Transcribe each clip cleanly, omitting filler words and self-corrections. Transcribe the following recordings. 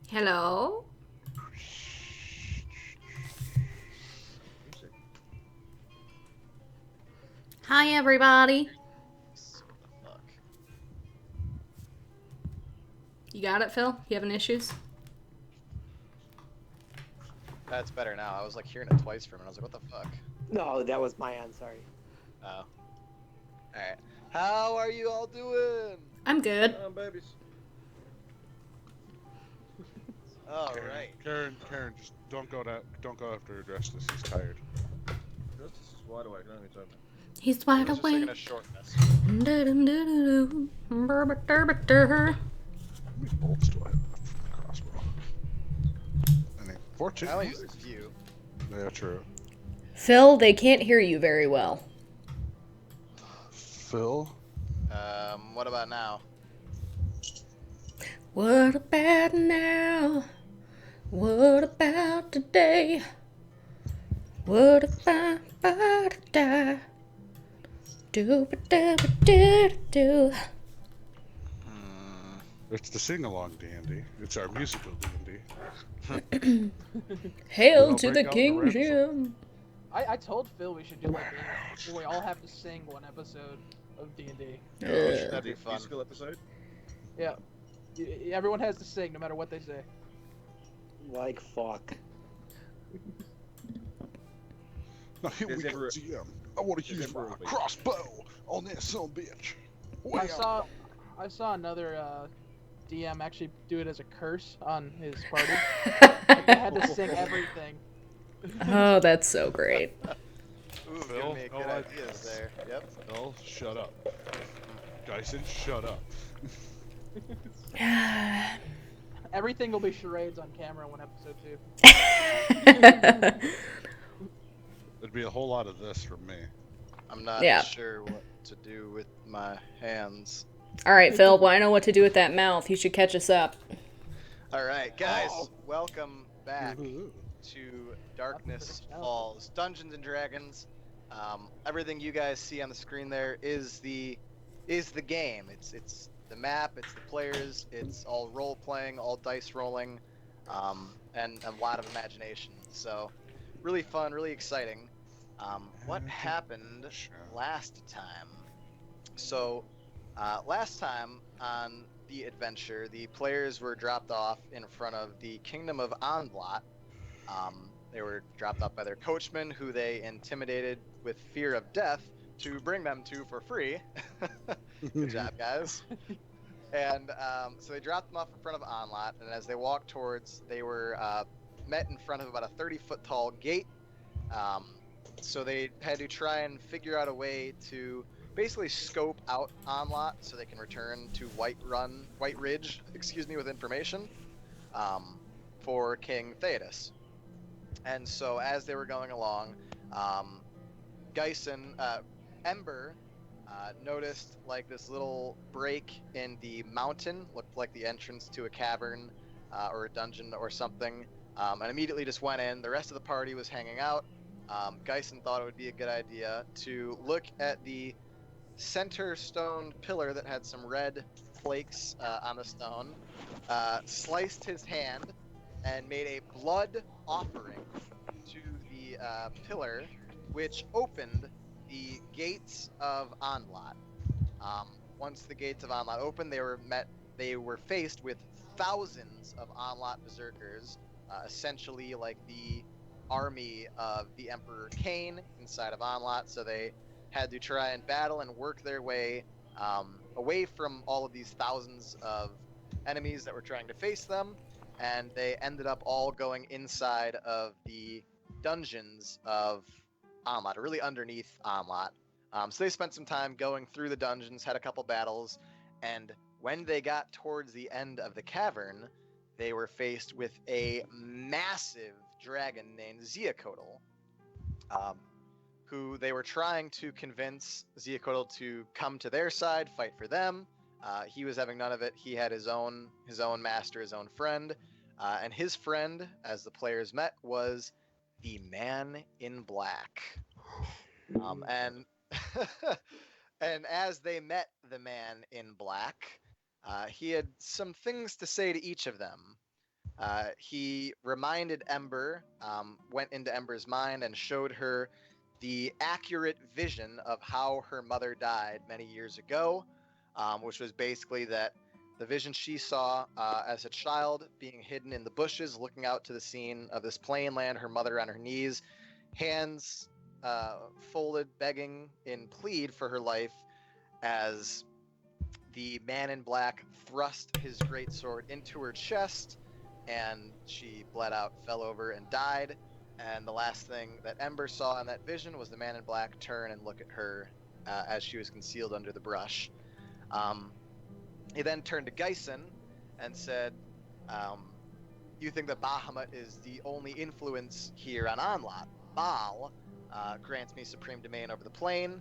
Hello? Hi, everybody. What the fuck? You got it, Phil? You having issues? That's better now. I was like hearing it twice from it. I was like, what the fuck? No, that was my end. Sorry. Oh. Alright. How are you all doing? I'm good. Babies. Alright. Karen, just don't go after Adrestus. He's tired. Justice is wide awake. I don't need time. He's He wide was just taking awake. a short rest. How many bolts do I have left for the crossbow? I need 14. I only used a few. Yeah, true. Phil, they can't hear you very well. Phil? What about now? What about now? What about today? What about today? Do do. Hmm. It's the sing-along D&D. It's our musical D&D. Hail I'll to break the out King the Jim. I told Phil we should do like where we all have to sing one episode of D&D. That'd be fun. Musical episode. Yeah. Everyone has to sing no matter what they say. Like fuck. Now here Is we it go, ru- GM. I want to is use it my ruby? crossbow on that son bitch. Way I saw another DM actually do it as a curse on his party. They had to sing everything. Oh, that's so great. Ooh, Phil, giving me good no ideas there. Yep. Phil, shut up. Dyson, shut up. Everything will be charades on camera when episode 2. There'd be a whole lot of this from me. I'm not Yeah. sure what to do with my hands. All right, Phil. Well, I know what to do with that mouth. You should catch us up. Alright, guys. Oh. Welcome back Ooh. to Darkness Falls Dungeons and Dragons. Everything you guys see on the screen there is the game. It's the map, it's the players, it's all role playing, all dice rolling, and a lot of imagination. So really fun, really exciting. What happened last time? So last time on the adventure, the players were dropped off in front of the Kingdom of Onblot. They were dropped off by their coachman, who they intimidated with fear of death to bring them to for free. Good job, guys. And so they dropped them off in front of Onlot, and as they walked towards, they were met in front of about a 30-foot tall gate. So they had to try and figure out a way to basically scope out Onlot so they can return to White Ridge, with information for King Theodos. And so as they were going along, Ember noticed like this little break in the mountain, looked like the entrance to a cavern or a dungeon or something, and immediately just went in. The rest of the party was hanging out. Geisen thought it would be a good idea to look at the center stone pillar that had some red flakes on the stone, sliced his hand, and made a blood offering to the pillar, which opened the gates of Onlot. Once the gates of Onlot opened, they were faced with thousands of Onlot berserkers, essentially like the army of the Emperor Cain inside of Onlot. So they had to try and battle and work their way away from all of these thousands of enemies that were trying to face them, and they ended up all going inside of the dungeons of Onlot, or really underneath Onlot. So they spent some time going through the dungeons, had a couple battles, and when they got towards the end of the cavern, they were faced with a massive dragon named Zeacodal, who they were trying to convince Zeacodal to come to their side, fight for them. He was having none of it. He had his own master, his own friend, and his friend, as the players met, was the Man in Black. And and as they met the Man in Black, he had some things to say to each of them. He reminded Ember, went into Ember's mind and showed her the accurate vision of how her mother died many years ago, which was basically that the vision she saw as a child being hidden in the bushes, looking out to the scene of this plain land, her mother on her knees, hands folded, begging in plead for her life, as the man in black thrust his great sword into her chest, and she bled out, fell over, and died. And the last thing that Ember saw in that vision was the man in black turn and look at her as she was concealed under the brush. He then turned to Geisen and said, you think that Bahamut is the only influence here on Onlot. Baal grants me supreme domain over the plane,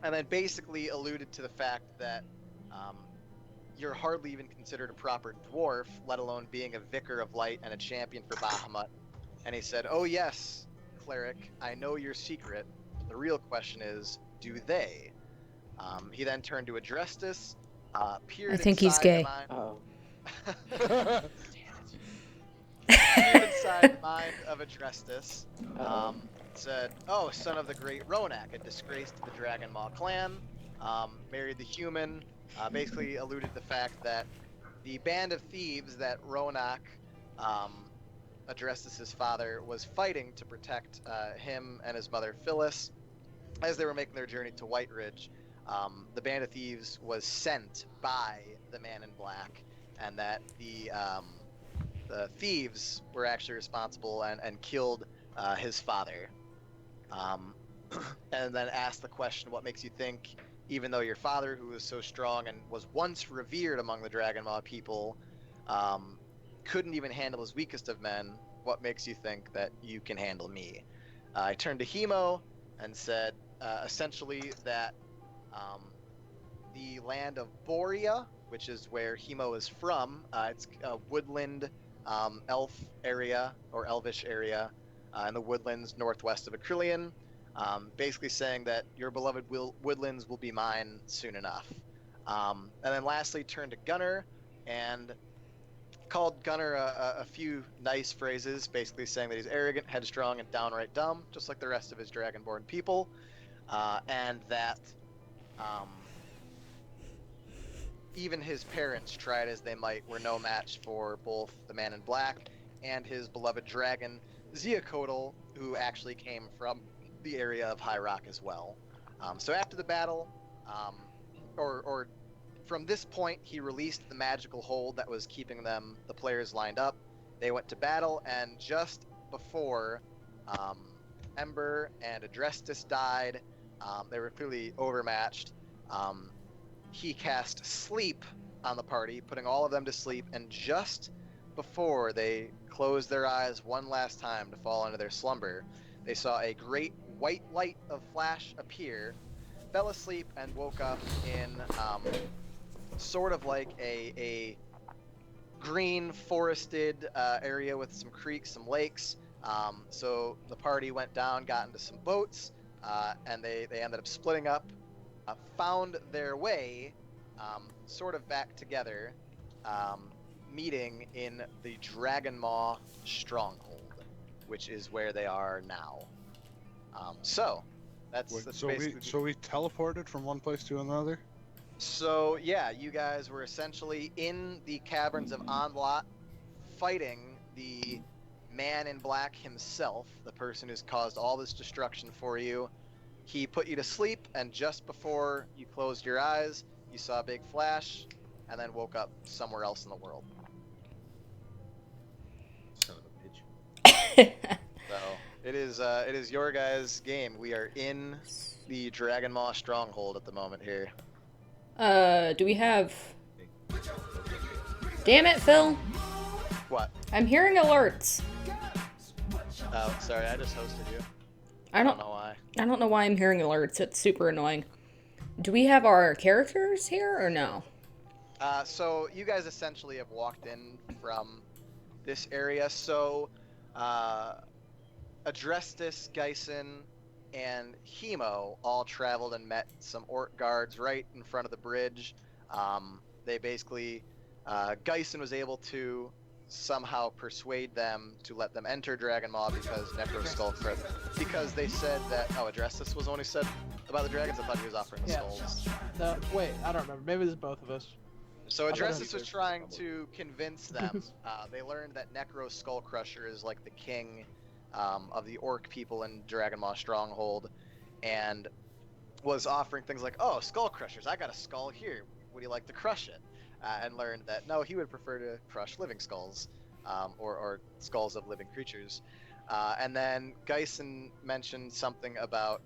and then basically alluded to the fact that you're hardly even considered a proper dwarf, let alone being a vicar of light and a champion for Bahamut. And he said, oh yes, cleric, I know your secret. The real question is, do they? He then turned to Adrestus, peered I think he's inside gay. the mind. Oh. Peered inside the mind of Adrestus. Said, oh, son of the great Ronak, a disgrace to the Dragonmaw clan, married the human, basically alluded to the fact that the band of thieves that Ronak, Adrestus' father, was fighting to protect him and his mother Phyllis as they were making their journey to White Ridge. The band of thieves was sent by the man in black, and that the thieves were actually responsible and killed his father. And then asked the question, what makes you think, even though your father, who was so strong and was once revered among the Dragonmaw people, couldn't even handle his weakest of men, what makes you think that you can handle me? I turned to Hemo and said, essentially that the land of Borea, which is where Hemo is from, it's a woodland elf area, or elvish area, in the woodlands northwest of Acrylion, basically saying that your beloved woodlands will be mine soon enough. And then lastly turned to Gunnar and called Gunnar a few nice phrases, basically saying that he's arrogant, headstrong, and downright dumb, just like the rest of his dragonborn people, and that even his parents, tried as they might, were no match for both the man in black and his beloved dragon, Zeacoatl, who actually came from the area of High Rock as well. So after the battle, or from this point, he released the magical hold that was keeping the players lined up. They went to battle, and just before Ember and Adrestus died, they were clearly overmatched. He cast Sleep on the party, putting all of them to sleep, and just before they closed their eyes one last time to fall into their slumber, they saw a great white light of flash appear, fell asleep, and woke up in sort of like a green forested area with some creeks, some lakes. So the party went down, got into some boats, and they ended up splitting up, found their way sort of back together, meeting in the Dragonmaw stronghold, which is where they are now. So that's basically... So we teleported from one place to another? So yeah, you guys were essentially in the caverns of Onlot, fighting the man in black himself, the person who's caused all this destruction for you. He put you to sleep, and just before you closed your eyes, you saw a big flash, and then woke up somewhere else in the world. Son of a bitch. So it is your guys' game. We are in the Dragonmaw stronghold at the moment here. Do we have... Damn it, Phil. What? I'm hearing alerts. Oh, sorry, I just hosted you. I don't know why. I don't know why I'm hearing alerts. It's super annoying. Do we have our characters here or no? So you guys essentially have walked in from this area. So Adrestus, Geisen, and Hemo all traveled and met some orc guards right in front of the bridge. They basically, Geisen was able to somehow persuade them to let them enter Dragonmaw because because they said that Adrestus was the one who said about the dragons. I thought he was offering the Yeah. skulls. Wait, I don't remember. Maybe this is both of us. So I thought it Adrestus was trying to convince them. They learned that Necro Skullcrusher is like the king of the orc people in Dragonmaw Stronghold, and was offering things like, "Oh, Skullcrushers! I got a skull here. Would you like to crush it?" And learned that no, he would prefer to crush living skulls, or skulls of living creatures. And then Geisen mentioned something about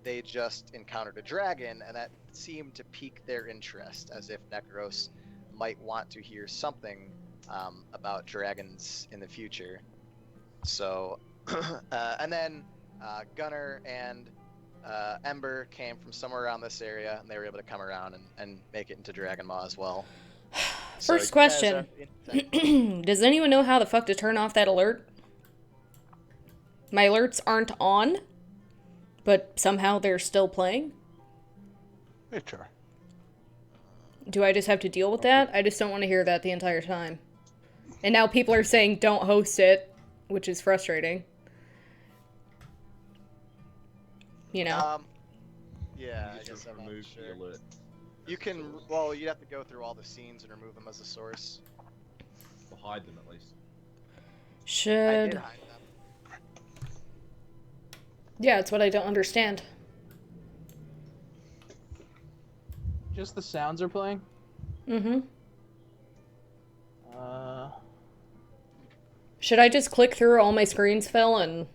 they just encountered a dragon, and that seemed to pique their interest, as if Necros might want to hear something about dragons in the future. So, and then Gunnar and Ember came from somewhere around this area, and they were able to come around and make it into Dragonmaw as well. First question. Does anyone know how the fuck to turn off that alert? My alerts aren't on, but somehow they're still playing. Hey, Char. Do I just have to deal with that? I just don't want to hear that the entire time. And now people are saying don't host it, which is frustrating. You know? Yeah, I You guess just I'm not remove sure. the alert. You can, well, you'd have to go through all the scenes and remove them as a source. Or hide them at least. I Should... did hide them. Yeah, it's what I don't understand. Just the sounds are playing? Mm-hmm. Uh, Should I just click through all my screens, Phil, and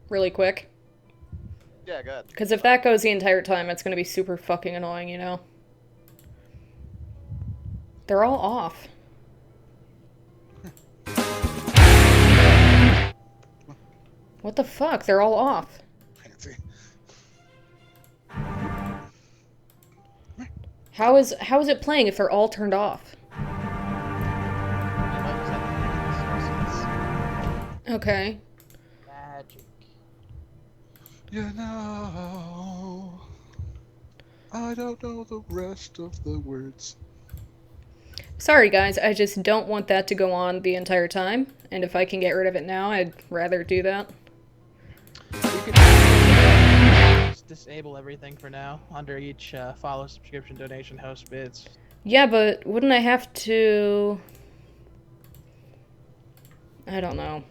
really quick? Yeah, good. Because if that goes the entire time, it's going to be super fucking annoying, you know? They're all off. What the fuck? They're all off. Fancy. How is it playing if they're all turned off? You might just have to remove the sources. Okay. magic. You know, I don't know the rest of the words. Sorry, guys. I just don't want that to go on the entire time. And if I can get rid of it now, I'd rather do that. You can just disable everything for now under each follow, subscription, donation, host bids. Yeah, but wouldn't I have to... I don't know.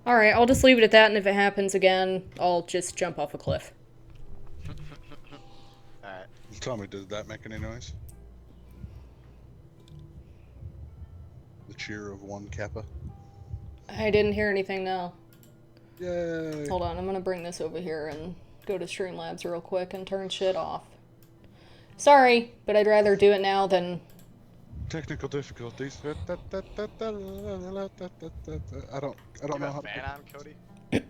Alright, I'll just leave it at that, and if it happens again, I'll just jump off a cliff. Alright. Tell me, did that make any noise? The cheer of one Kappa. I didn't hear anything now. Yay! Hold on, I'm gonna bring this over here and go to Streamlabs real quick and turn shit off. Sorry, but I'd rather do it now than... Technical difficulties. I don't You know have how a fan on, Cody? to...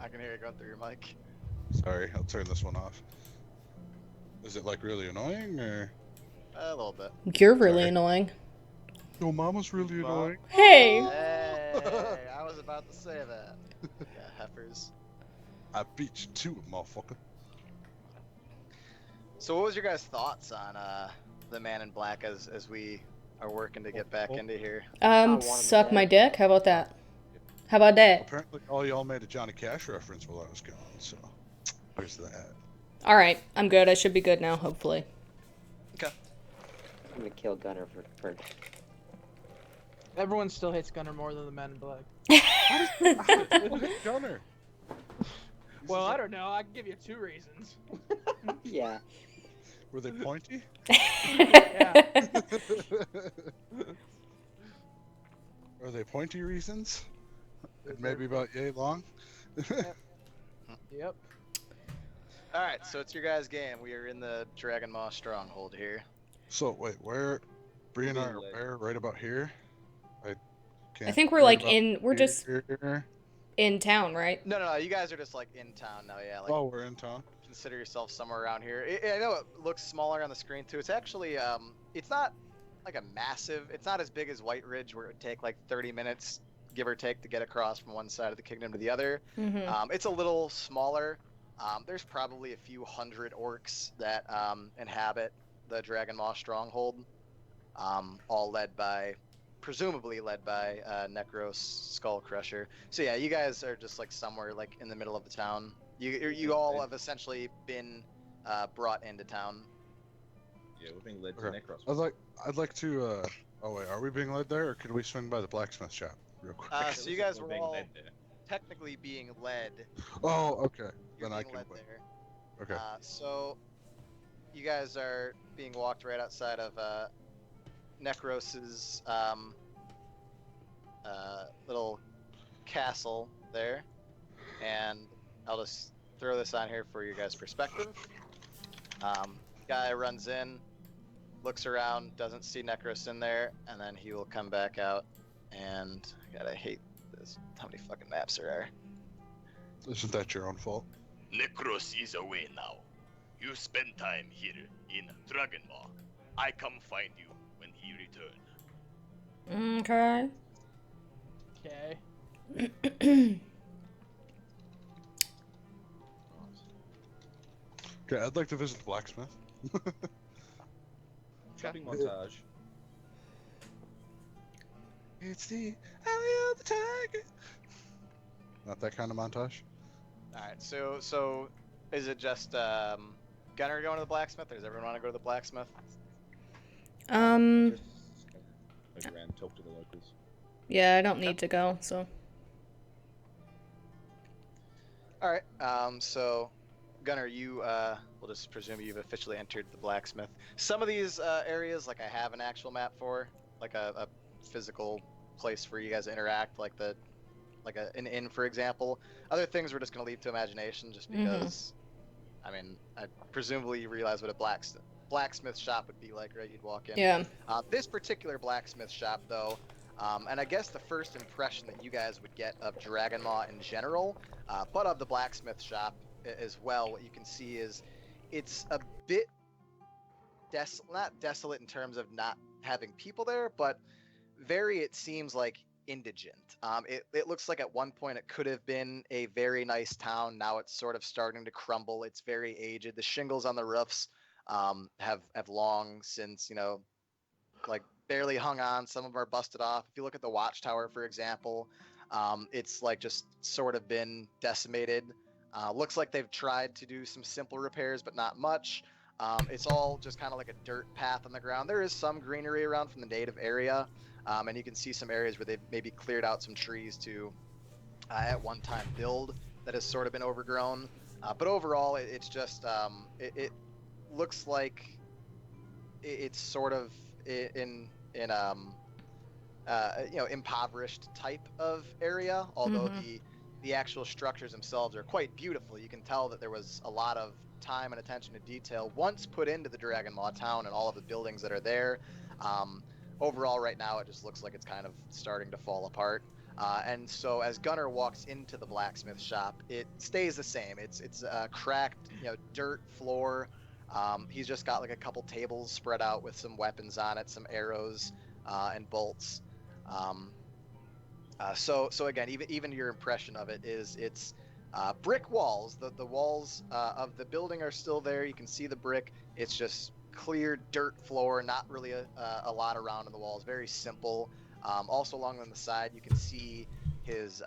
I can hear it going through your mic. Sorry, I'll turn this one off. Is it like really annoying or? A little bit. You're really Sorry. annoying. Your mama's really annoying. Hey! Hey, I was about to say that. Yeah, heifers. I beat you to it, motherfucker. So what was your guys' thoughts on the Man in Black as we are working to get back into here? Suck my dick? How about that? How about that? Apparently, all y'all made a Johnny Cash reference while I was gone, so there's that. Alright, I'm good. I should be good now, hopefully. Okay. I'm gonna kill Gunner for Everyone still hates Gunner more than the Men in Black. Look at Gunner. Well, I don't know. I can give you 2 reasons. Yeah. Were they pointy? Yeah. Are they pointy reasons? And maybe about yay long? Yep. Alright, so it's your guys' game. We are in the Dragonmaw Stronghold here. So wait, where? Bree and I are Really? where? Right about here? I can't. I think we're right like about we're just here. in town, right? No, you guys are just like in town now, yeah. Like, Oh, we're in town. consider yourself somewhere around here. I know it looks smaller on the screen too. It's actually, it's not like a massive, it's not as big as White Ridge where it would take like 30 minutes, give or take, to get across from one side of the kingdom to the other. Mm-hmm. It's a little smaller. There's probably a few hundred orcs that inhabit the Dragonmaw Stronghold. all presumably led by Necros Skull Crusher. So yeah, you guys are just like somewhere like in the middle of the town. You all have essentially been brought into town. Yeah, we're being led to Okay. Necros. I'd like to. Oh wait, are we being led there, or could we swing by the blacksmith shop real quick? So you guys were being all led there. technically being led. Oh, okay. You're Then I being can led wait. there. Okay. So you guys are being walked right outside of Necros's little castle there, and I'll just throw this on here for your guys' perspective. Guy runs in, looks around, doesn't see Necros in there, and then he will come back out. And God, I hate this. How many fucking maps there are? Isn't that your own fault? Necros is away now. You spend time here in Dragonmaw. I come find you when he return. Okay. Okay. Okay, I'd like to visit the blacksmith. Shopping montage. It's the Alley of the Tiger. Not that kind of montage. All right, so is it just Gunner going to the blacksmith, or does everyone want to go to the blacksmith? Um. Just go around, talk to the locals. Yeah, I don't need to go. So. All right. So Gunner, you we'll just presume you've officially entered the blacksmith. Some of these areas, like I have an actual map for, like a physical place for you guys to interact, like an inn, for example. Other things we're just gonna leave to imagination, just because. I mean, presumably you realize what a blacksmith shop would be like, right? You'd walk in. Yeah. This particular blacksmith shop, though, and I guess the first impression that you guys would get of Dragonmaw in general, but of the blacksmith shop as well, what you can see is it's a bit not desolate in terms of not having people there, but it seems like indigent. It looks like at one point it could have been a very nice town. Now it's sort of starting to crumble. It's very aged. The shingles on the roofs have long since, like barely hung on. Some of them are busted off. If you look at the watchtower, for example, it's like just sort of been decimated. Looks like they've tried to do some simple repairs, but not much. It's all just kind of like a dirt path on the ground. There is some greenery around from the native area, and you can see some areas where they've maybe cleared out some trees to, at one time, build that has sort of been overgrown. But overall, it's just it looks like it's sort of in impoverished type of area, although the actual structures themselves are quite beautiful. You can tell that there was a lot of time and attention to detail once put into the Dragonmaw town and all of the buildings that are there. Overall, right now, it just looks like it's kind of starting to fall apart. And so as Gunner walks into the blacksmith shop, it stays the same. It's a cracked, dirt floor. He's just got like a couple tables spread out with some weapons on it, some arrows and bolts. So again, even your impression of it is it's brick walls. The walls of the building are still there. You can see the brick. It's just clear dirt floor, not really a lot around in the walls. Very simple. Also along on the side, you can see his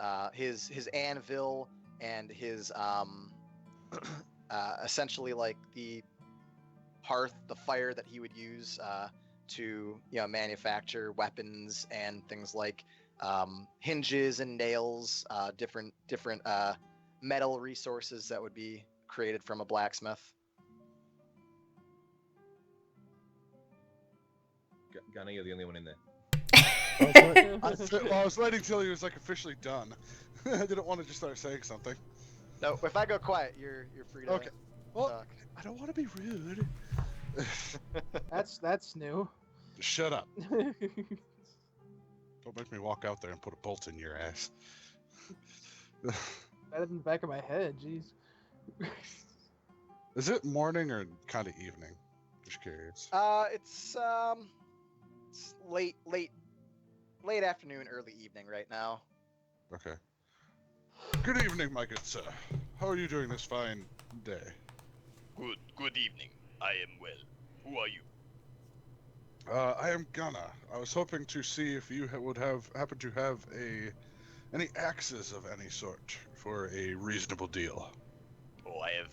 anvil and his essentially like the hearth, the fire that he would use to manufacture weapons and things like hinges and nails, different metal resources that would be created from a blacksmith. Gunner, you're the only one in there. I was waiting till he was like officially done. I didn't want to just start saying something. No, if I go quiet, you're free to Well, talk. I don't want to be rude. That's new. Shut up. Don't make me walk out there and put a bolt in your ass. That in the back of my head, jeez. Is it morning or kind of evening? Just curious. It's late afternoon, early evening right now. Okay. Good evening, my good sir. How are you doing this fine day? Good evening. I am well. Who are you? I am Gunna. I was hoping to see if you would happen to have any axes of any sort for a reasonable deal. Oh, I have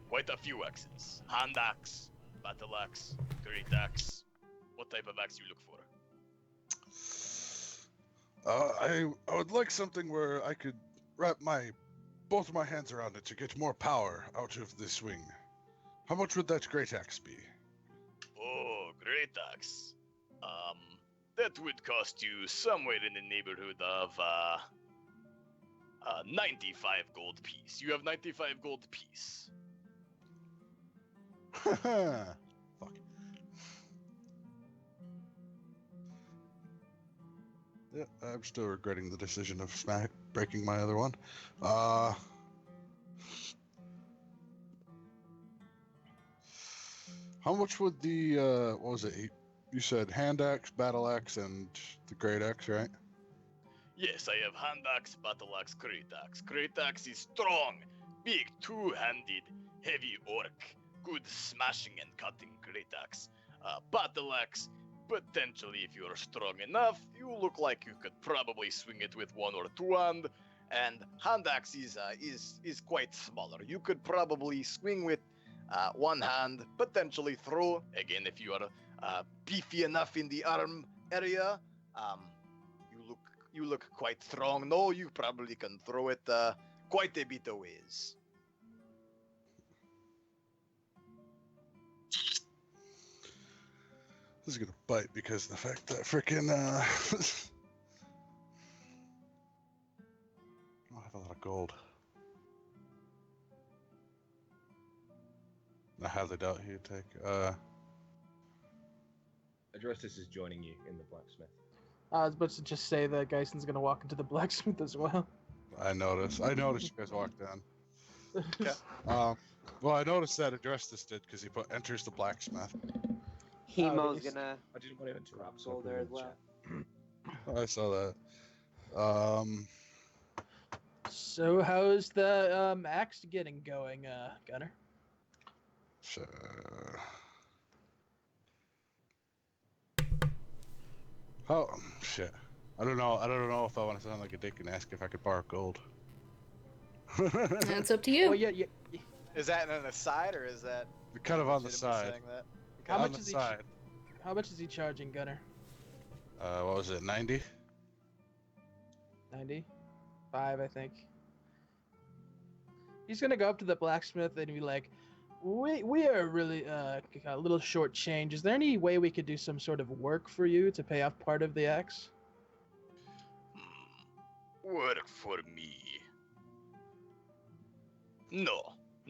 quite a few axes. Hand axe, battle axe, great axe. What type of axe you look for? I would like something where I could wrap both of my hands around it to get more power out of the swing. How much would that great axe be? Oh, great axe. That would cost you somewhere in the neighborhood of 95 gold piece. You have 95 gold piece. Fuck. Yeah, I'm still regretting the decision of breaking my other one. How much would the what was it? You said hand axe, battle axe, and the great axe, right? Yes, I have hand axe, battle axe, great axe. Great axe is strong, big, two-handed, heavy orc. Good smashing and cutting great axe. Battle axe, potentially if you're strong enough, you look like you could probably swing it with one or two hand. And hand axe is quite smaller. You could probably swing with one hand, potentially throw. Again, if you are beefy enough in the arm area, you look quite strong. No, you probably can throw it quite a bit of ways. This is gonna bite because of the fact that freaking I don't have a lot of gold. I highly doubt he'd take. Adrestus is joining you in the blacksmith. I was about to just say that Geison's gonna walk into the blacksmith as well. I noticed you guys walked in. Okay. Well, I noticed that Adrestus did because he put enters the blacksmith. Hemo's gonna I didn't want to interrupt. So I go put there it as in the well. chat. I saw that. So how's the axe getting going, Gunner? So... Oh shit! I don't know if I want to sound like a dick and ask if I could borrow gold. That's up to you. Well, yeah. Is that an aside or is that Kind of on the legitimately side. saying that? How Okay. much On the is side. How much is he charging, Gunner? What was it? 90? 95, I think. He's gonna go up to the blacksmith and be like, "We are really a little short change. Is there any way we could do some sort of work for you to pay off part of the axe?" Work for me. No,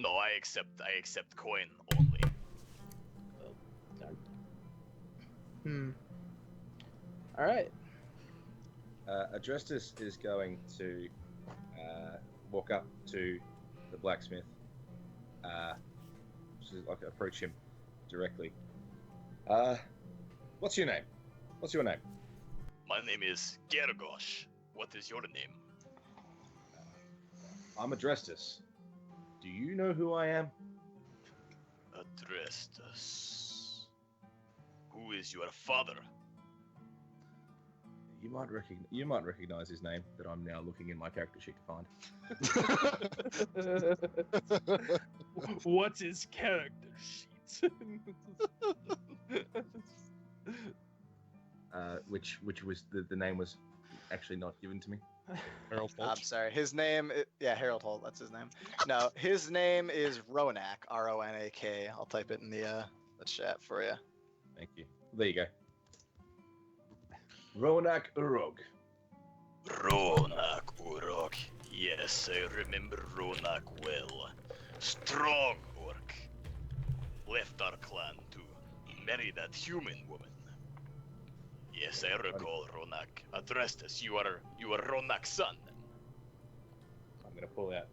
I accept coin only. All right. Adrestus is going to walk up to the blacksmith. Like approach him directly. What's your name? My name is Gergosh. What is your name? I'm Adrestus. Do you know who I am? Adrestus. Who is your father? You might recognize his name that I'm now looking in my character sheet to find. What's his character sheet? Which was the name was actually not given to me. Harold I'm sorry. His name, Harold Holt. That's his name. No, his name is Ronak. Ronak. I'll type it in the chat for you. Thank you. There you go. Ronak Urog. Ronak Urog. Yes, I remember Ronak well. Strong orc. Left our clan to marry that human woman. Yes, I recall Ronak. Adrestus, you are Ronak's son. I'm gonna pull out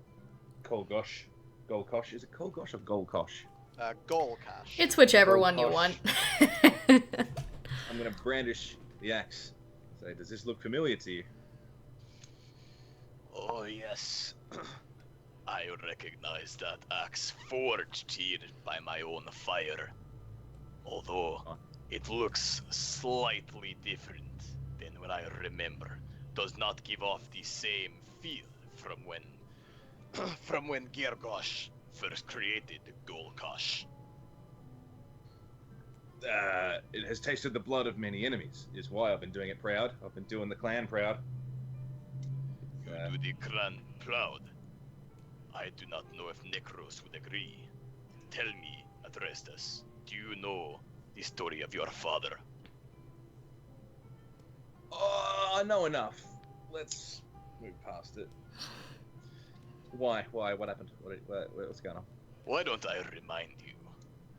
Kolgosh. Golkosh. Is it Kolgosh or Golkosh? Golkosh. It's whichever one you Gosh. want. I'm gonna brandish the axe. Say, does this look familiar to you? Oh yes. I recognize that axe forged here by my own fire. Although It looks slightly different than what I remember. Does not give off the same feel from when from when Girgosh first created Golkosh. It has tasted the blood of many enemies, is why I've been doing it proud. I've been doing the clan proud. You do the clan proud. I do not know if Necros would agree. Tell me, Adrestus, do you know the story of your father? Oh, I know enough. Let's move past it. Why? What happened? What's going on? Why don't I remind you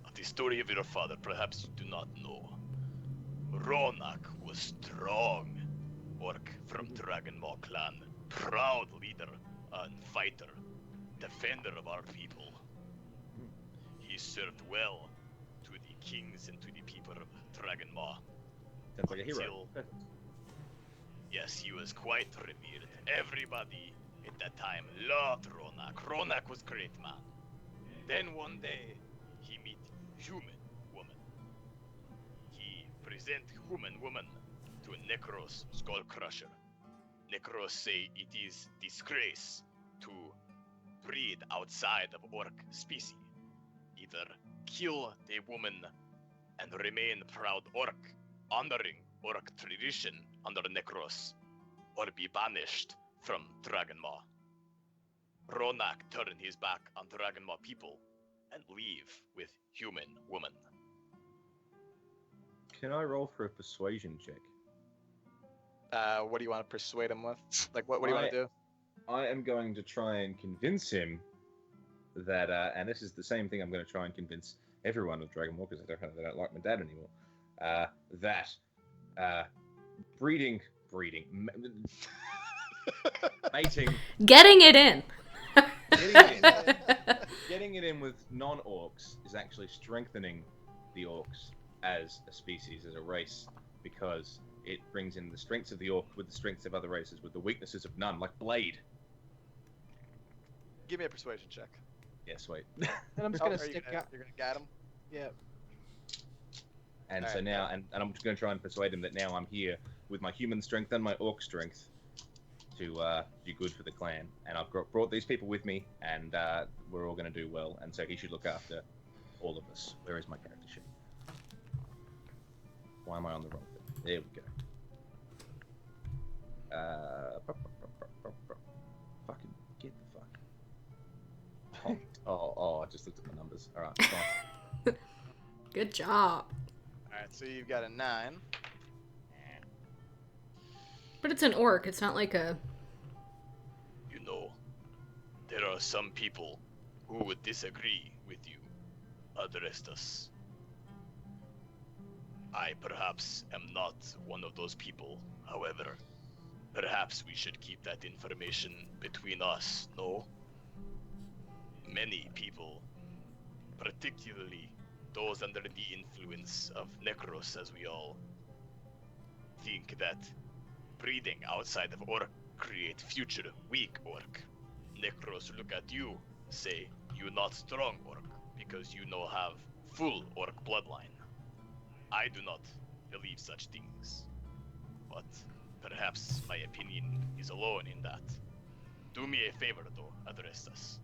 of the story of your father? Perhaps you do not know. Ronak was strong orc from Dragonmaw clan, proud leader and fighter, defender of our people. He served well to the kings and to the people of Dragonmaw. Sounds like a hero. Yes, he was quite revered. Everybody at that time loved Ronak. Ronak was great man. Then one day, he meet human woman. He present human woman to Necros Skull Crusher. Necros say it is disgrace to breed outside of orc species. Either kill the woman and remain proud orc, honoring orc tradition under Necros, or be banished from Dragonmaw. Ronak turned his back on Dragonmaw people and leave with human woman. Can I roll for a persuasion check? What do you want to persuade him with? Like, what do you want to do? I am going to try and convince him that, and this is the same thing I'm going to try and convince everyone of Dragonmaw, because they don't like my dad anymore, that mating, Getting it in. getting it in with non-orcs is actually strengthening the orcs as a species, as a race, because it brings in the strengths of the orc with the strengths of other races, with the weaknesses of none, like Blade. Give me a persuasion check. Yeah, sweet. And I'm just gonna stick out. You're gonna guide him. Yeah. And All so right, now, and I'm just going to try and persuade him that now I'm here with my human strength and my orc strength to do good for the clan. And I've brought these people with me, and we're all going to do well. And so he should look after all of us. Where is my character sheet? Why am I on the wrong thing? There we go. Fucking get the fuck. Oh, I just looked at my numbers. All right, fine. Good job. All right, so you've got a 9. But it's an orc. It's not like a... You know, there are some people who would disagree with you, Adrestus. I perhaps am not one of those people. However, perhaps we should keep that information between us, no? Many people, particularly those under the influence of Necros, as we all think that breeding outside of orc create future weak orc. Necros look at you, say you not strong orc because you no have full orc bloodline. I do not believe such things, but perhaps my opinion is alone in that. Do me a favor though, Adrestus.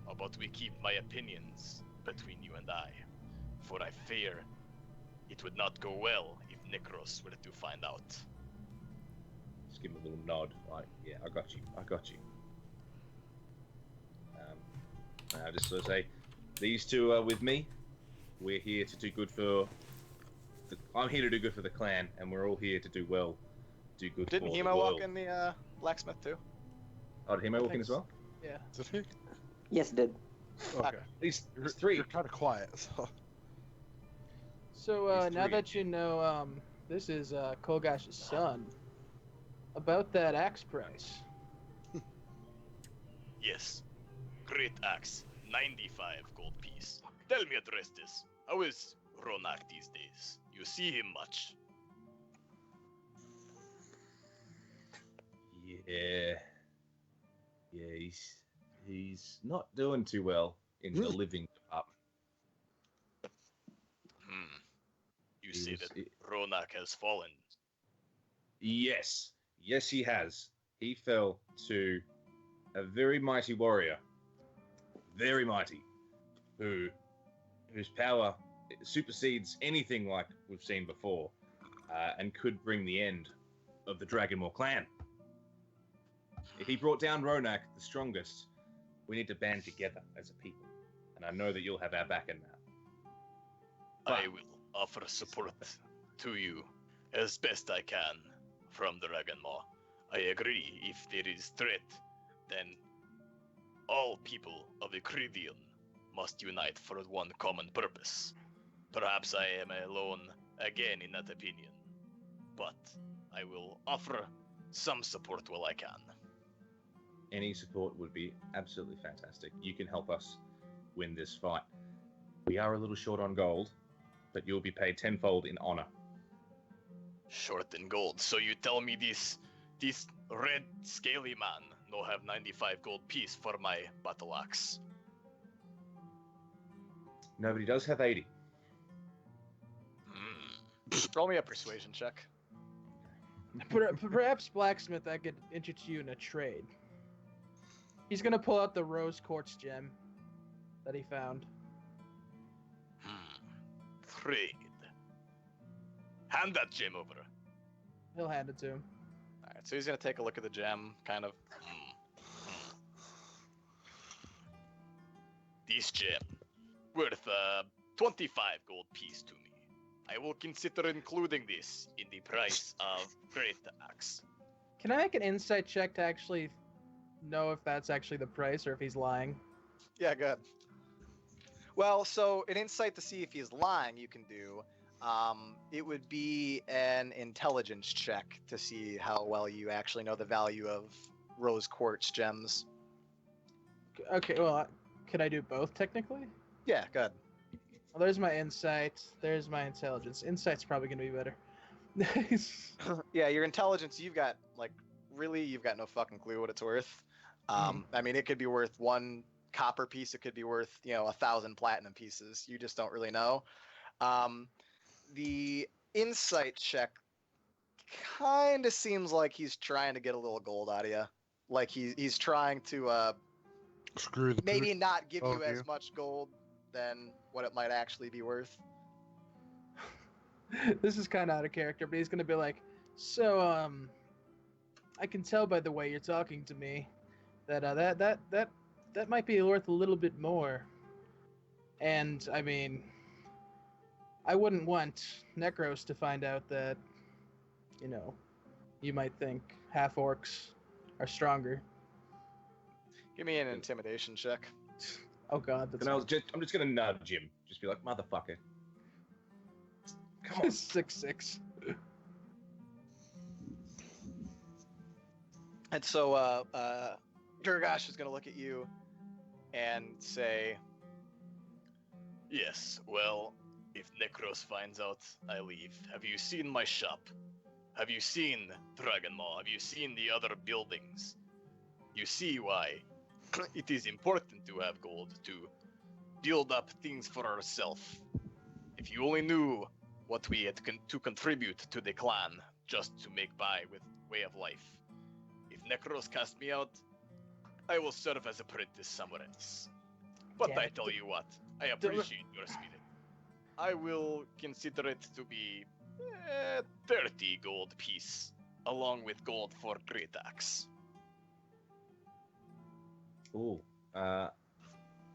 How about we keep my opinions between you and I? For I fear it would not go well if Necros were to find out. Just give him a little nod, like, yeah, I got you. I just sort of say, these two are with me. We're here to do good for... I'm here to do good for the clan, and we're all here to do well. Do good Didn't for Hemo the world. walk in the blacksmith too? Oh, did Hemo walk in as well? Yeah. Did he? Yes, did. Okay. These You're, three. You're kind of quiet. So. So These now three. that you know, this is Kolgash's son. About that axe price. Yes, great axe, 95 gold piece. Tell me, Adrestus, how is Ronak these days? You see him much? Yeah, he's not doing too well in the living department. You say was- that Ronak has fallen? Yes, yes, he has. He fell to a very mighty warrior, very mighty, whose power supersedes anything like we've seen before, and could bring the end of the Dragonmaw clan. If he brought down Ronak, the strongest, we need to band together as a people, and I know that you'll have our back in that. I will offer support to you as best I can from Dragonmaw. I agree, if there is threat, then all people of the Cridion must unite for one common purpose. Perhaps I am alone again in that opinion, but I will offer some support while I can. Any support would be absolutely fantastic. You can help us win this fight. We are a little short on gold, but you'll be paid tenfold in honor. Short in gold, so you tell me this red scaly man no have 95 gold piece for my battle axe. Nobody does have 80. Roll me a persuasion check. Perhaps blacksmith, I could interest you in a trade. He's gonna pull out the rose quartz gem that he found. Trade. Hand that gem over. He'll hand it to him. Alright, so he's gonna take a look at the gem, kind of. This gem, worth 25 gold piece to me. I will consider including this in the price of Great Axe. Can I make an insight check to actually know if that's actually the price or if he's lying? Yeah, good. Well, so an insight to see if he's lying you can do. It would be an intelligence check to see how well you actually know the value of rose quartz gems. Okay, well, could I do both technically? Yeah, good. Well, there's my insight. There's my intelligence. Insight's probably gonna be better. Yeah, your intelligence, you've got no fucking clue what it's worth. I mean, it could be worth 1 copper piece. It could be worth, 1,000 platinum pieces. You just don't really know. The insight check kind of seems like he's trying to get a little gold out of you. Like he's trying to Screw the maybe pooch. not give you Oh, as yeah. much gold than what it might actually be worth. This is kind of out of character, but he's gonna be like, so I can tell by the way you're talking to me that that might be worth a little bit more. And I mean, I wouldn't want Necros to find out that, you might think half orcs are stronger. Give me an intimidation check. Oh God, that's I'm just gonna nudge him. Just be like, motherfucker. Come on. 6'6". And so Durgash is going to look at you and say, Yes, well, if Necros finds out, I leave. Have you seen my shop? Have you seen Dragonmaw? Have you seen the other buildings? You see why it is important to have gold to build up things for ourselves. If you only knew what we had to contribute to the clan just to make by with way of life. If Necros cast me out, I will serve as apprentice somewhere else. But Damn I it. tell you what, I appreciate your spirit. I will consider it to be 30 gold piece, along with gold for Great Axe. Ooh. I'm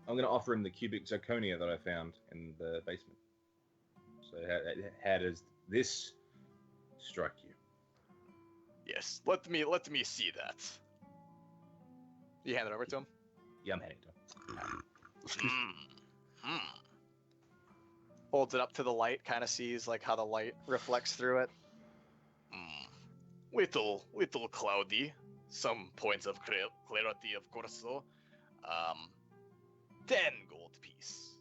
gonna offer him the cubic zirconia that I found in the basement. So how does this strike you? Yes, let me see that. you hand it over to him. Yeah, I'm handing it to him. Holds it up to the light, kind of sees like how the light reflects through it. Little cloudy. Some points of clarity, of course, though. 10 gold piece.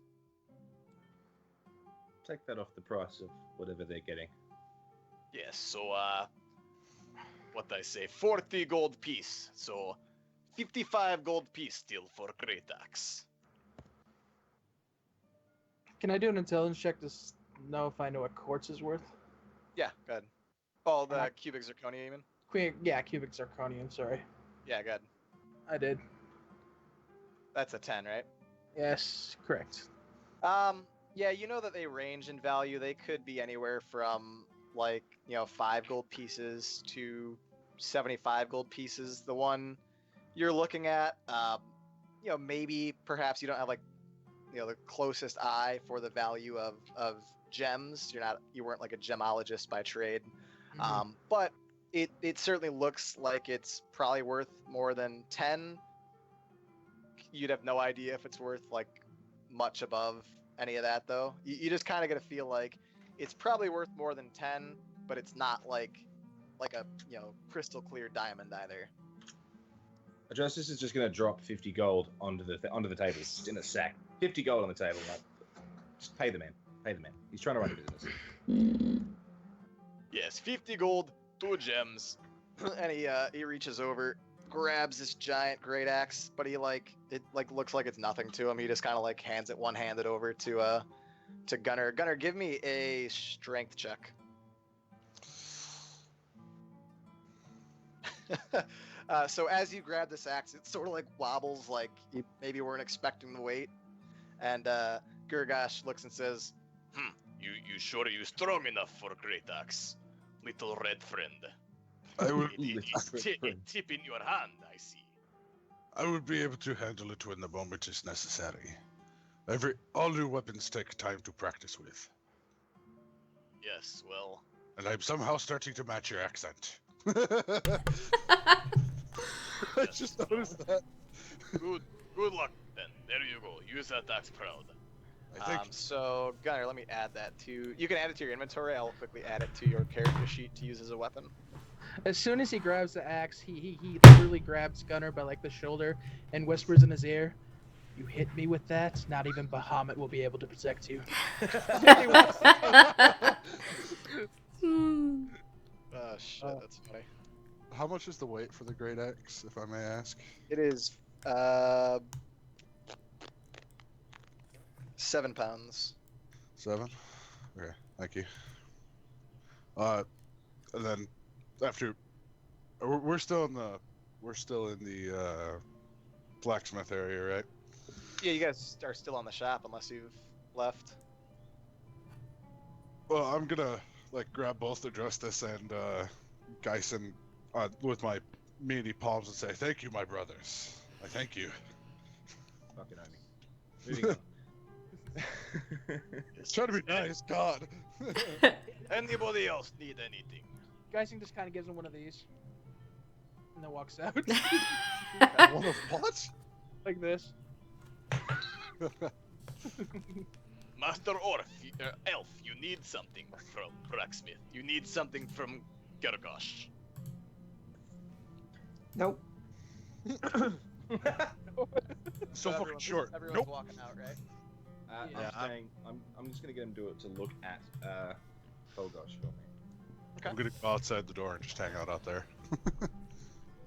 Take that off the price of whatever they're getting. Yes, so, what I say, 40 gold piece. So, 55 gold piece still for Great Axe. Can I do an intelligence check to know if I know what quartz is worth? Yeah, go ahead. Oh, the Uh, cubic zirconia, you mean? Cubic zirconium. Sorry, Yeah, go ahead. I did. That's a 10, right? Yes, correct. Yeah, you know that they range in value. They could be anywhere from, like, 5 gold pieces to 75 gold pieces. The one you're looking at, maybe perhaps you don't have, like, the closest eye for the value of gems. You weren't like a gemologist by trade. But it certainly looks like it's probably worth more than 10. You'd have no idea if it's worth like much above any of that, though. You just kind of get to feel like it's probably worth more than 10, but it's not like a crystal clear diamond either. Adrestus is just going to drop 50 gold onto the table, just in a sack. 50 gold on the table. Like, just pay the man. Pay the man. He's trying to run a business. Yes, 50 gold, 2 gems. And he reaches over, grabs this giant great axe, but it looks like it's nothing to him. He just kind of like hands it one-handed over to Gunnar. Gunnar, give me a strength check. So as you grab this axe, it sort of like wobbles, like you maybe weren't expecting the weight. And Gurgash looks and says, You sure you strong enough for great axe, little red friend? I would, A tip in your hand, I see. I would be able to handle it when the moment is necessary. All new weapons take time to practice with. Yes, well, And I'm somehow starting to match your accent. I just noticed that. good luck then. There you go. Use that axe proud. I think so Gunnar, let me add that to. You can add it to your inventory. I'll quickly add it to your character sheet to use as a weapon. As soon as he grabs the axe, he literally grabs Gunnar by like the shoulder and whispers in his ear, "You hit me with that, not even Bahamut will be able to protect you." Oh shit, that's funny. How much is the weight for the great axe, if I may ask? It is 7 pounds. 7? Okay, thank you. And then after we're still in the blacksmith area, right? Yeah, you guys are still on the shop unless you've left. Well, I'm gonna like grab both Adrestus and Geisen with my meaty palms and say, "Thank you, my brothers. I thank you." Fucking owe me. Moving on. Try to be nice, God. Anybody else need anything? Geising just kind of gives him one of these, and then walks out One of what? like this. Master Elf, you need something from Blacksmith. You need something from Gurgash. Nope. So fucking everyone's, short. Everyone's Nope. walking out, right? Yeah. I'm just going to get him to look at Kolgosh for me. Okay. I'm gonna go outside the door and just hang out there.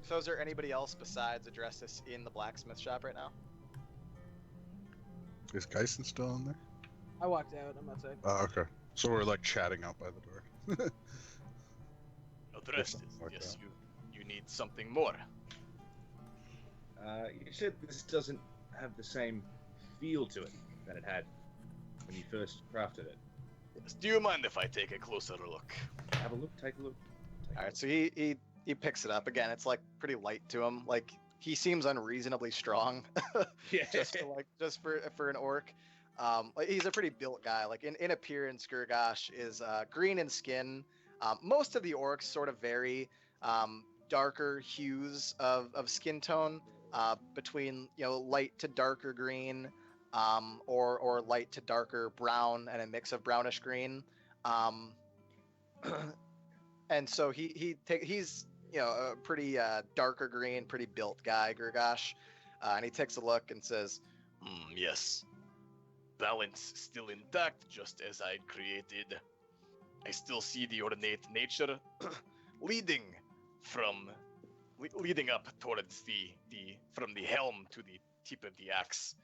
So is there anybody else besides Adrestus in the blacksmith shop right now? Is Geisen still in there? I walked out. I'm outside. Oh, okay. So we're like chatting out by the door. Adrestus, like yes, that. you need something more. You said this doesn't have the same feel to it that it had when you first crafted it. Yes, do you mind if I take a closer look? Have a look, take a look. All right, so he picks it up again. It's like pretty light to him. Like he seems unreasonably strong. Yeah. just for an orc. Like, he's a pretty built guy. Like in appearance, Gurgash is green in skin. Most of the orcs sort of vary darker hues of skin tone between light to darker green, or light to darker brown and a mix of brownish green. And so he's a pretty darker green, pretty built guy, Gurgash, and he takes a look and says, Yes. Balance still intact, just as I'd created. I still see the ornate nature leading up towards from the helm to the tip of the axe.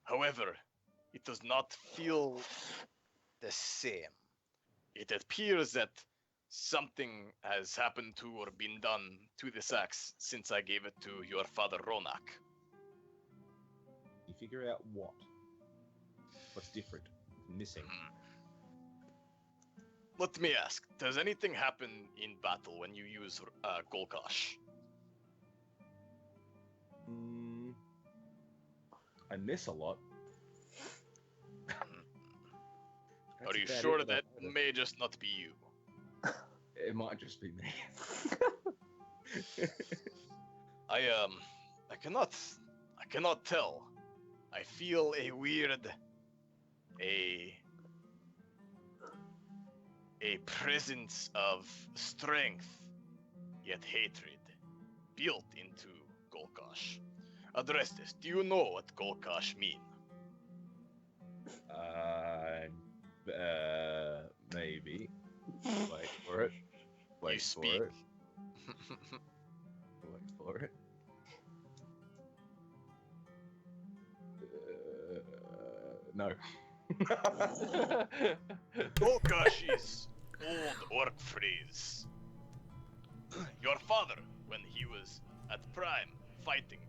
However, It does not feel The same. It appears that something has happened to or been done to this axe since I gave it to your father Ronak. You figure out what? What's different? Missing? Let me ask, does anything happen in battle when you use Golgosh? I miss a lot. Are you sure that may just not be you? It might just be me. I cannot tell. I feel a weird, a presence of strength, yet hatred, built into Golgosh. Adrestus, do you know what Golgosh mean? Maybe. Wait for it. Wait You for speak. it. Wait for it. No. Golgosh is old orc phrase. Your father, when he was at prime, fighting,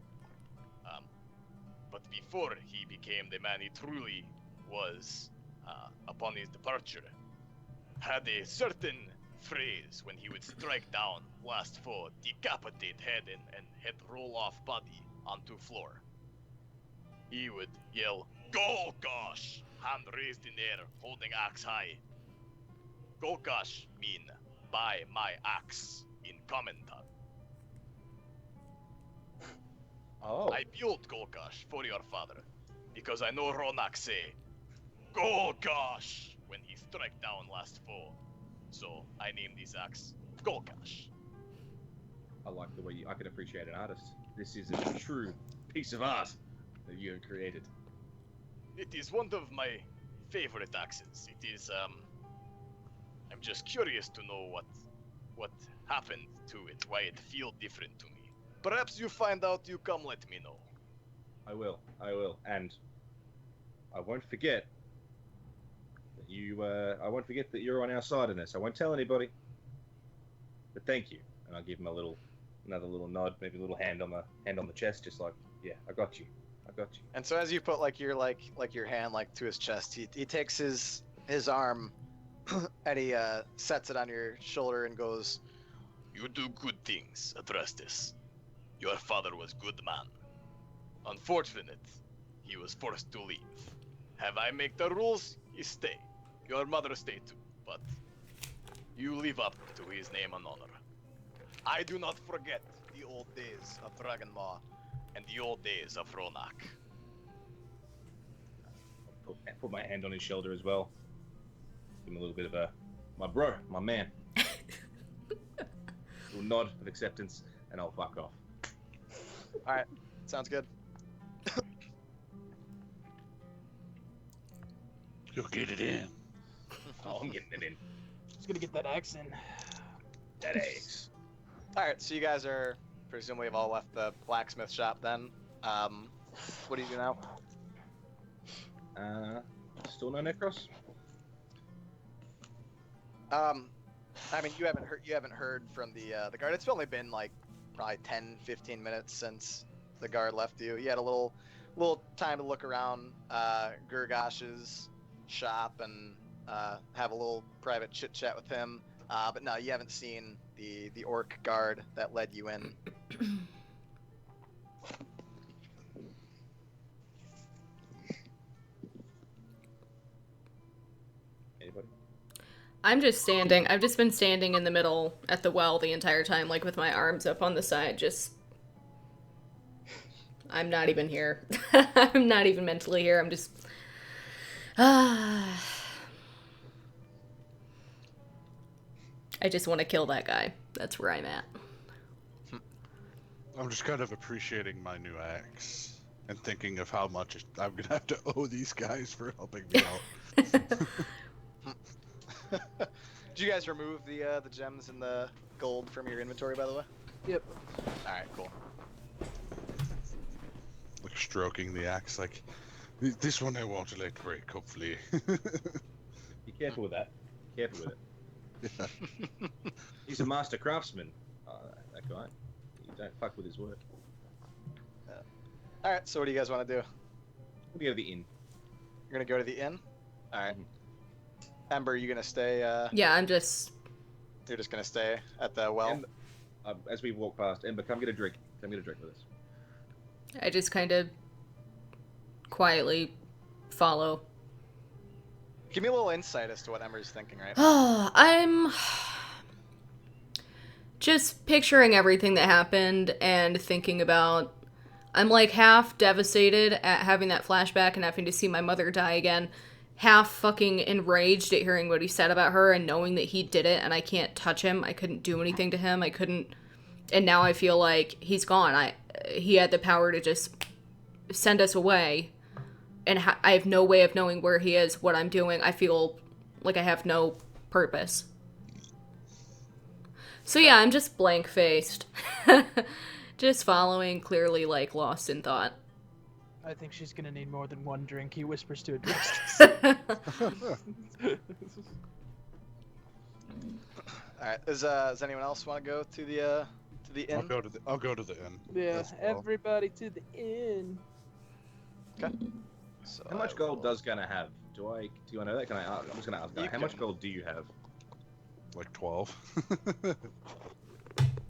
but before he became the man he truly was, upon his departure, had a certain phrase when he would strike down last foe, decapitate head and head roll off body onto floor. He would yell, Golgosh! Hand raised in air, holding axe high. Golgosh mean, by my axe, in common tongue. Oh. I built Golgosh for your father, because I know Ronak say, Golgosh! When he strike down last foe. So I named this axe Golgosh. I like the way I can appreciate an artist. This is a true piece of art that you have created. It is one of my favorite axes. It is, I'm just curious to know what happened to it, why it feels different to me. Perhaps you find out, you come let me know. I will, and I won't forget that I won't forget that you're on our side in this. I won't tell anybody, but thank you. And I'll give him another little nod, maybe a little hand on the chest, just like, yeah, I got you. And so as you put like your hand to his chest, he takes his arm and he sets it on your shoulder and goes, You do good things, Adrestus. Your father was good man. Unfortunate, he was forced to leave. Have I make the rules, he stay. Your mother stay too, but you live up to his name and honor. I do not forget the old days of Dragonmaw and the old days of Ronak. Put my hand on his shoulder as well. Give him a little bit of my bro, my man. Little nod of acceptance, and I'll fuck off. all right, sounds good. You'll get it in. Oh, I'm getting it in. Just gonna get that axe in. That axe. All right, so you guys are presumably have all left the blacksmith shop then. What do you do now? Still no Necros? I mean, you haven't heard from the guard. It's only been like probably 10-15 minutes since the guard left you. You had a little time to look around Gurgosh's shop and have a little private chit chat with him. But no, you haven't seen the orc guard that led you in. Anybody? I'm just standing. I've just been standing in the middle at the well the entire time, like with my arms up on the side, just... I'm not even here. I'm not even mentally here. I'm just... I just want to kill that guy. That's where I'm at. I'm just kind of appreciating my new axe and thinking of how much I'm gonna have to owe these guys for helping me out. Did you guys remove the gems and the gold from your inventory, by the way? Yep. All right, cool. Like stroking the axe, like This one I won't let break, hopefully. Be careful with that. Careful with it. He's a master craftsman. That guy. You don't fuck with his work. All right. So what do you guys want to do? We'll go to the inn. You're gonna go to the inn. All right. Ember, you gonna stay? Yeah, I'm just. You're just gonna stay at the well. As we walk past, Ember, come get a drink. Come get a drink with us. I just kind of quietly follow. Give me a little insight as to what Ember's thinking right now. Oh, I'm just picturing everything that happened and thinking about. I'm like half devastated at having that flashback and having to see my mother die again. Half fucking enraged at hearing what he said about her and knowing that he did it and I can't touch him. I couldn't do anything to him. I couldn't. And now I feel like he's gone. He had the power to just send us away. And I have no way of knowing where he is, what I'm doing. I feel like I have no purpose. So yeah, I'm just blank-faced. Just following, clearly, like, lost in thought. I think she's gonna need more than one drink, he whispers to Adrestus. All right. Does anyone else want to go to the inn? I'll go to the inn. Yeah, as well. everybody to the inn. Okay. So How much gold does Gunner have? Do you know that? Can I ask? I'm just gonna ask. How much gold do you have? Like 12.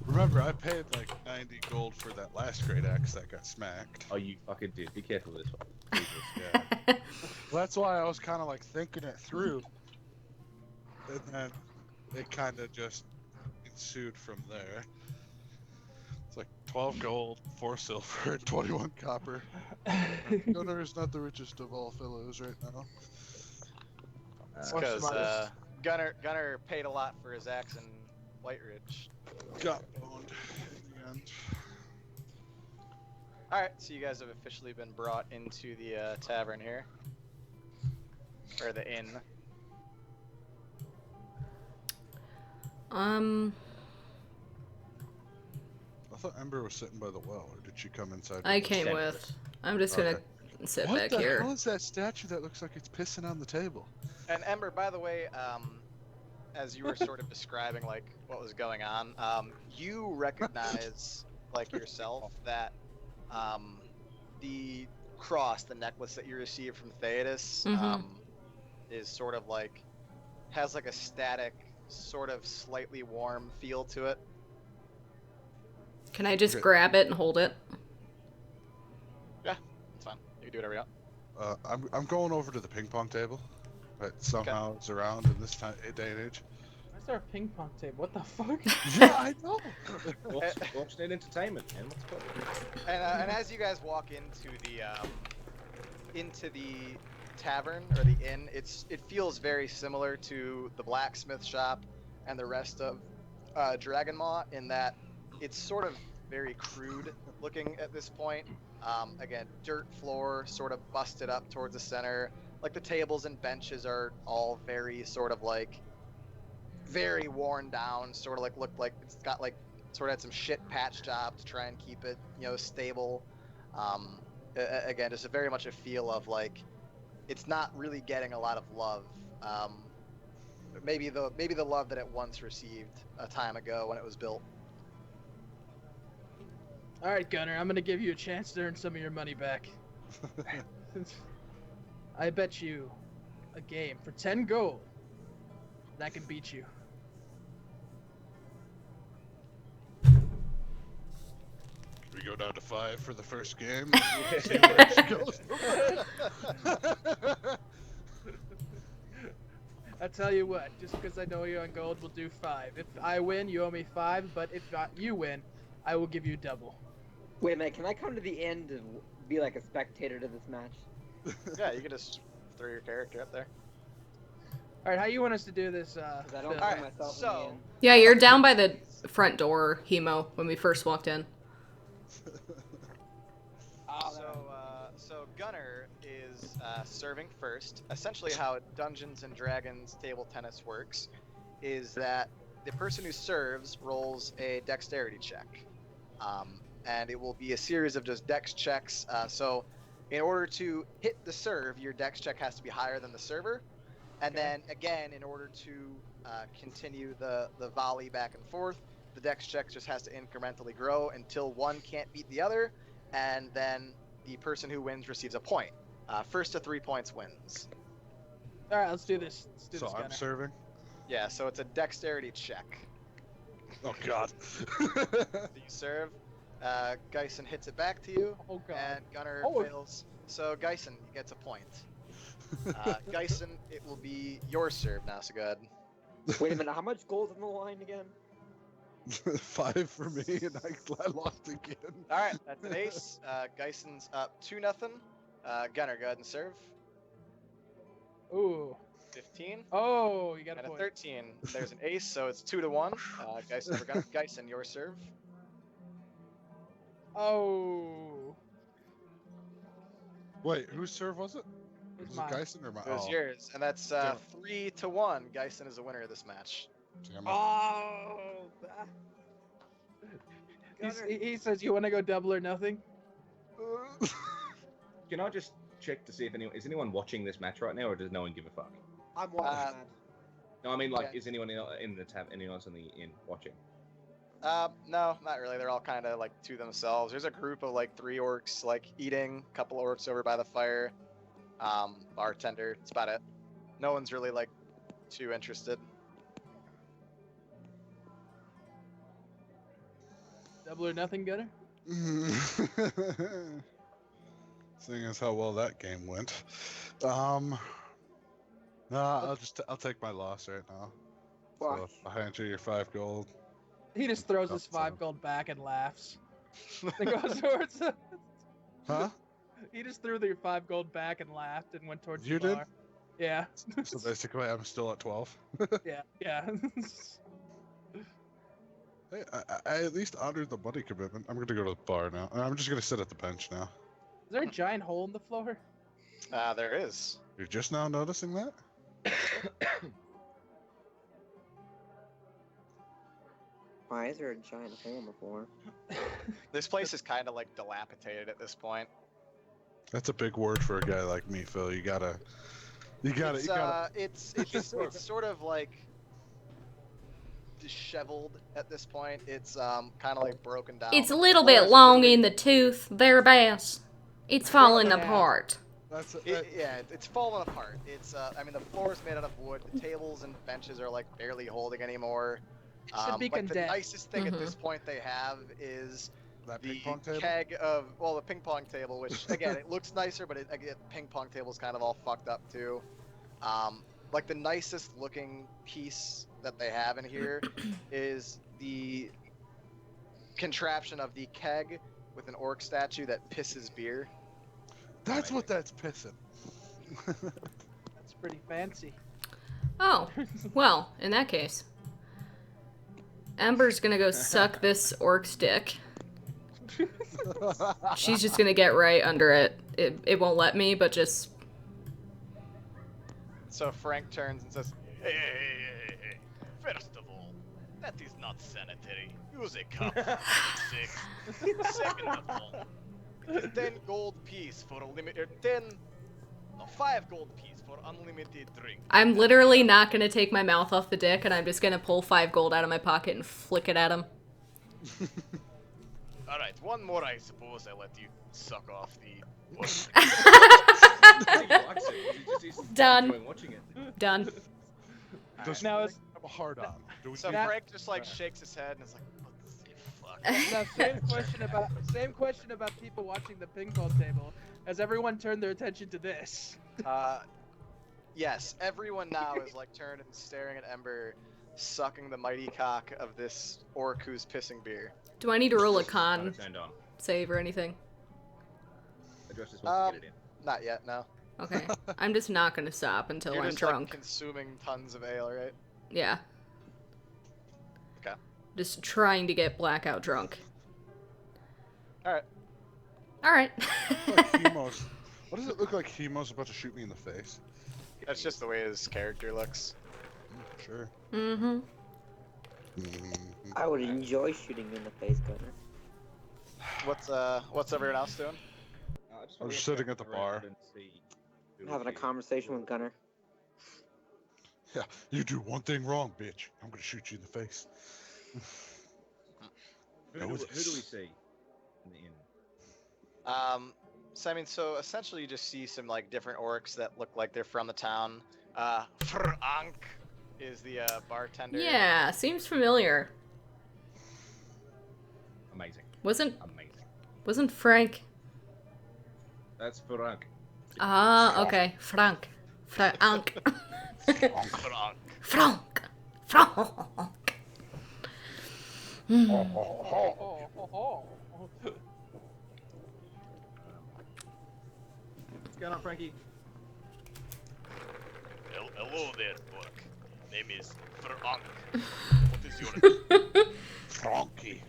Remember, I paid like 90 gold for that last great axe that got smacked. Oh, you fucking did. Be careful with this one. Jesus. Yeah. Well, that's why I was kind of like thinking it through. And then it kind of just ensued from there. It's like 12 gold, 4 silver, and 21 copper. Gunnar is not the richest of all fellows right now. because Gunner paid a lot for his axe in White Ridge. Got boned in the end. All right, so you guys have officially been brought into the tavern here, or the inn. I thought Ember was sitting by the well, or did she come inside? I came with. I'm just gonna sit What back the here. hell is that statue that looks like it's pissing on the table? And Ember, by the way, as you were sort of describing like what was going on, you recognize like yourself that the cross, the necklace that you received from Theodos, is sort of like has like a static, sort of slightly warm feel to it. Can I just grab it and hold it? Yeah, it's fine. You can do whatever you want. I'm going over to the ping pong table, but somehow it's around in this day and age. Where's our ping pong table? What the fuck? Yeah, I know. Auction entertainment, man. Let's go. And as you guys walk into the tavern or the inn, it feels very similar to the blacksmith shop and the rest of Dragonmaw in that it's sort of very crude looking at this point. Again, dirt floor, sort of busted up towards the center. Like the tables and benches are all very sort of like very worn down, sort of like looked like it's got like sort of had some shit patch job to try and keep it, you know, stable. Again, just very much a feel of like it's not really getting a lot of love. Maybe the love that it once received a time ago when it was built. All right, Gunner, I'm gonna give you a chance to earn some of your money back. I bet you a game for 10 gold that I can beat you. We go down to 5 for the first game. I tell you what, just because I know you're on gold, we'll do 5. If I win, you owe me 5, but if you win, I will give you double. Wait a minute, can I come to the end and be like a spectator to this match? Yeah, you can just throw your character up there. All right, how you want us to do this? 'Cause I don't Phil? put Alright, myself in so- the end. Yeah, you're down by the front door, Hemo, when we first walked in. So Gunner is serving first. Essentially, how Dungeons and Dragons table tennis works is that the person who serves rolls a dexterity check, and it will be a series of just dex checks. So In order to hit the serve, your dex check has to be higher than the server. And then again, in order to continue the volley back and forth, the dex check just has to incrementally grow until one can't beat the other, and then the person who wins receives a point. First to 3 points wins. All right, let's do this. Let's do So this, I'm Gunner. serving. Yeah, so it's a dexterity check. Oh God. So you serve. Geisen hits it back to you, Oh god. and Gunner Oh. fails. So Geisen gets a point. Geisen, it will be your serve now, so go ahead. Wait a minute, how much gold's on the line again? 5 for me, and I lost again. All right, that's an ace. Geisen's up 2-0. Gunner, go ahead and serve. Ooh. 15 Oh, you got a and a point. 13. There's an ace, so it's 2-1. Geisen over Gunner. Geisen, your serve. Oh. Wait, whose serve was it? It's Was mine. it Geisen or mine? It was yours, and that's Damn. 3-1. Geisen is the winner of this match. Damn it. Oh. He says, "You want to go double or nothing?" Can I just check to see if anyone is anyone watching this match right now, or does no one give a fuck? I'm watching that. No, I mean like, Yeah. is anyone in the tab? Anyone else in the inn watching? No, not really. They're all kind of like to themselves. There's a group of like 3 orcs like eating, a couple orcs over by the fire, bartender. That's about it. No one's really like too interested. Double or nothing, Gunner? Seeing as how well that game went. Nah, I'll take my loss right now. So Fuck. I'll hand you your 5 gold. He just throws his Couple 5 gold back and laughs. Then goes towards. Huh? He just threw their 5 gold back and laughed and went towards You the did? bar. Yeah. So basically, I'm still at 12. Yeah. Hey, I at least honored the buddy commitment. I'm gonna go to the bar now. I'm just gonna sit at the bench now. Is there a giant hole in the floor? There is. You're just now noticing that? Why is there a giant hole in the floor? This place is kind of like dilapidated at this point. That's a big word for a guy like me, Phil. You gotta. It's it's sort of like disheveled at this point. It's kind of like broken down. It's a The little floor bit is long literally- in the tooth, thereabouts. It's falling Yeah. apart. That's It's falling apart. It's I mean the floor is made out of wood. The tables and benches are like barely holding anymore. It should be Like the condensed. nicest thing at this point they have is that the ping pong table. keg of the ping pong table, which again it looks nicer, but again, the ping pong table's kind of all fucked up too. Like the nicest looking piece that they have in here is the contraption of the keg with an orc statue that pisses beer. That's what that's pissing. That's pretty fancy. Oh, well, in that case, Ember's gonna go suck this orc's dick. She's just gonna get right under it. It won't let me, but just... So Frank turns and says, Hey. First of all, that is not sanitary. Use a cup. Sick. Second of all, it is 10 gold piece for unlimited 5 gold piece for unlimited drink. I'm literally not gonna take my mouth off the dick, and I'm just gonna pull 5 gold out of my pocket and flick it at him. All right, one more, I suppose. I let you suck off the. He likes it. He's Done. enjoying watching it. Done. Does Now Frank it's- have a hard on? Do we so do- Frank just like shakes his head and is like, what the fuck? Now, same question about people watching the ping pong table. Has everyone turned their attention to this? Yes, everyone now is like turned and staring at Ember, sucking the mighty cock of this orc who's pissing beer. Do I need to roll a Kinda con turned on. save or anything? Adrestus wants to get it in. Not yet, no. Okay. I'm just not gonna stop until You're I'm just drunk. like consuming tons of ale, right? Yeah. Okay. Just trying to get blackout drunk. All right. Alright. Like Hemo's. What does it look like? Hemo's about to shoot me in the face. That's just the way his character looks. Sure. Mm-hmm. I would enjoy shooting you in the face, Gunner. What's everyone else doing? I just I'm wanna just look sitting at the around bar. and see who Having a she is. conversation with Gunner. Yeah, you do one thing wrong, bitch. I'm gonna shoot you in the face. Who Know do we this. see in the inn? So I mean, so essentially you just see some like different orcs that look like they're from the town. Frank is the bartender. Yeah, seems familiar. Amazing. Wasn't Amazing. Frank? That's Frank. Ah, okay. Frank. Frank. Frank. Frank. Frank. Hmm. What's going on, Frankie? Hello there, orc. Name is Frank. What is your Frankie.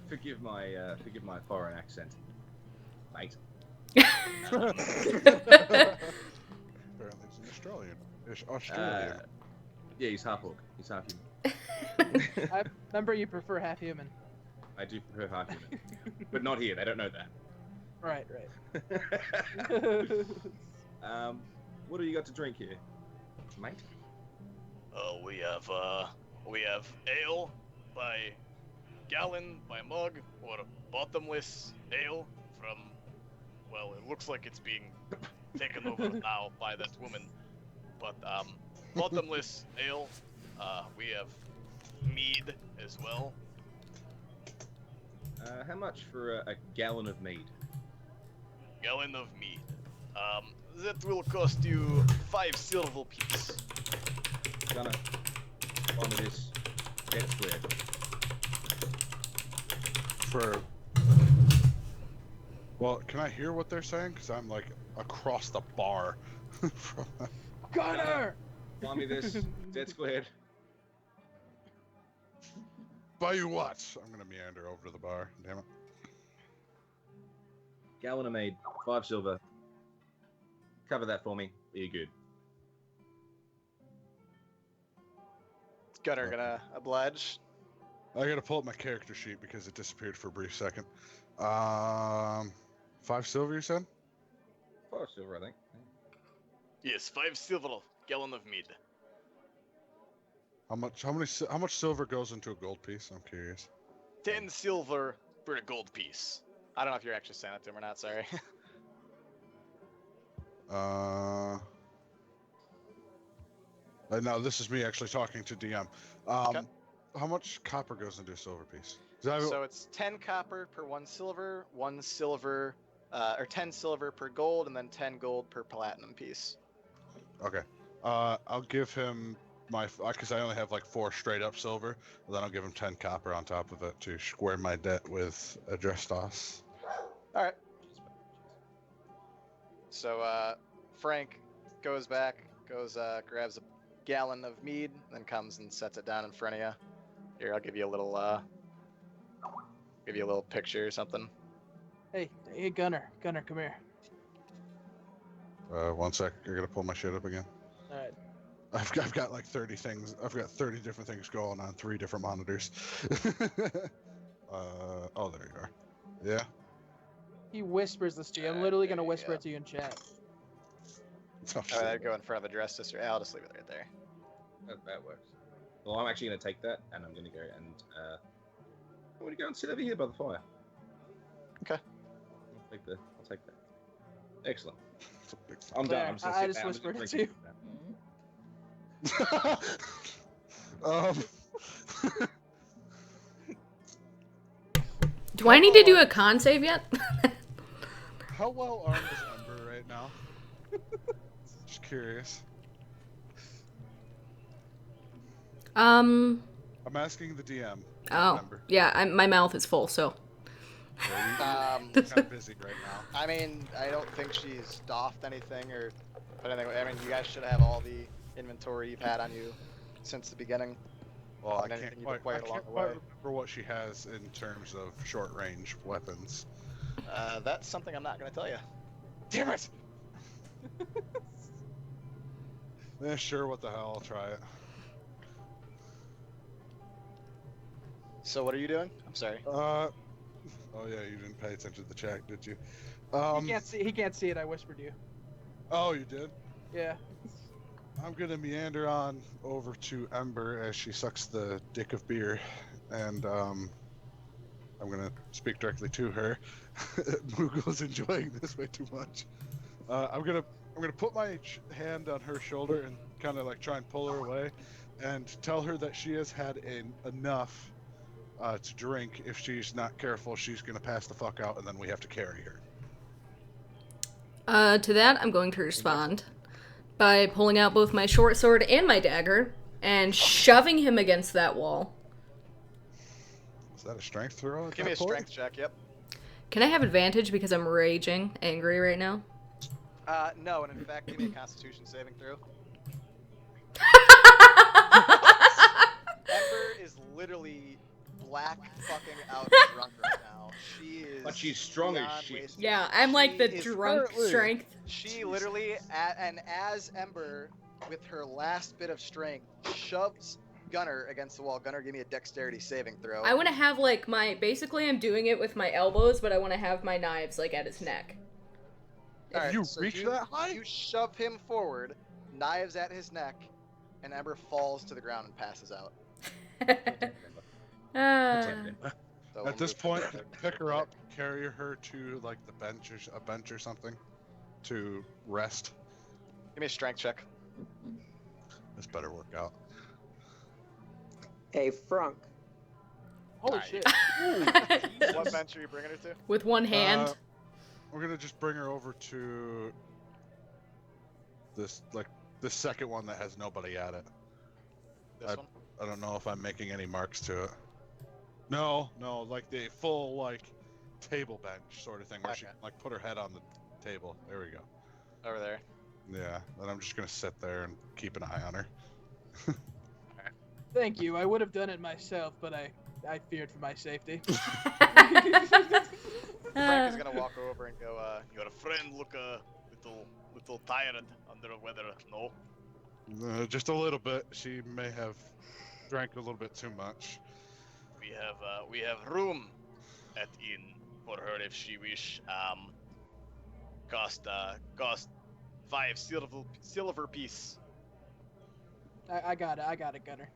Forgive my foreign accent, mate. Apparently it's an Australian. It's Australian. Yeah, he's half orc. He's half human. I remember you prefer half human. I do prefer half human, but not here. They don't know that. Right. What do you got to drink here, mate? we have ale by gallon, by mug, or bottomless ale from, well, it looks like it's being taken over now by that woman. But bottomless ale. We have mead as well. How much for a gallon of mead? Gallon of mead. That will cost you 5 silver piece. Gonna buy me this 10 square. For. Well, can I hear what they're saying? Because I'm like across the bar from. Gunner! Buy me this dead squared. Buy you what? I'm gonna meander over to the bar. Damn it. Gallon of mead, 5 silver. Cover that for me. You're good. Gunner gonna oblige. I gotta pull up my character sheet because it disappeared for a brief second. 5 silver, you said? 5 silver, I think. Yes, 5 silver, gallon of mead. How much silver goes into a gold piece? I'm curious. 10 silver per gold piece. I don't know if you're actually saying that to him or not. Sorry. No, this is me actually talking to DM. Okay. How much copper goes into a silver piece? So it's 10 copper per 1 silver, 1 silver, or 10 silver per gold, and then 10 gold per platinum piece. Okay. I'll give him my, because I only have like 4 straight up silver. Then I'll give him 10 copper on top of it to square my debt with Adrestus. All right. So Frank goes back, grabs a gallon of mead, then comes and sets it down in front of you. Here, I'll give you a little picture or something. Hey, Gunner, come here. 1 sec. I gotta pull my shit up again. All right. I've got like 30 things. I've got 30 different things going on 3 different monitors. Oh, there you are. Yeah. He whispers this to you. I'm literally gonna whisper it to you in chat. Oh, All right, I'd go in front of Adrestus, or I'll just leave it right there. That works. Well, I'm actually going to take that, and I'm going to go and I'm going to go and sit over here by the fire. Okay. I'll take that. Excellent. It's a big I'm There, done. I'm just gonna I sit just down, I'm whispered it gonna to you. um, Do I need to do a con save yet? how well armed is Ember right now? Just curious. I'm asking the DM. Oh, Ember. yeah. My mouth is full, so. You're kind of busy right now. I mean, I don't think she's doffed anything or put anything. I mean, you guys should have all the inventory you've had on you since the beginning. Well, I And anything can't you've quite, acquired along the quite way. remember what she has in terms of short range weapons. That's something I'm not going to tell you. Damn it! Yeah, sure, what the hell, I'll try it. So what are you doing? I'm sorry. Oh yeah, you didn't pay attention to the chat, did you? He can't see it. I whispered you. Oh, you did? Yeah. I'm gonna meander on over to Ember as she sucks the dick of beer, and I'm gonna speak directly to her. Moogle's enjoying this way too much. I'm gonna put my hand on her shoulder and kind of like try and pull her away, and tell her that she has had enough to drink. If she's not careful, she's gonna pass the fuck out, and then we have to carry her. To that, I'm going to respond by pulling out both my short sword and my dagger and shoving him against that wall. Is that a strength throw? Give me a strength check. Yep. Can I have advantage because I'm raging, angry right now? No, and in fact, give me a Constitution saving throw. Ember is literally black fucking out drunk right now. She is. But she's strong as beyond shit. wasted. Yeah, I'm like the She is drunk currently- strength. She literally, and as Ember, with her last bit of strength, shoves Gunner against the wall. Gunner, give me a dexterity saving throw. I want to have like basically I'm doing it with my elbows, but I want to have my knives like at his neck. Alright, You so reach that high? You shove him forward, knives at his neck, and Ember falls to the ground and passes out. Ah. So we'll At this move point, forward. pick her up, carry her to like the bench or a bench or something, to rest. Give me a strength check. This better work out. Hey, Frunk. Holy Alright. shit. What bench are you bringing her to? With one hand. We're gonna just bring her over to this, like, the second one that has nobody at it. This one? I don't know if I'm making any marks to it. No, like the full, like, table bench sort of thing, where she Okay. can, like, put her head on the table. There we go. Over there. Yeah, then I'm just gonna sit there and keep an eye on her. Thank you. I would have done it myself, but I feared for my safety. Frank is gonna walk over and go, Your friend look a little tired, under the weather. No. Just a little bit. She may have drank a little bit too much. We have room at inn for her if she wish. Cost 5 silver piece. I got it, Gunner.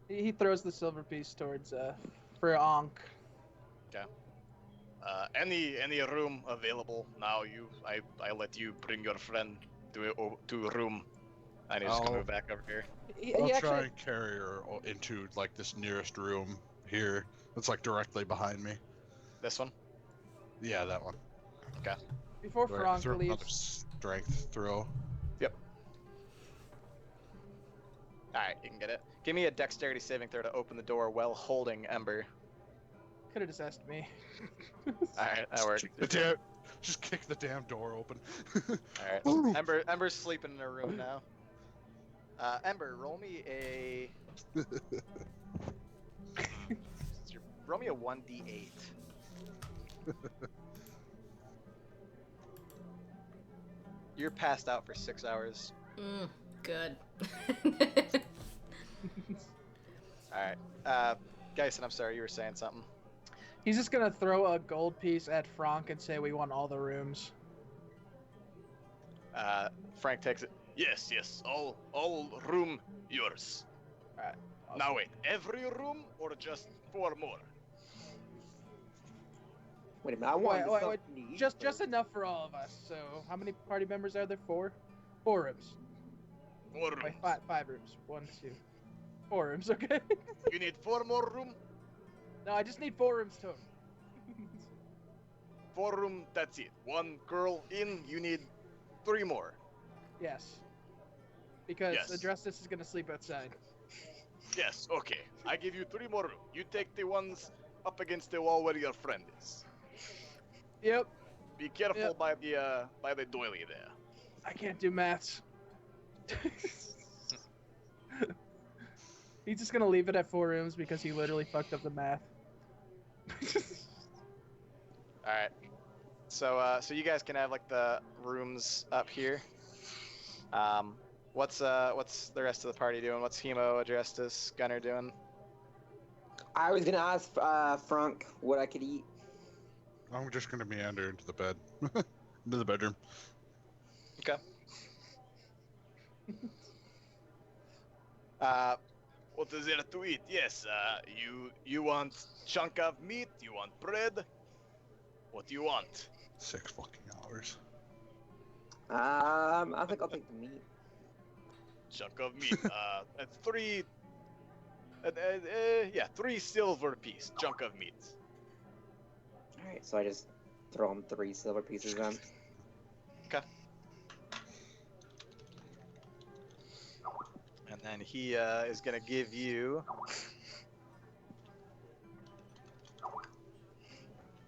He throws the silver piece towards for Ankh. Any room available now? I let you bring your friend to a room. I just gonna I'll- move back over here. I'll He try actually and carry her into, like, this nearest room here. That's, like, directly behind me. this one. Yeah, that one. before Right, Frank throw another leaves. strength throw. Alright, you can get it. Give me a dexterity saving throw to open the door while holding Ember. Could have just asked me. Alright, that worked. Just kick the damn door open. Alright. Ember's sleeping in her room now. Ember, roll me a. Roll me a 1d8. You're passed out for 6 hours. Good. Alright. Geisen, I'm sorry, you were saying something. He's just gonna throw a gold piece at Frank and say we want all the rooms. Frank takes it. Yes, all room yours. Alright. Now wait, every room or just 4 more? Wait a minute, I want Wait, something to eat Just first. enough for all of us. So how many party members are there? 4? 4 rooms. 4 rooms. Wait, 5 rooms. 1, 2, 4 rooms. Okay. You need 4 more room? No, I just need 4 rooms total. 4 room, that's it. 1 girl in, you need 3 more. Yes. Because Yes. Adrestus is gonna sleep outside. Yes, okay. I give you 3 more room. You take the ones up against the wall where your friend is. Yep. Be careful Yep. by the doily there. I can't do maths. He's just gonna leave it at 4 rooms because he literally fucked up the math. Alright. So you guys can have like the rooms up here. What's the rest of the party doing? What's Hemo, Adrestus, Gunner doing? I was gonna ask Frank what I could eat. I'm just gonna meander into the bed, into the bedroom. Okay. What is there to eat? Yes, you want chunk of meat? You want bread? What do you want? 6 fucking hours. I think I'll take the meat. Chunk of meat. That's three. Yeah, 3 silver piece. Chunk of meat. Alright, so I just throw him 3 silver pieces then. Okay. And then he is gonna give you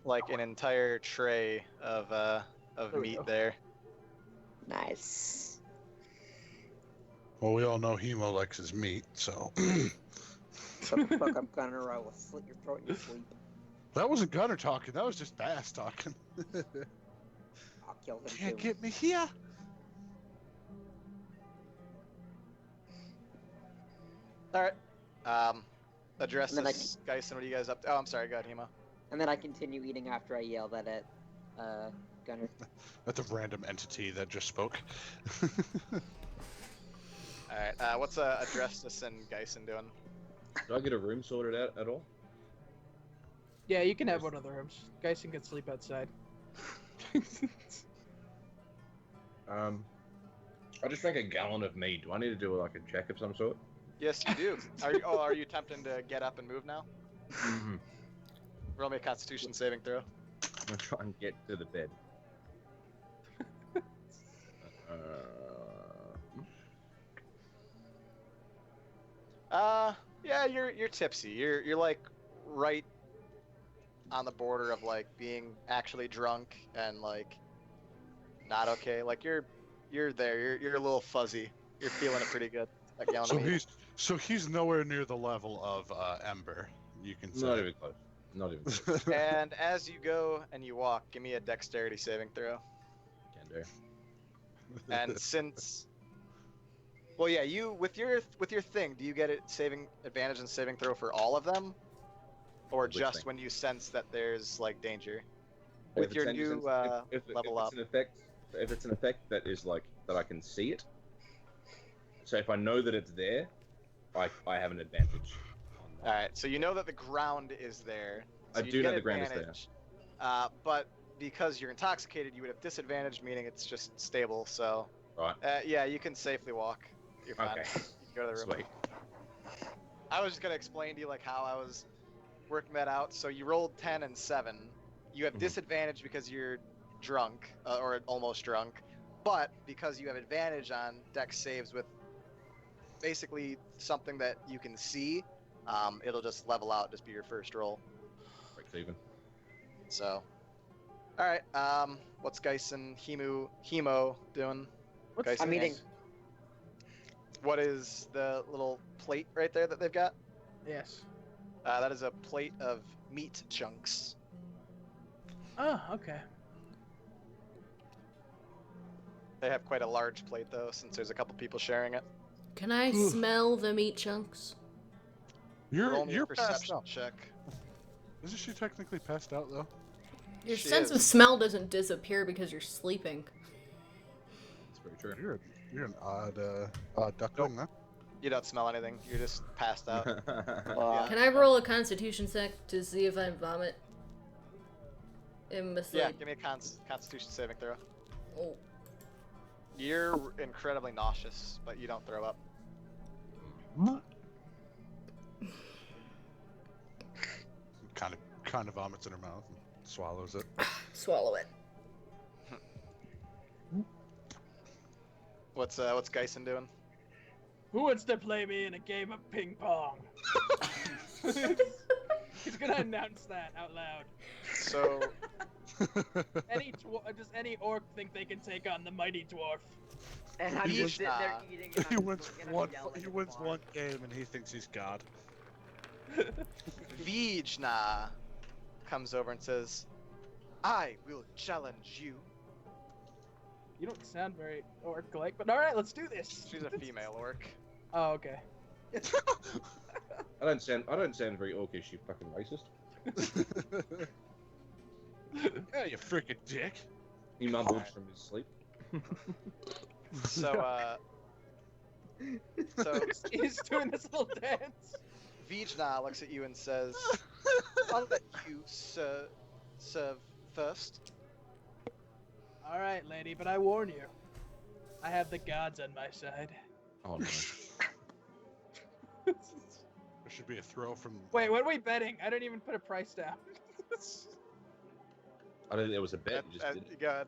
like an entire tray of There we meat go. there. Nice. Well, we all know Hemo likes his meat, so So the fuck up, Gunner, I will slit your throat in your sleep. that wasn't Gunner talking. That was just Bass talking. I'll kill him Can't too. get me here. All right. Address And then I this, Geisen. What are you guys up to? Oh, I'm sorry. Go ahead, Hemo. And then I continue eating after I yell that at Gunner. That's a random entity that just spoke. All right. What's Adrestus and Geisen doing? Do I get a room sorted out at all? Yeah, you can have one of the rooms. Guys can sleep outside. I just drank a gallon of meat. Do I need to do like a check of some sort? Yes, you do. Are you attempting to get up and move now? Mm-hmm. Roll me a Constitution saving throw. I'm gonna try and get to the bed. Yeah, you're tipsy. You're like right on the border of like being actually drunk and like not okay. Like you're there. You're a little fuzzy. You're feeling it pretty good. Like yelling So at me. he's nowhere near the level of Ember. You can say. Not even close. Not even close. And as you go and you walk, give me a dexterity saving throw. Can do. And since, well, yeah, you with your thing, do you get it saving advantage and saving throw for all of them, or Which just thing? when you sense that there's like danger? If With it's your an- new level if up. if it's an effect that is like that I can see it. So if I know that it's there, I have an advantage. On All right, so you know that the ground is there. So I you do get know the ground is there. advantage, but because you're intoxicated, you would have disadvantage, meaning it's just stable. So, Right. yeah, you can safely walk. You're fine. Okay. You can go to the room. Sweet. I was just gonna explain to you like how I was working that out. So you rolled 10 and 7. You have Mhm. disadvantage because you're drunk or almost drunk, but because you have advantage on dex saves with basically something that you can see, it'll just level out. Just be your first roll. Breaks even. So, all right. What's Geisen Hemo doing? What's Geisen, I'm eating. What is the little plate right there that they've got? Yes. That is a plate of meat chunks. Oh, okay. They have quite a large plate though, since there's a couple people sharing it. Can I Oof. smell the meat chunks? Roll me a You're passed perception out. check. Isn't she technically passed out though? Your She sense of is. smell doesn't disappear because you're sleeping. That's very true. You're an odd duckling, huh? You don't smell anything. You're just passed out. Can I roll a constitution check to see if I vomit in my sleep? Yeah, give me a Constitution saving throw. Oh. You're incredibly nauseous, but you don't throw up. Kind of vomits in her mouth and swallows it. Swallow it. What's Geisen doing? Who wants to play me in a game of ping pong? He's gonna announce that out loud. So Does any orc think they can take on the mighty dwarf? And I'm just sitting there Yeesh. eating. And he I'm wins just looking one. at yelling He at wins the one game and he thinks he's God. Vijna comes over and says, "I will challenge you." You don't sound very orc-like, but all right, let's do this. She's a female orc. Oh, okay. I don't sound very orcish, you fucking racist. Yeah, you freaking dick. He mumbled from his sleep. So, so He's doing this little dance. Vijna looks at you and says, I'll let you serve first. All right, lady, but I warn you, I have the gods on my side. Oh no. There should be a throw from. Wait, what are we betting? I didn't even put a price down. I don't think there was a bet. You just did it. Go ahead.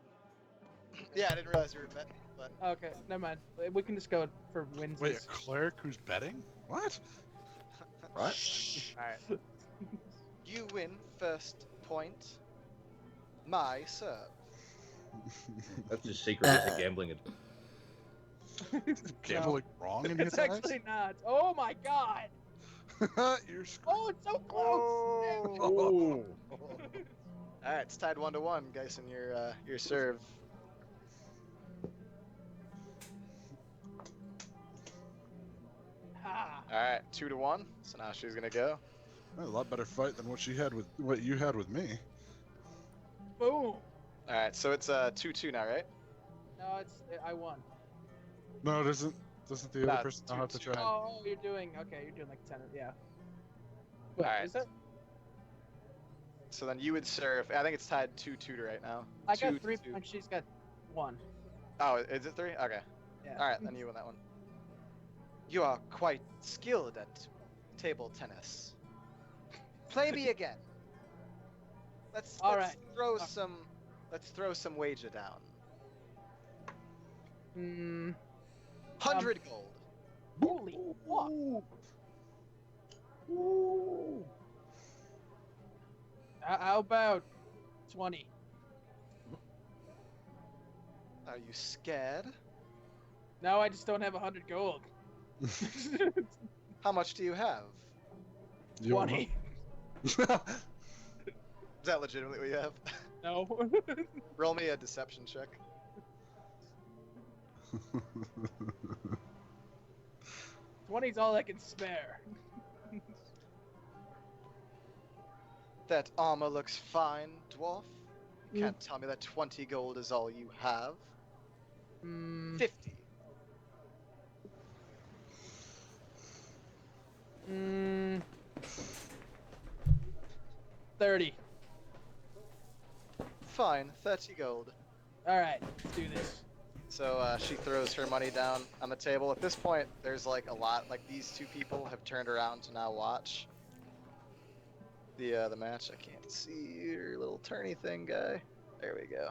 Yeah, I didn't realize you were betting, but Okay, never mind. We can just go for wins. Wait, a cleric who's betting? What? Right? alright. You win first point. My serve. That's just secret. It's a gambling. Gambling wrong in his It's actually not. Oh my god! eyes? You're screwed. Oh, it's so close! Oh. Alright, it's tied 1-1, Geisen, your serve. Ha. Alright, 2-1. So now she's gonna go. A lot better fight than what you had with me. Boom! Alright, so it's 2-2 now, right? No, I won. No, it isn't. Doesn't the Nah, other it's person know how to 2-2. try? Oh, you're doing like 10. Yeah. Wait, Alright. is that? So then you would serve. I think it's tied 2-2 right now. I got 3 2-2. points. She's got 1. Oh, is it 3? Okay. Yeah. Alright, then you win that one. You are quite skilled at table tennis. Play me again. Let's Alright. throw some wager down. Hmm. 100 gold. Holy fuck! How about 20? Are you scared? No, I just don't have 100 gold. How much do you have? You wanna- 20. Is that legitimately what you have? No. Roll me a deception check. 20's all I can spare. That armor looks fine, dwarf. You Mm. can't tell me that 20 gold is all you have. Hmm. 50. Hmm. 30. Fine, 30 gold. All right, let's do this. So she throws her money down on the table. At this point, there's like a lot. Like these two people have turned around to now watch the match. I can't see your little turny thing, guy. There we go.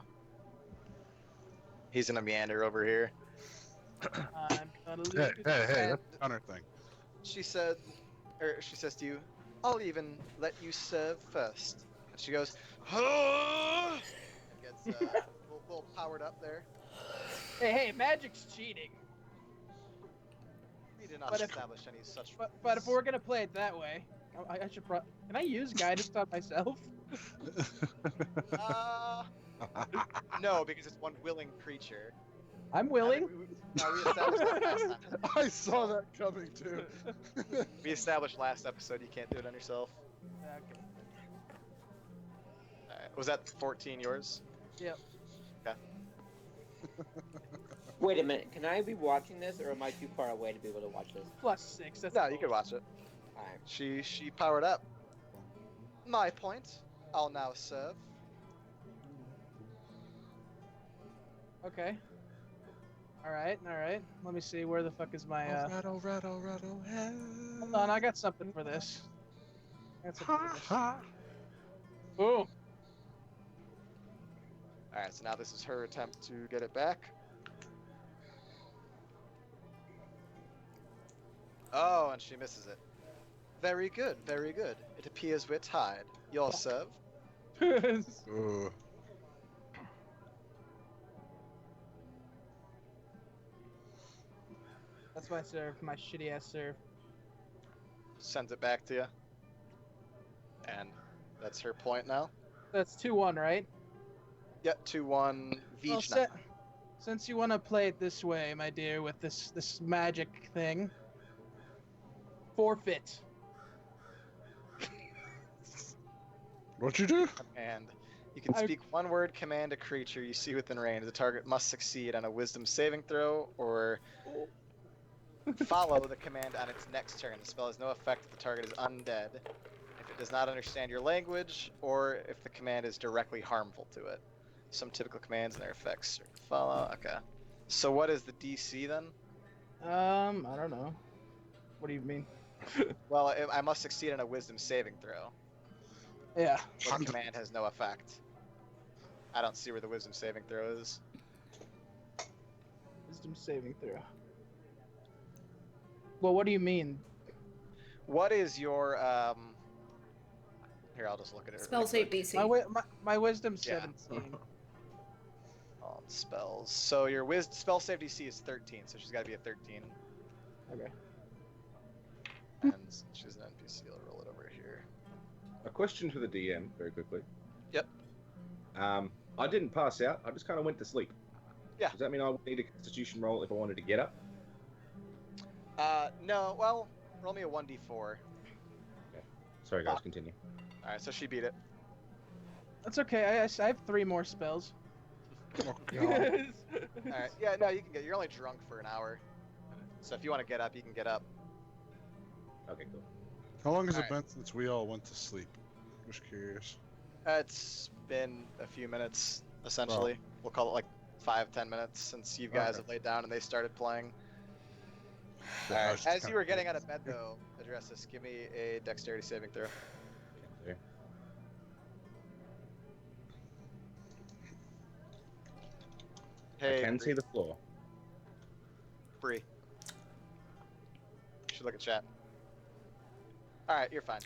He's gonna meander over here. I'm gonna lose. Hey, that's a counter thing. She said, or she says to you, "I'll even let you serve first." And she goes, "Huh?" And gets a little powered up there. Hey, magic's cheating. We did not But if- establish any such. But if we're gonna play it that way, I should Can I use guidance on myself? No, because it's one willing creature. I'm willing. No, we established that last time. I saw that coming too. We established last episode you can't do it on yourself. Okay. Alright, was that 14 yours? Yep. Okay. Wait a minute, can I be watching this, or am I too far away to be able to watch this? +6. That's No, you can watch it. Alright. She powered up. My point. I'll now serve. Okay. All right. Let me see. Where the fuck is my? Rattle, hell. Hold on, I got something for this. Ha ha. Boom. Alright, so now this is her attempt to get it back. Oh, and she misses it. Very good, very good. It appears we're tied. Your serve. That's my serve. My shitty ass serve. Sends it back to you. And that's her point now. That's 2-1, right? Yep, 2-1 Well, Vijna. since you want to play it this way, my dear, with this magic thing, forfeit. What'd you do? And You can speak one word command a creature you see within range. The target must succeed on a wisdom saving throw or follow the command on its next turn. The spell has no effect if the target is undead, if it does not understand your language, or if the command is directly harmful to it. Some typical commands and their effects follow. Okay. So what is the DC then? I don't know. What do you mean? Well, I must succeed on a wisdom saving throw. Yeah. Or the command has no effect. I don't see where the wisdom saving throw is. Wisdom saving throw. Well, what do you mean? What is your Here, I'll just look at it. Spell really save quick. DC. My wisdom's Yeah. 17. Spells. So your spell save DC is 13, so she's got to be a 13. Okay. And she's an NPC. I'll roll it over here. A question for the DM, very quickly. Yep. I didn't pass out. I just kind of went to sleep. Yeah. Does that mean I would need a Constitution roll if I wanted to get up? No. Well, roll me a 1d4. Sorry, guys. Continue. All right, so she beat it. That's okay. I have 3 more spells. Oh, God. All right. Yeah. No, you can get. You're only drunk for an hour. So if you want to get up, you can get up. Okay, cool. How long has it Alright. been since we all went to sleep? Just curious. It's been a few minutes, essentially. We'll call it like 5-10 minutes since you guys Okay. have laid down and they started playing. Yeah, I Alright. was just As kinda you were getting out curious. of bed, though, Adrestus, give me a dexterity saving throw. Okay. Hey, I can see the floor. Bree. You should look at chat. Alright, you're fine.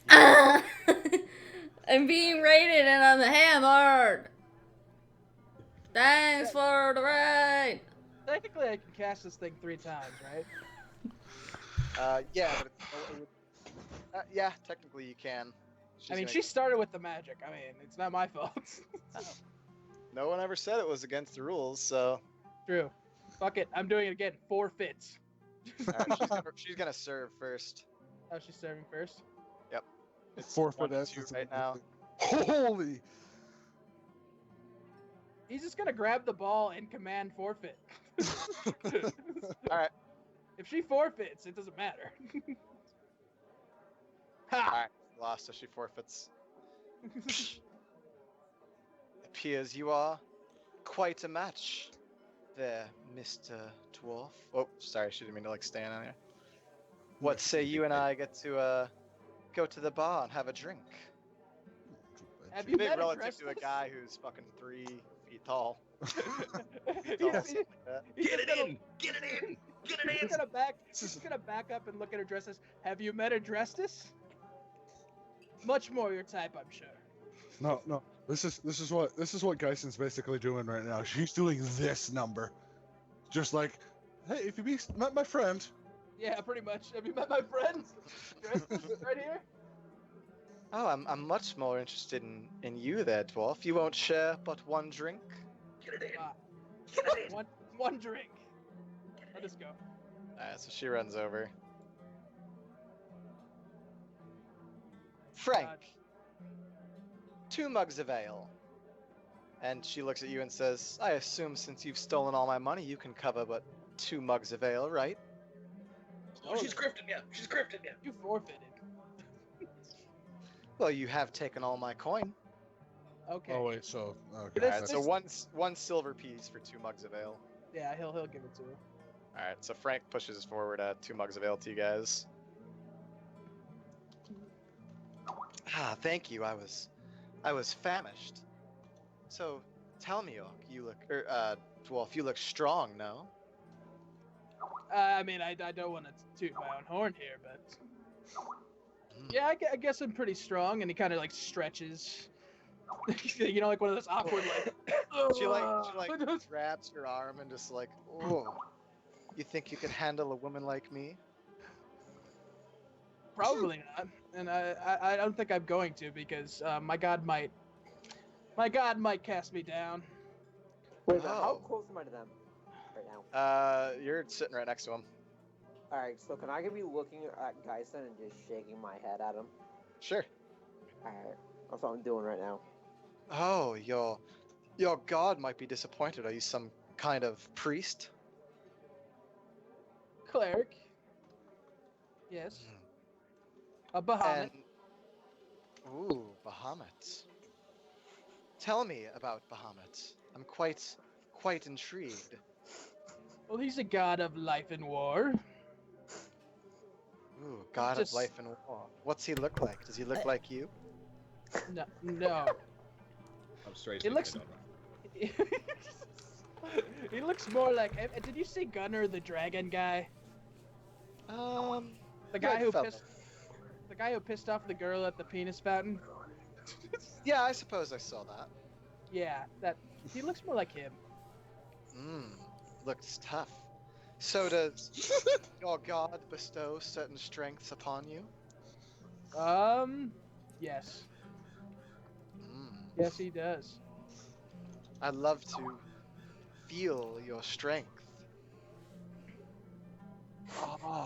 I'm being raided and I'm hammered. Thanks for the raid. Technically, I can cast this thing 3 times, right? Yeah, but yeah, technically you can. She started with the magic. I mean, it's not my fault. No one ever said it was against the rules, so. True. Fuck it. I'm doing it again. 4 fits. Alright, she's gonna serve first. Oh, she's serving first. It's Forfeit 1-2 essence right now. Holy! He's just gonna grab the ball and command forfeit. Alright. If she forfeits, it doesn't matter. Ha! Alright, lost, so she forfeits. Appears you are quite a match there, Mr. Dwarf. Oh, sorry, she didn't mean to like stand on here. What say you and I get to go to the bar and have a drink? Have you Big met relative Adrestus? to a guy who's fucking 3 feet tall. He's Tall, just something like that. Get it in! Get it in! Get it in! He's gonna back up and look at Adrestus. Have you met Adrestus? Much more your type, I'm sure. No. This is what Geison's basically doing right now. She's doing this number, just like, hey, if you met my friend. Yeah, pretty much. Have you met my friend? Right here? Oh, I'm much more interested in you there, Dwarf. You won't share but one drink? Get it in! Ah, Get it in! one drink. Let us go. Alright, so she runs over. Frank, 2 mugs of ale. And she looks at you and says, I assume since you've stolen all my money, you can cover but 2 mugs of ale, right? Oh, she's grifting you! She's grifting you! You forfeited. Well, you have taken all my coin. Okay. Oh wait, so okay. This- Alright, so one silver piece for 2 mugs of ale. Yeah, he'll give it to her. Alright, so Frank pushes forward 2 mugs of ale to you guys. Ah, thank you. I was famished. So, tell me, Orc, Dwarf, you look strong, no? I mean, I don't want to toot my own horn here, but yeah, I guess I'm pretty strong. And he kind of like stretches, you know, like one of those awkward like. She grabs your arm and just like, oh, you think you could handle a woman like me? Probably not, and I don't think I'm going to because my god might cast me down. Wait, but how Oh. close am I to them right now? You're sitting right next to him. Alright, so can I be looking at Geisen and just shaking my head at him? Sure. Alright, that's what I'm doing right now. Oh, your god might be disappointed. Are you some kind of priest? Cleric. Yes. A Bahamut. And ooh, Bahamut. Tell me about Bahamut. I'm quite intrigued. Well, he's a god of life and war. Ooh, god Just- of life and war. What's he look like? Does he look like you? No. I'm straight. It looks- He looks more like. Did you see Gunnar the dragon guy? The guy good who fellow. pissed off the girl at the penis fountain. Yeah, I suppose I saw that. Yeah, he looks more like him. Looks tough. So does your god bestow certain strengths upon you? Yes. Mm. Yes, he does. I'd love to feel your strength.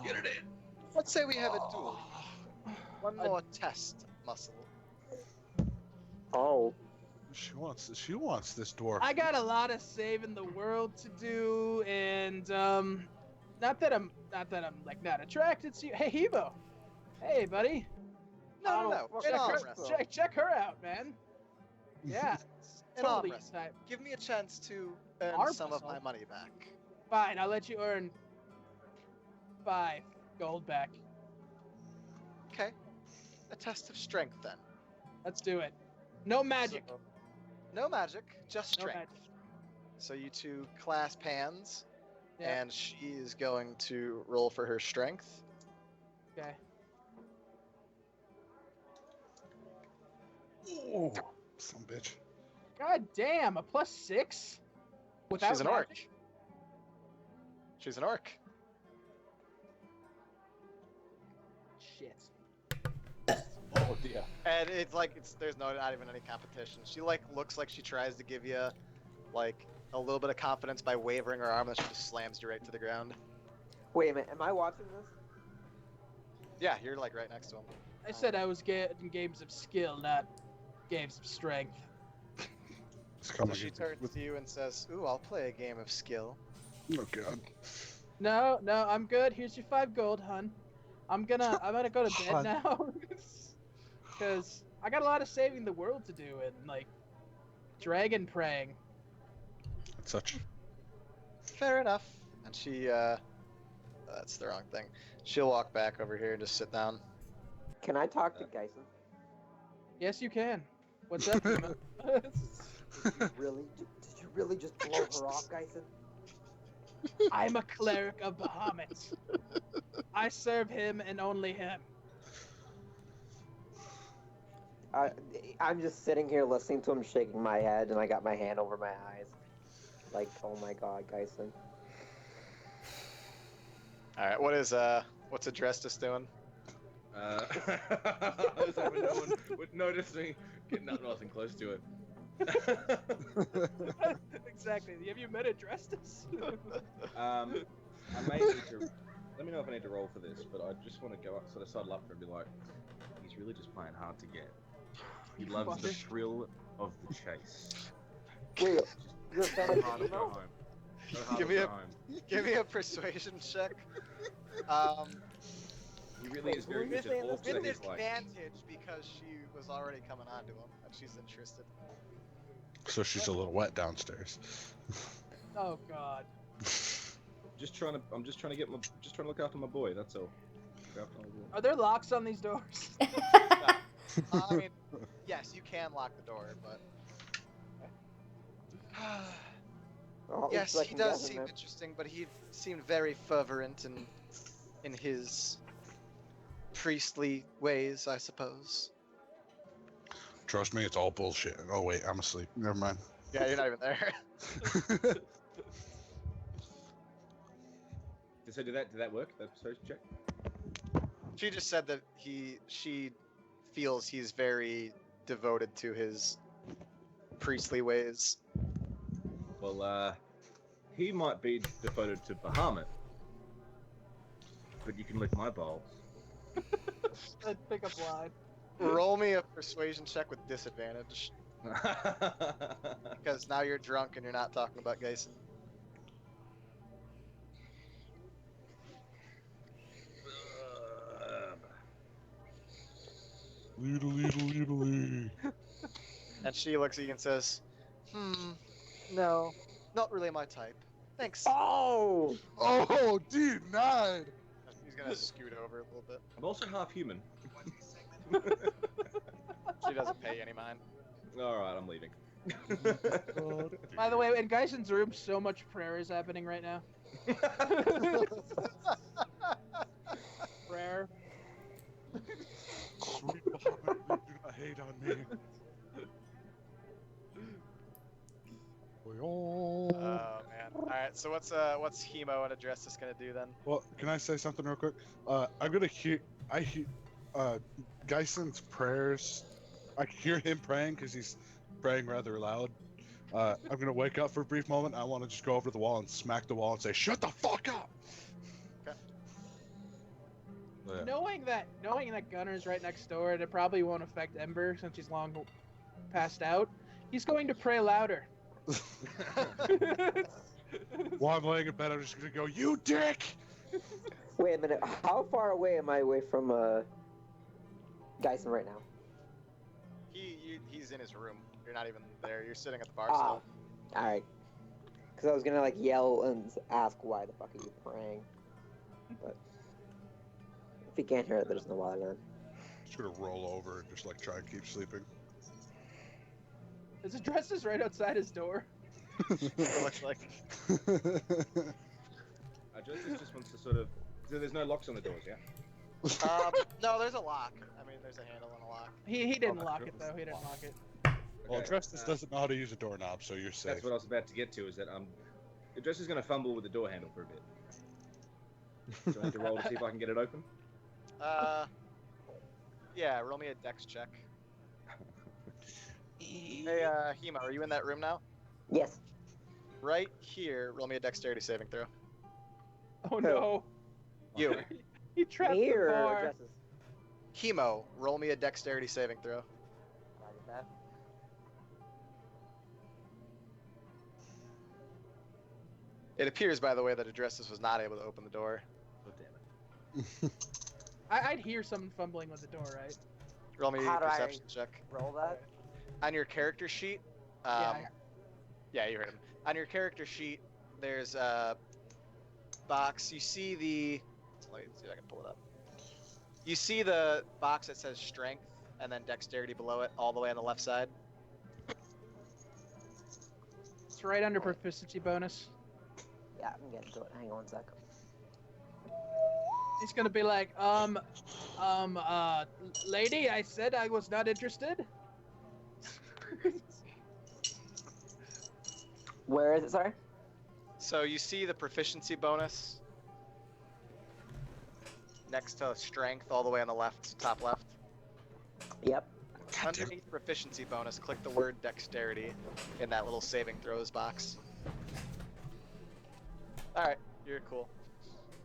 Get it in. Let's say we have a duel. One more test, muscle. Oh. She wants this dwarf. I got a lot of saving the world to do, and not that I'm like not attracted to you. Hey, Hebo. Hey, buddy. No. Check An arm her- wrestle. Check her out, man. Yeah, An arm totally wrestle. type. Give me a chance to earn Arm some of wrestle? my money back. Fine, I'll let you earn 5 gold back. Okay. A test of strength then. Let's do it. No magic. So, no magic, just No strength. magic. So you two clasp hands, Yeah. and she is going to roll for her strength. Okay. Oh, some bitch. God damn, a +6? Without She's an orc. magic? She's an orc. Shit. Oh dear. And there's not even any competition. She looks like she tries to give you like a little bit of confidence by wavering her arm, and then she just slams you right to the ground. Wait a minute, am I watching this? Yeah, you're like right next to him. I said I was getting games of skill, not games of strength. It's So coming. she turns to you and says, "Ooh, I'll play a game of skill." Oh god. No, I'm good. Here's your 5 gold, hun. I'm gonna go to bed Hun. now. Cause I got a lot of saving the world to do and like dragon praying. Such. Fair enough. And she, that's the wrong thing. She'll walk back over here and just sit down. Can I talk to Geisen? Yes, you can. What's up? Emma? Really? Did you really just blow her off, Geisen? I'm a cleric of Bahamut. I serve him and only him. I'm just sitting here listening to him shaking my head, and I got my hand over my eyes. Like, oh my god, Geisen. All right, what's Adrestus doing? I was hoping no one would notice me getting up nice and close to it. Exactly. Have you met Adrestus? I may need to. Let me know if I need to roll for this, but I just want to go up, sort of sidle up and be like, he's really just playing hard to get. He loves the Fucker. thrill of the chase. Wait, you're a fan So of hard to go Emo? home. So hard Give to me go a- home. Give me a persuasion check. He really is very Who is good saying at this? orcs With that he's like. advantage because she was already coming on to him and she's interested. So she's a little wet downstairs. Oh god. I'm just trying to look after my boy. That's all. Look after my boy. Are there locks on these doors? I mean, yes, you can lock the door, but Oh, yes, it's like he I'm does guessing, seem man. interesting, but he seemed very fervent in his priestly ways, I suppose. Trust me, it's all bullshit. Oh wait, I'm asleep. Never mind. Yeah, you're not even there. So did that work? That persuasion check? She just said that she feels he's very devoted to his priestly ways. Well, he might be devoted to Bahamut, but you can lick my balls. Pick up line. Roll me a persuasion check with disadvantage. Because now you're drunk and you're not talking about Geisen. Leedle. And she looks at you and says, no, not really my type. Thanks. Oh! Oh, denied. He's gonna scoot over a little bit. I'm also half human. She doesn't pay any mind. Alright, I'm leaving. By the way, in Geisen's room, so much prayer is happening right now. Prayer. Sweet Bahamut, do not hate on me. Oh man. Alright, so what's Hemo and Adrestus gonna do then? Well, can I say something real quick? I'm gonna hear. Geisen's prayers. I can hear him praying because he's praying rather loud. I'm gonna wake up for a brief moment. I want to just go over to the wall and smack the wall and say, "Shut the fuck up!" Okay. Yeah. Knowing that Gunner's right next door, and it probably won't affect Ember since she's long passed out, he's going to pray louder. While I'm laying in bed, I'm just gonna go, "You dick!" Wait a minute. How far away am I away from Geisen right now? He's in his room. You're not even there. You're sitting at the bar Ah, still. all right. Because I was gonna like yell and ask why the fuck are you praying, but if he can't hear it, there's no bother then. Just gonna roll over and just like try and keep sleeping. His address is right outside his door. It looks like. Adrestus just wants to sort of. So there's no locks on the doors, yeah? No, there's a lock. I mean, there's a handle and a lock. He didn't Oh, lock that's it though. He didn't lock it. Well, Okay, Adrestus doesn't know how to use a doorknob, so you're safe. That's what I was about to get to, is that Adrestus is going to fumble with the door handle for a bit. So I have to roll to see if I can get it open? Yeah, roll me a dex check. Hey, Hema, are you in that room now? Yes. Right here, roll me a dexterity saving throw. Oh no. You. He trapped Me the or bar. addresses? Hemo, roll me a dexterity saving throw. Roger that. It appears, by the way, that Adrestus was not able to open the door. Oh, damn it. I'd hear someone fumbling with the door, right? Roll me How a do I- perception check. Roll that. On your character sheet, yeah, you heard him. On your character sheet, there's a box. You see the. Let me see if I can pull it up. You see the box that says strength and then dexterity below it, all the way on the left side. It's right under proficiency bonus. Yeah, I'm getting to it. Hang on 1 sec. He's gonna be like, lady, I said I was not interested. Where is it? Sorry. So you see the proficiency bonus next to strength, all the way on the left, top left. Yep. Underneath proficiency bonus, click the word dexterity in that little saving throws box. Alright, you're cool.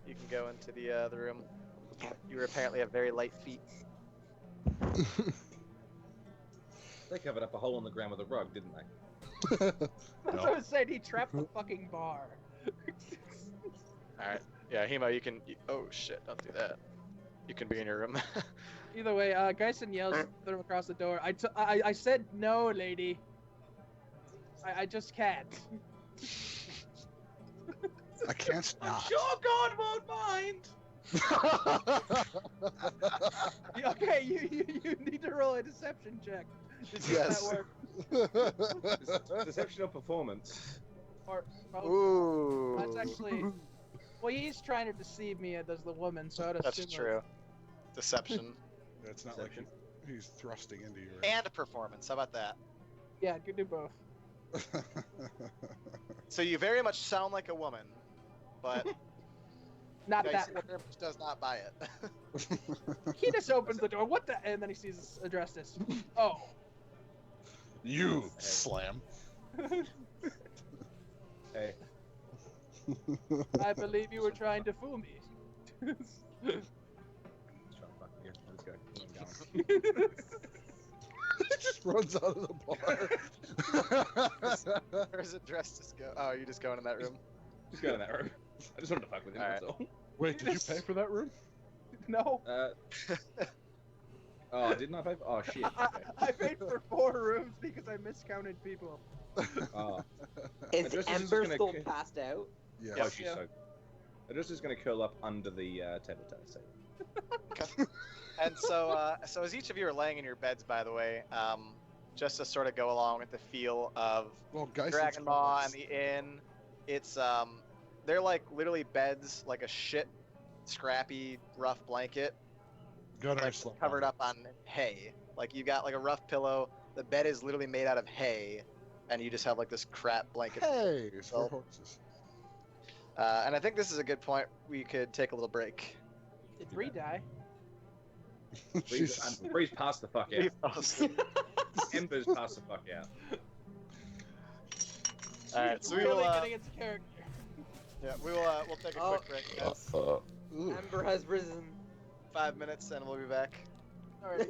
You can go into the room. You apparently have very light feet. They covered up a hole in the ground with a rug, didn't they? That's what I was saying. He trapped the fucking bar. Alright. Yeah, Hemo, you can... oh shit, don't do that. You can be in your room. Either way, Geisen yells from across the door. I said no, lady. I just can't. I can't stop. Sure God won't mind! Okay, you need to roll a deception check. To see Yes. if that works. Deception or performance? Or both. Ooh. That's actually. Well, he's trying to deceive me as the woman, so I'd That's assume true. Deception. It's not like he's thrusting into you. And a performance. How about that? Yeah, could do both. So you very much sound like a woman, but Not Geisen that one. very much does not buy it. He just opens the door. What the? And then he sees Adrestus. Oh. You slam. Hey. I believe you were trying to fool me. Shut the fuck up. Let's go. I'm going. just runs out of the bar. Where's Adrestus go? Oh, you just going in that room? Just go in that room. I just wanted to fuck with him. Alright. That's all. Wait, did you pay for that room? No, Oh, didn't I pay? Oh shit. Okay. I paid for 4 rooms because I miscounted people. Oh, Is Adrestus is Ember gonna still ki- passed out? Yeah. oh, she's so. Adrestus is gonna curl up under the table tennis table. And so as each of you are laying in your beds, by the way, just to sort of go along with the feel of Well, guys, Dragonmaw and the inn, it's they're like literally beds, like a shit, scrappy, rough blanket, like covered up on hay. Like you got like a rough pillow. The bed is literally made out of hay, and you just have like this crap blanket. Hey, it's for horses. And I think this is a good point. We could take a little break. Did 3 die? Breeze passed the fuck Leave out. us. Ember's passed the fuck out. All right, so we really will. getting into character. Yeah, we'll take a quick break. Guys. Ooh. Ember has risen. 5 minutes, and we'll be back. Alright.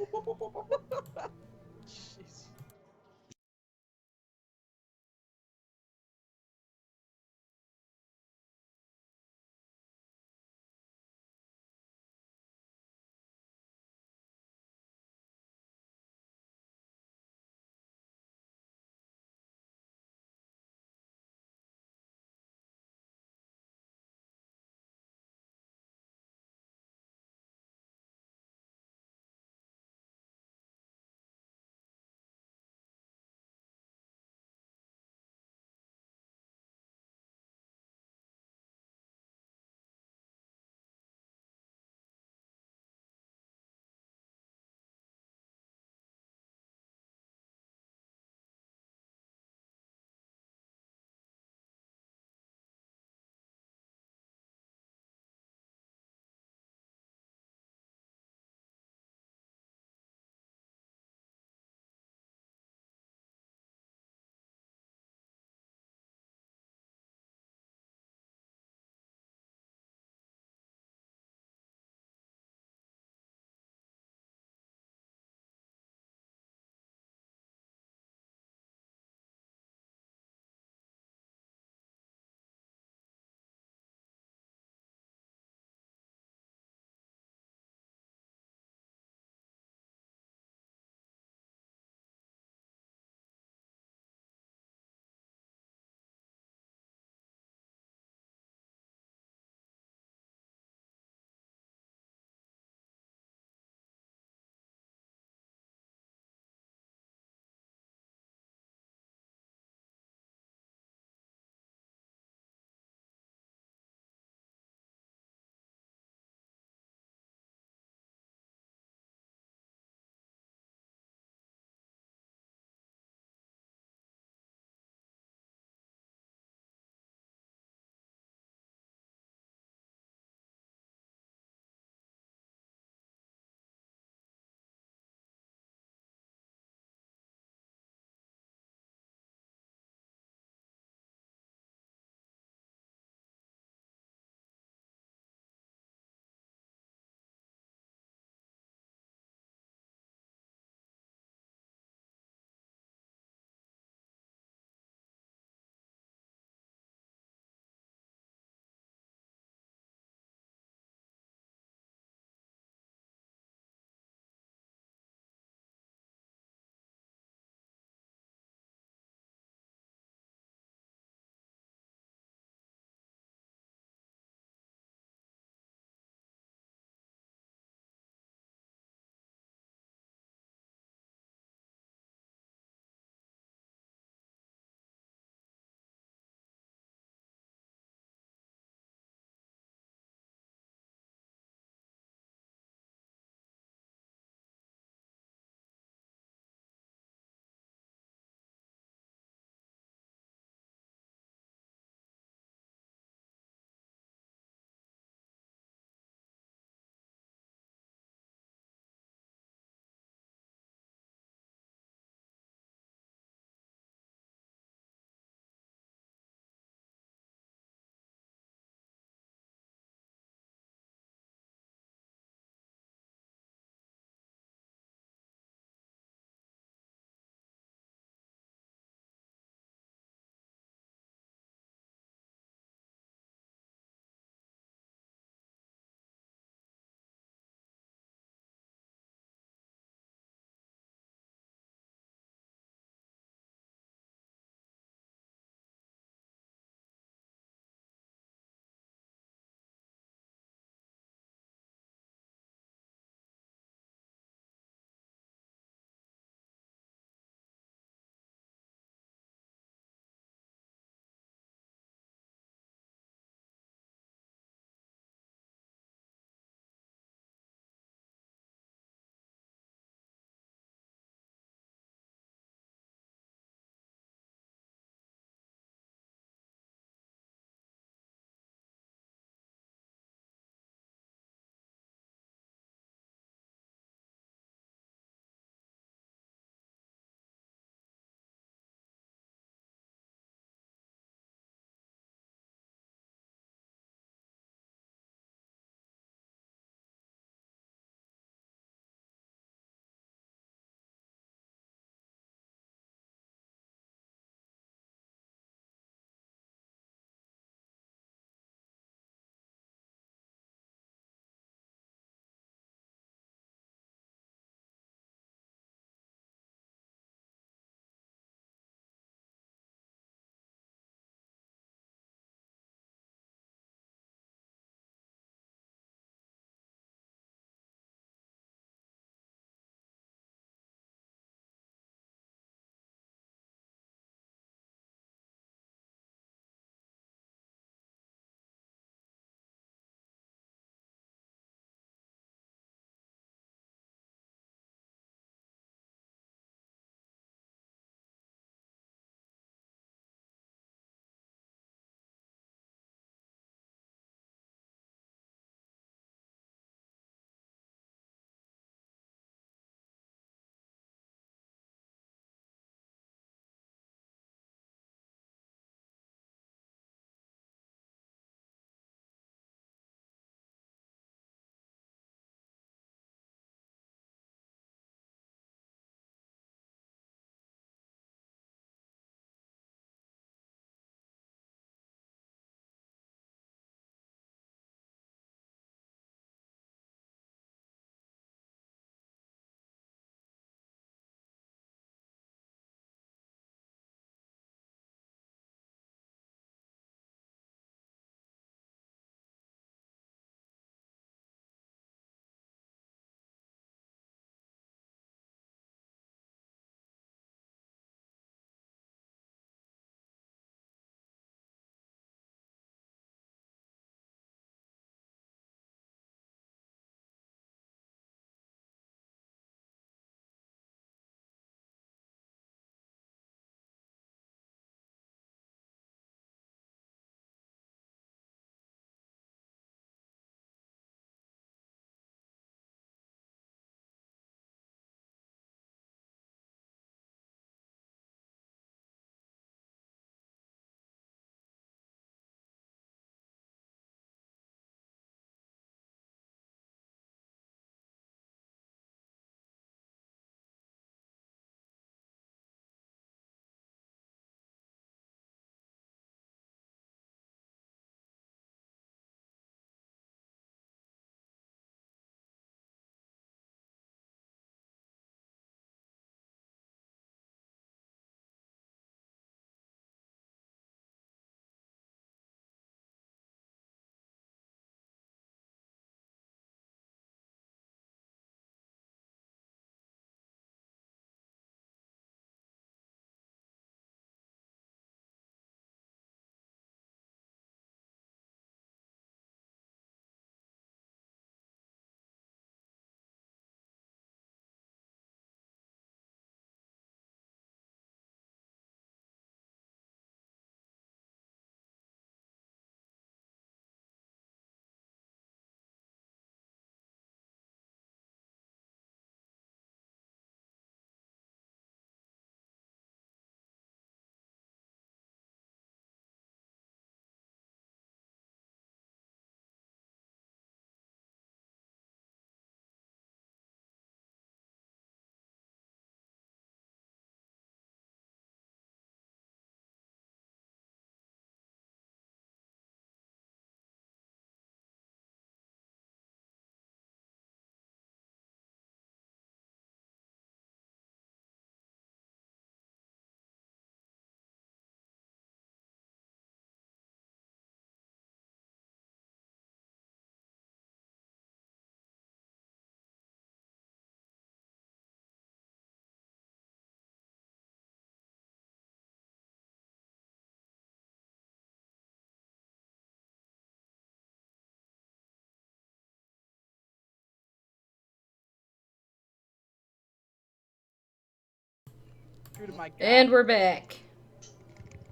True to my God. And we're back.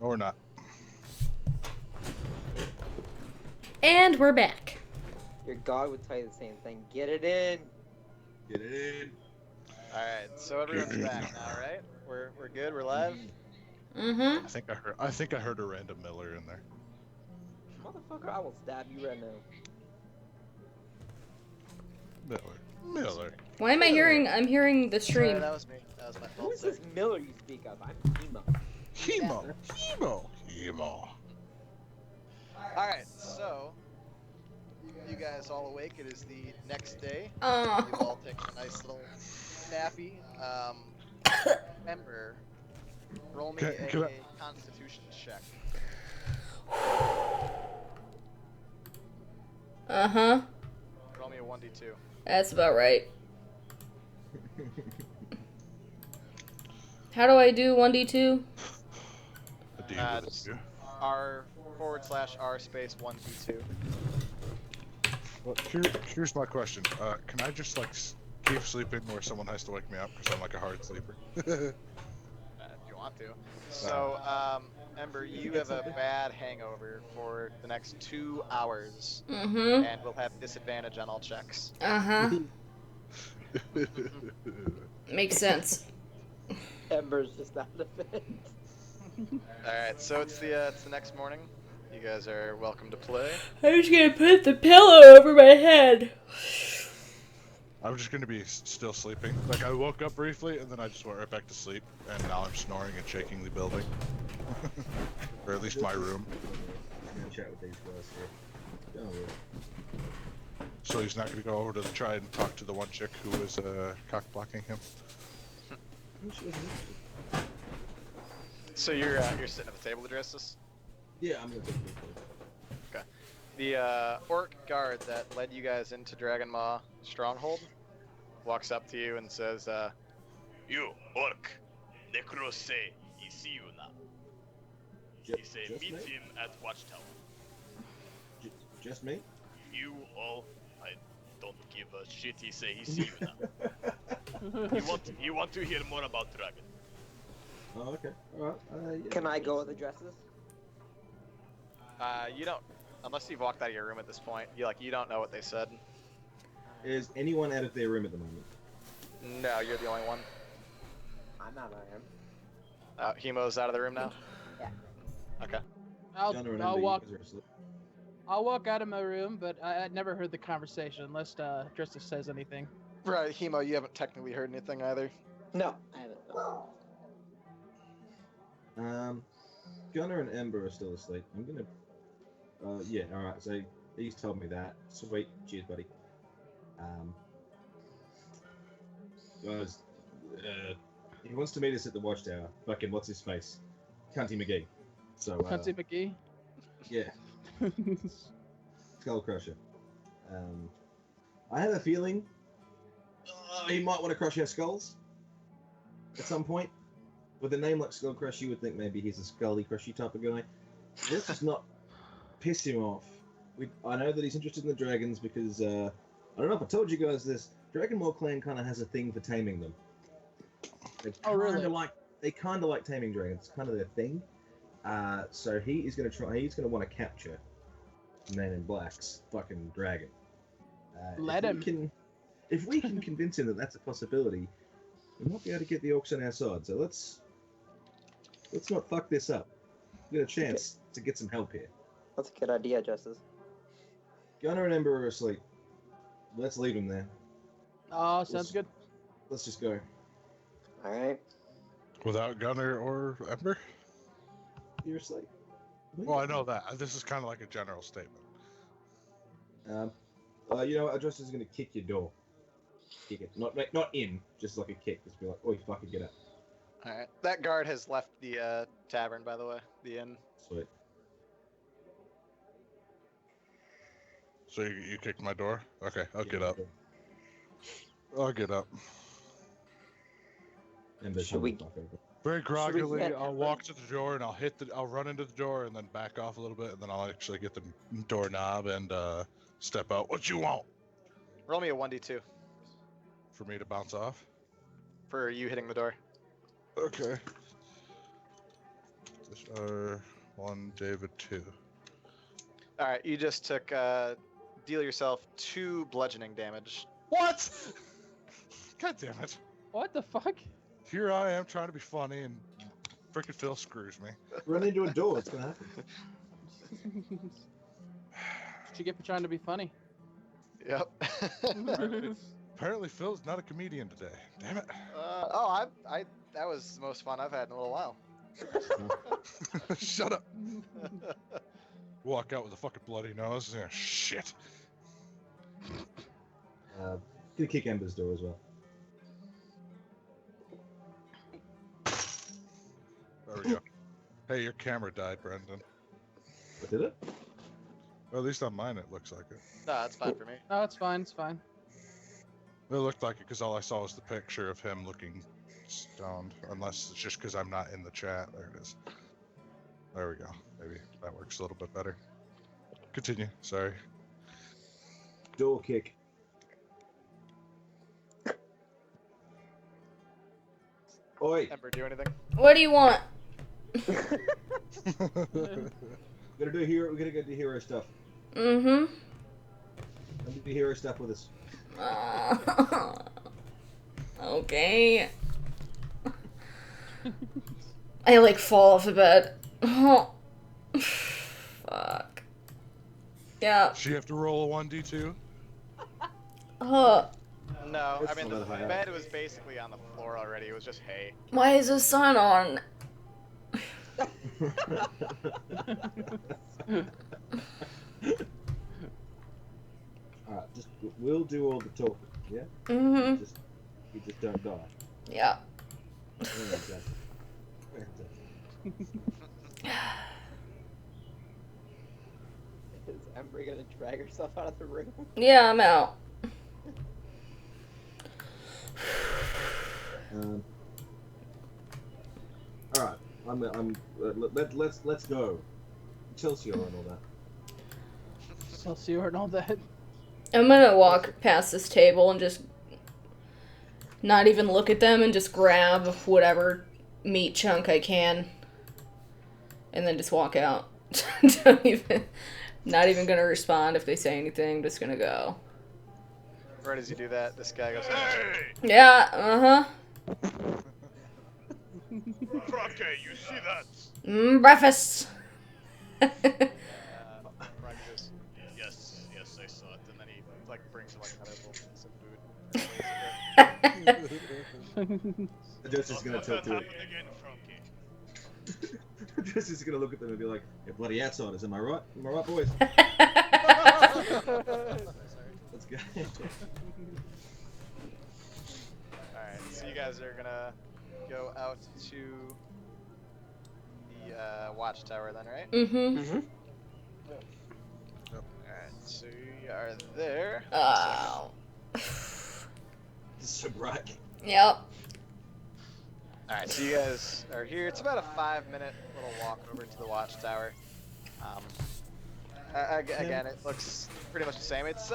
Or not. And we're back. Your god would tell you the same thing. Get it in. Get it in. All right, so everyone's back now, right? We're good. We're live. Mm-hmm. I think I heard a random Miller in there. Motherfucker, I will stab you right now. Miller. Why am I hearing? I'm hearing the Sorry, stream. that was me. That was my Who fault. is this Miller you speak of? I'm Emo. Hemo. All right, so you guys all awake? It is the next day. Oh. You've all taken a nice little nappy. Ember, roll me Can a I- Constitution check. Uh-huh. Roll me a 1d2. That's about right. How do I do 1d2? Just R/R space 1d2. Well, here's my question. Can I just like keep sleeping where someone has to wake me up because I'm like a hard sleeper? If you want to. So, Ember, you have a bad hangover for the next 2 hours, Mm-hmm. and will have disadvantage on all checks. Uh-huh. Makes sense. Ember's just out of it. Alright, so it's the next morning. You guys are welcome to play. I'm just gonna put the pillow over my head. I'm just gonna be still sleeping. Like I woke up briefly and then I just went right back to sleep, and now I'm snoring and shaking the building, or at least my room. I'm gonna chat with these guys here. Oh, yeah. So he's not gonna go over to try and talk to the one chick who was cock blocking him. So you're sitting at the table, Adrestus? Yeah, I'm gonna take this. The orc guard that led you guys into Dragonmaw stronghold walks up to you and says, You, orc. Necro say he see you now. He say Just meet me? him at Watchtower. Just me? You all, I don't give a shit. He say he see you now. He want to hear more about Dragon. Oh, okay. Alright. Yeah. Can I go with the dresses? you don't, unless you've walked out of your room at this point, you don't know what they said. Is anyone out of their room at the moment? No, you're the only one. I'm not on him. Hemo's out of the room now? Yeah. Okay. I'll John or I'll Ember, you walk guys are asleep. I'll walk out of my room, but I never heard the conversation unless Adrestus says anything. Right, Hemo, you haven't technically heard anything either. No, I haven't. No. Gunnar and Ember are still asleep. I'm gonna. Yeah. All right. So he's told me that. Sweet. Cheers, buddy. Guys, he wants to meet us at the Watchtower. Fucking what's his face? Cunty McGee. So. Cunty McGee. Yeah. Skull Crusher. I have a feeling he might want to crush our skulls at some point. With a name like Skull Crush, you would think maybe he's a Scully Crushy type of guy. Let's just not piss him off. I know that he's interested in the dragons because, I don't know if I told you guys this, Dragonmaw clan kind of has a thing for taming them. Oh, really? They kind of like taming dragons. It's kind of their thing. So he's going to want to capture Man in Black's fucking dragon. Let him. If we can convince him that that's a possibility, we might be able to get the orcs on our side. So let's not fuck this up. We got a chance to get some help here. That's a good idea, Justice. Gunnar and Ember are asleep. Let's leave them there. Oh, sounds good. Let's just go. Alright. Without Gunner or Ember? You're asleep. Well, I know that. This is kind of like a general statement. You know what? Adrestus is going to kick your door. Kick it. Not in, just like a kick. Just be like, oi, fucking get up. Alright. That guard has left the tavern, by the way. The inn. Sweet. So you kicked my door? Okay, I'll get Yeah, up. I'll get up. Ember's Should we- fuck over. Very groggily, get I'll Ember? walk to the door and I'll run into the door and then back off a little bit and then I'll actually get the doorknob and step out. What you want? Roll me a 1d2 For me to bounce off? for you hitting the door. Okay. This are 1, David 2. All right, you just took deal yourself 2 bludgeoning damage. What? God damn it. What the fuck? Here I am trying to be funny and frickin' Phil screws me. Run into a door. It's gonna happen. What you get for trying to be funny? Yep. Apparently Phil's not a comedian today. Damn it. I that was the most fun I've had in a little while. Shut up. Walk out with a fucking bloody nose. Yeah, shit. Gonna kick Ember's door as well. There we go. Hey, your camera died, Brendan. What did it? Well, at least on mine it looks like it. No, that's fine for me. No, it's fine. It's fine. It looked like it because all I saw was the picture of him looking stoned. Unless it's just because I'm not in the chat. There it is. There we go. Maybe that works a little bit better. Continue. Sorry. Door kick. Oi! Ember, do anything? What do you want? We're gonna do hero. We're gonna go do hero stuff. Mm-hmm. Come do hero stuff with us. Okay. I like fall off the bed. Oh. Fuck. Yeah. She have to roll a 1d2? Uh, No, I It's mean not the that high up. bed was basically on the floor already. It was just hay. why is the sun on? Alright, just we'll do all the talking. Yeah. Mm-hmm. You just don't die. Yeah. Fantastic. Is Ember gonna drag herself out of the room? Yeah, I'm out. All right, let's go. Chelsea and all that. Celsior and all that. I'm gonna walk past this table and just not even look at them and just grab whatever meat chunk I can and then just walk out. Not even gonna respond if they say anything, just gonna go. Right as you do that, this guy goes, Hey! Yeah, uh-huh. Franke, you see that? Breakfast! Frank goes, Yes, yes, I saw it. and then he like brings him like another little piece of food. Adrestus is gonna Not talk that to it. happen again, Frankie. Adrestus is gonna look at them and be like, "You're bloody outsiders, am I right? Am I right, boys? Let's go." Alright, so you guys are gonna go out to the watchtower then, right? Mm-hmm. Alright, so you are there. Oh. It's so bright. Yep. Alright, so you guys are here. It's about a 5-minute little walk over to the watchtower. Again, it looks pretty much the same. It's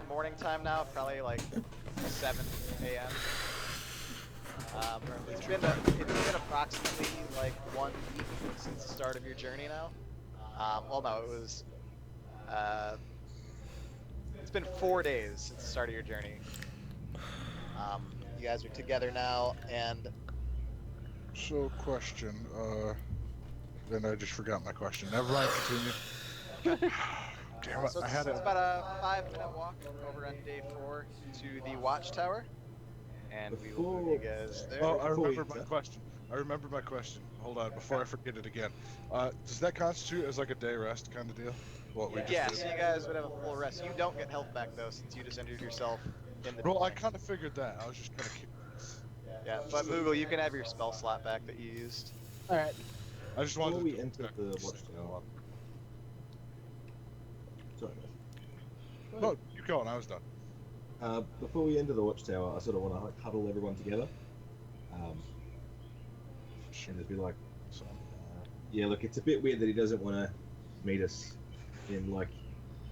morning time now, probably like 7 a.m. It's been approximately like 1 week since the start of your journey now. Well, no, it was. It's been 4 days since the start of your journey. You guys are together now, and So, question. Then I just forgot my question. Never mind, continue. Damn it, so I it's, had it. it's about a 5-minute walk over on day 4 to the watchtower, and we will move you guys there. Oh, I Before we- remember my question. Hold on, before I forget it again. Does that constitute as like a day rest kind of deal? What we just Yeah, did? so you guys would have a full rest. You don't get health back though, since you just entered yourself in the. Well, I kind of figured that. I was just kind of curious. Yeah, but Moogle, you can have your spell slot back that you used. Alright. I just Before wanted we to enter check the this. watchtower. Sorry, guys. No, you go on. I was done. Before we enter the watchtower, I sort of want to like, huddle everyone together. And just be like, So, yeah, look, it's a bit weird that he doesn't want to meet us in like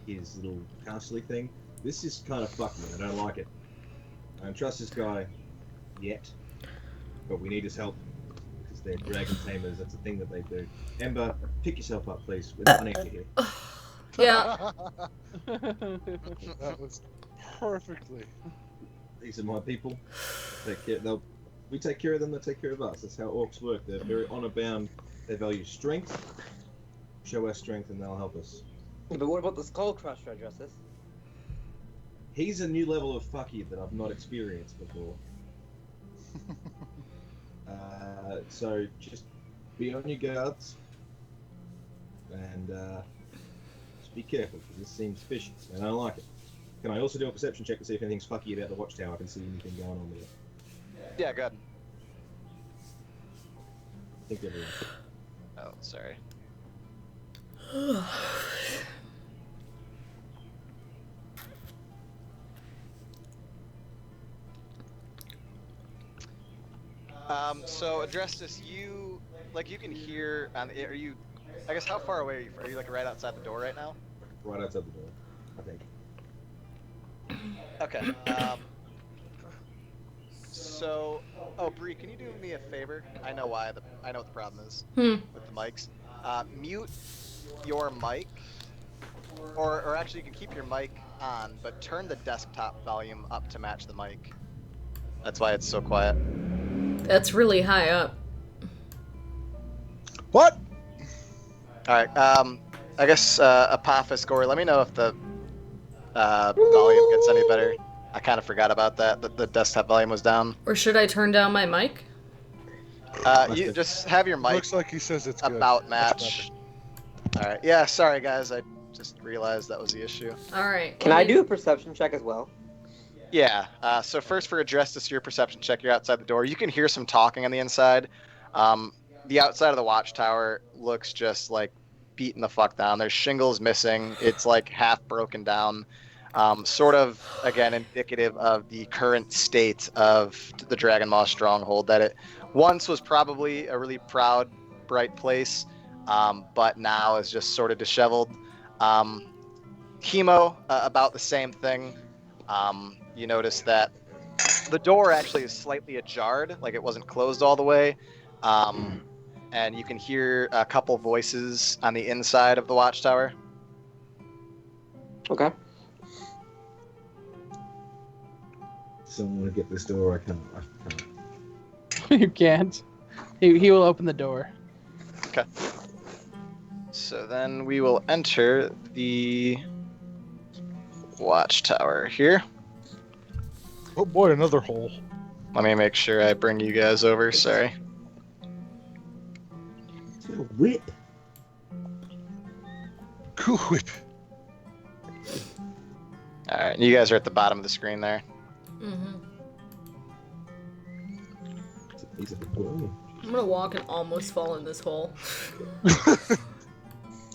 his little castle thing. This is kind of fucking. I don't like it. I don't trust this guy yet. but we need his help because they're dragon tamers. That's a thing that they do. Ember, pick yourself up, please. We're not need you here. Yeah. That was perfectly. These are my people. We take care of them, they take care of us. That's how orcs work. They're very honor bound. They value strength. Show us strength and they'll help us. But what about the Skull Crusher, Adrestus? He's a new level of fucky that I've not experienced before. So just be on your guards and just be careful because this seems fishy and I don't like it. Can I also do a perception check to see if anything's fucky about the watchtower? I can see anything going on with it. Yeah, good. I think everyone. Oh, sorry. So Adrestus, you can hear on the, are you, I guess how far away are you? Are you like right outside the door right now? Right outside the door, I think. Okay. So, Bree, can you do me a favor? I know what the problem is with the mics. Mute your mic, or actually you can keep your mic on, but turn the desktop volume up to match the mic. That's why it's so quiet. That's really high up. What? All right. I guess Apophis, Gory, let me know if the volume gets any better. I kind of forgot about that. The desktop volume was down. Or should I turn down my mic? You just have your mic Looks like he says it's good. about match. All right. Yeah. Sorry, guys. I just realized that was the issue. All right. Can I do a perception check as well? Yeah. So first, for Adrestus, your perception check. You're outside the door. You can hear some talking on the inside. The outside of the watchtower looks just like beaten the fuck down. There's shingles missing. It's like half broken down. Sort of, again, indicative of the current state of the Dragonmaw stronghold, that it once was probably a really proud, bright place, but now is just sort of disheveled. Chemo, about the same thing. You notice that the door actually is slightly ajar, like it wasn't closed all the way. And you can hear a couple voices on the inside of the watchtower. Okay. Someone to get this door. I can't. You can't. He will open the door. Okay. So then we will enter the watchtower here. Oh boy, another hole. Let me make sure I bring you guys over. Sorry. Whip. Cool whip. All right, you guys are at the bottom of the screen there. Mm-hmm. He's a big boy. I'm gonna walk and almost fall in this hole.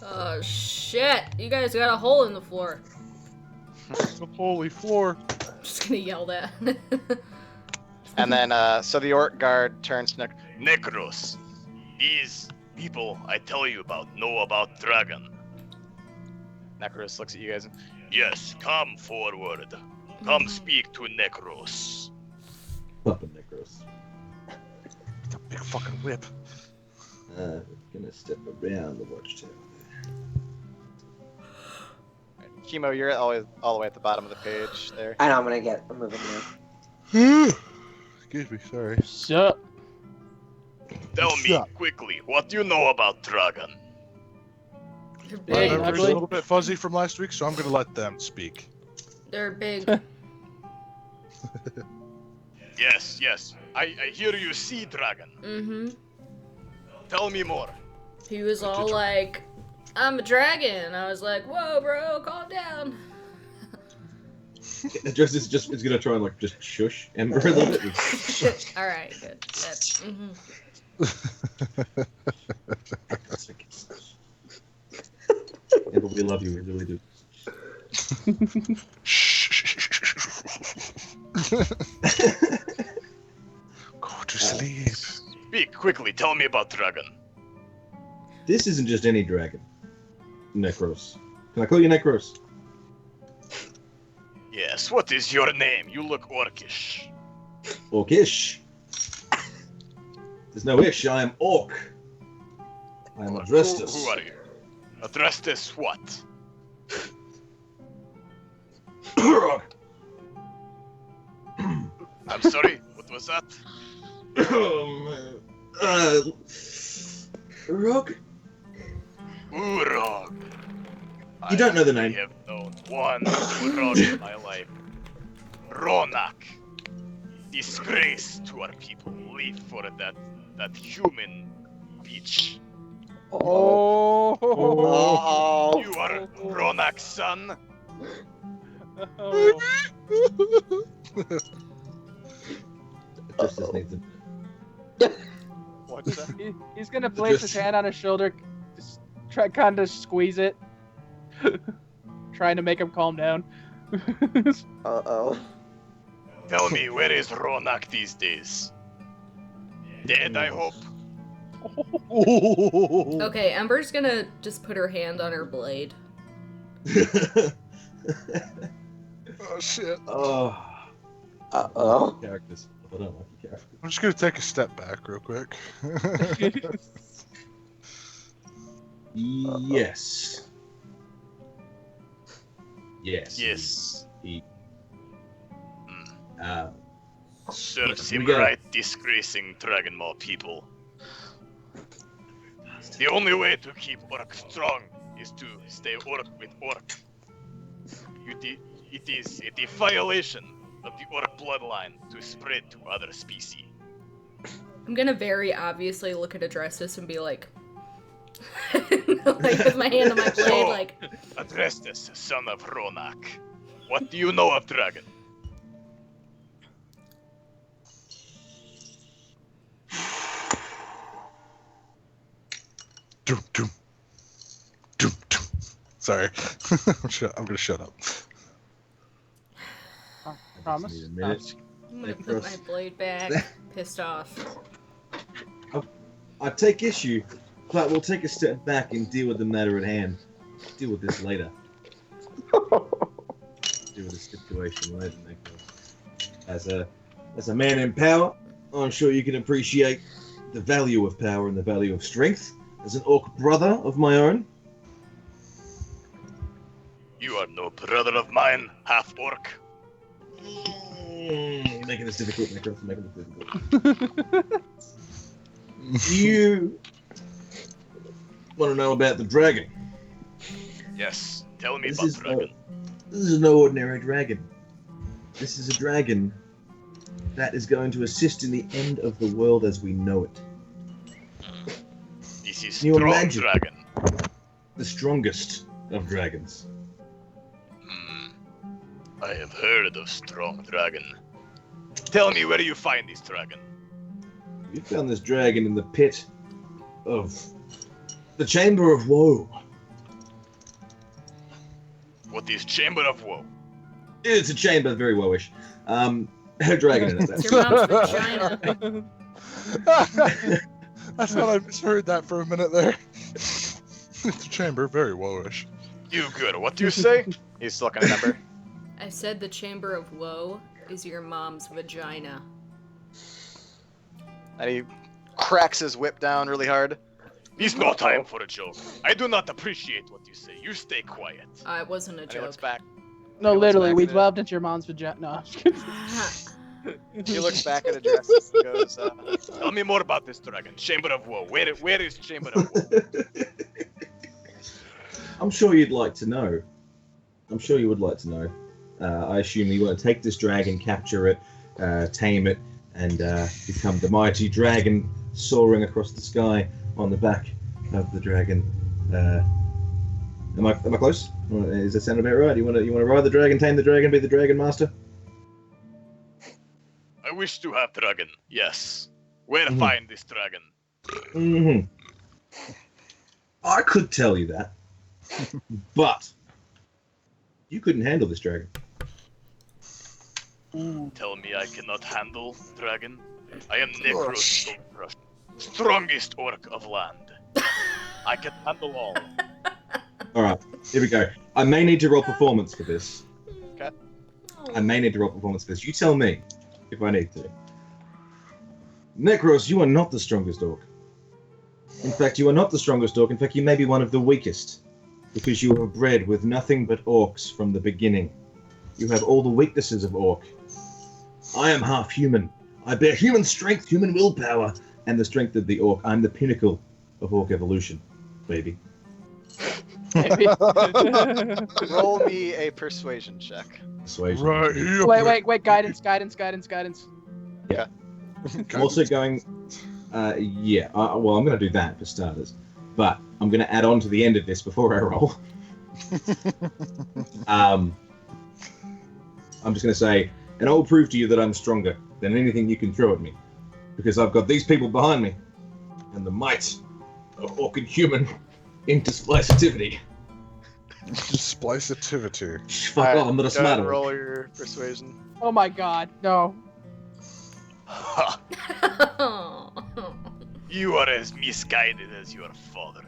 Oh shit! You guys got a hole in the floor. It's a holy floor. I'm just gonna yell that. And then, so the orc guard turns to Necros, these people I tell you about know about dragon. Necros. Looks at you guys. Yes, come forward. Come speak to Necros. Papa Necros. It's a big fucking whip. Gonna step around the watchtower. Chemo, you're all the way at the bottom of the page there. I know I'm moving now. Excuse me, sorry. Sup? Tell me Shut. quickly, what do you know about dragon? They're My big. memory's a ugly. little bit fuzzy from last week, so I'm gonna let them speak. They're big. Yes, yes. I hear you see dragon. Mm-hmm. Tell me more. He was all like, I'm a dragon. I was like, whoa, bro, calm down. Just is gonna try and like just shush Ember a little bit. All right, good. That's, mm-hmm. Ember, we love you. We really do. Go to sleep. Speak quickly, tell me about dragon. This isn't just any dragon. Necros. Can I call you Necros? Yes, what is your name? You look orcish. Orcish. There's no ish. I am Orc. I am Adrestus. Who are you? Adrestus what? Urog. I'm sorry, what was that? Urog? Urog. You don't know the name. I have known one Urog in my life. Ronak. Disgrace to our people. Leave for that human bitch. Oh. You are Ronak's son? Oh. Adrestus needs him. What's that? He's gonna place his hand on his shoulder, just try kind of squeeze it, trying to make him calm down. Uh-oh. Tell me, where is Ronak these days? Dead, I hope. Okay, Ember's gonna just put her hand on her blade. Oh shit. Oh. Uh-oh. Characters. I don't like the characters. I'm just gonna take a step back real quick. Yes. Yes. Yes. He, Serves Here him we go. right disgracing Dragonmaw people. The only way to keep Orc strong is to stay Orc with Orc. It is a violation of the Orc bloodline to spread to other species. I'm gonna very obviously look at Adrestus and be like, like with my hand on my blade, So, like, Adrestus, son of Ronak. What do you know of dragon? Doom, doom. Doom, doom. Sorry. I'm gonna shut up. Promise? Need a minute. I'm gonna put my blade back, pissed off. I take issue, but we'll take a step back and deal with the matter at hand. Deal with this later. Deal with the situation later, Nicholas. As a man in power, I'm sure you can appreciate the value of power and the value of strength. As an orc brother of my own, You are no brother of mine, half Orc. making this difficult, Nicholas, making this difficult. Do you want to know about the dragon? Yes, tell me This about is dragon. This is no ordinary dragon. This is a dragon that is going to assist in the end of the world as we know it. This is Can you strong imagine? dragon. The strongest of dragons. I have heard of strong dragon. Tell me where you find this dragon. You found this dragon in the pit of the Chamber of Woe. What is Chamber of Woe? It's a chamber, very woe-ish. A dragon in it. It's That's your right. mom's vagina. I thought I misheard that for a minute there. It's a chamber, very wowish. You good? What do you say? He's looking at Ember. I said the Chamber of Woe is your mom's vagina. And he cracks his whip down really hard. There's no time for a joke. I do not appreciate what you say. You stay quiet. It wasn't a And he looks joke. back. No, He looks literally, back we at it. dwelled into your mom's vagina. No, I'm just kidding. He looks back at Adrestus and goes, Tell me more about this dragon. Chamber of Woe. Where is Chamber of Woe? I'm sure you'd like to know. I'm sure you would like to know. I assume you want to take this dragon, capture it, tame it, and become the mighty dragon soaring across the sky on the back of the dragon. Am I close? Does that sound about right? You want to ride the dragon, tame the dragon, be the dragon master? I wish to have dragon. Yes. Where Mhm. find this dragon? Mm-hmm. I could tell you that, but you couldn't handle this dragon. Tell me I cannot handle dragon. I am Necros, strongest orc of land. I can handle all. All right, here we go. I may need to roll performance for this. I may need to roll performance for this. You tell me if I need to. Necros, you are not the strongest orc. In fact, you are not the strongest orc. In fact, you may be one of the weakest. Because you were bred with nothing but orcs from the beginning. You have all the weaknesses of orc. I am half human. I bear human strength, human willpower, and the strength of the orc. I'm the pinnacle of orc evolution, baby. Maybe. Roll me a persuasion check. Persuasion. Right here. Wait, guidance. I'm also going. Yeah. Well, I'm going to do that for starters, but I'm going to add on to the end of this before I roll. I'm just going to say, and I will prove to you that I'm stronger than anything you can throw at me, because I've got these people behind me, and the might of orc and human intersplicivity. Displicitivity. Fuck off! I'm not a Go ahead smart and one. roll your persuasion. Oh my god, no. Ha! You are as misguided as your father.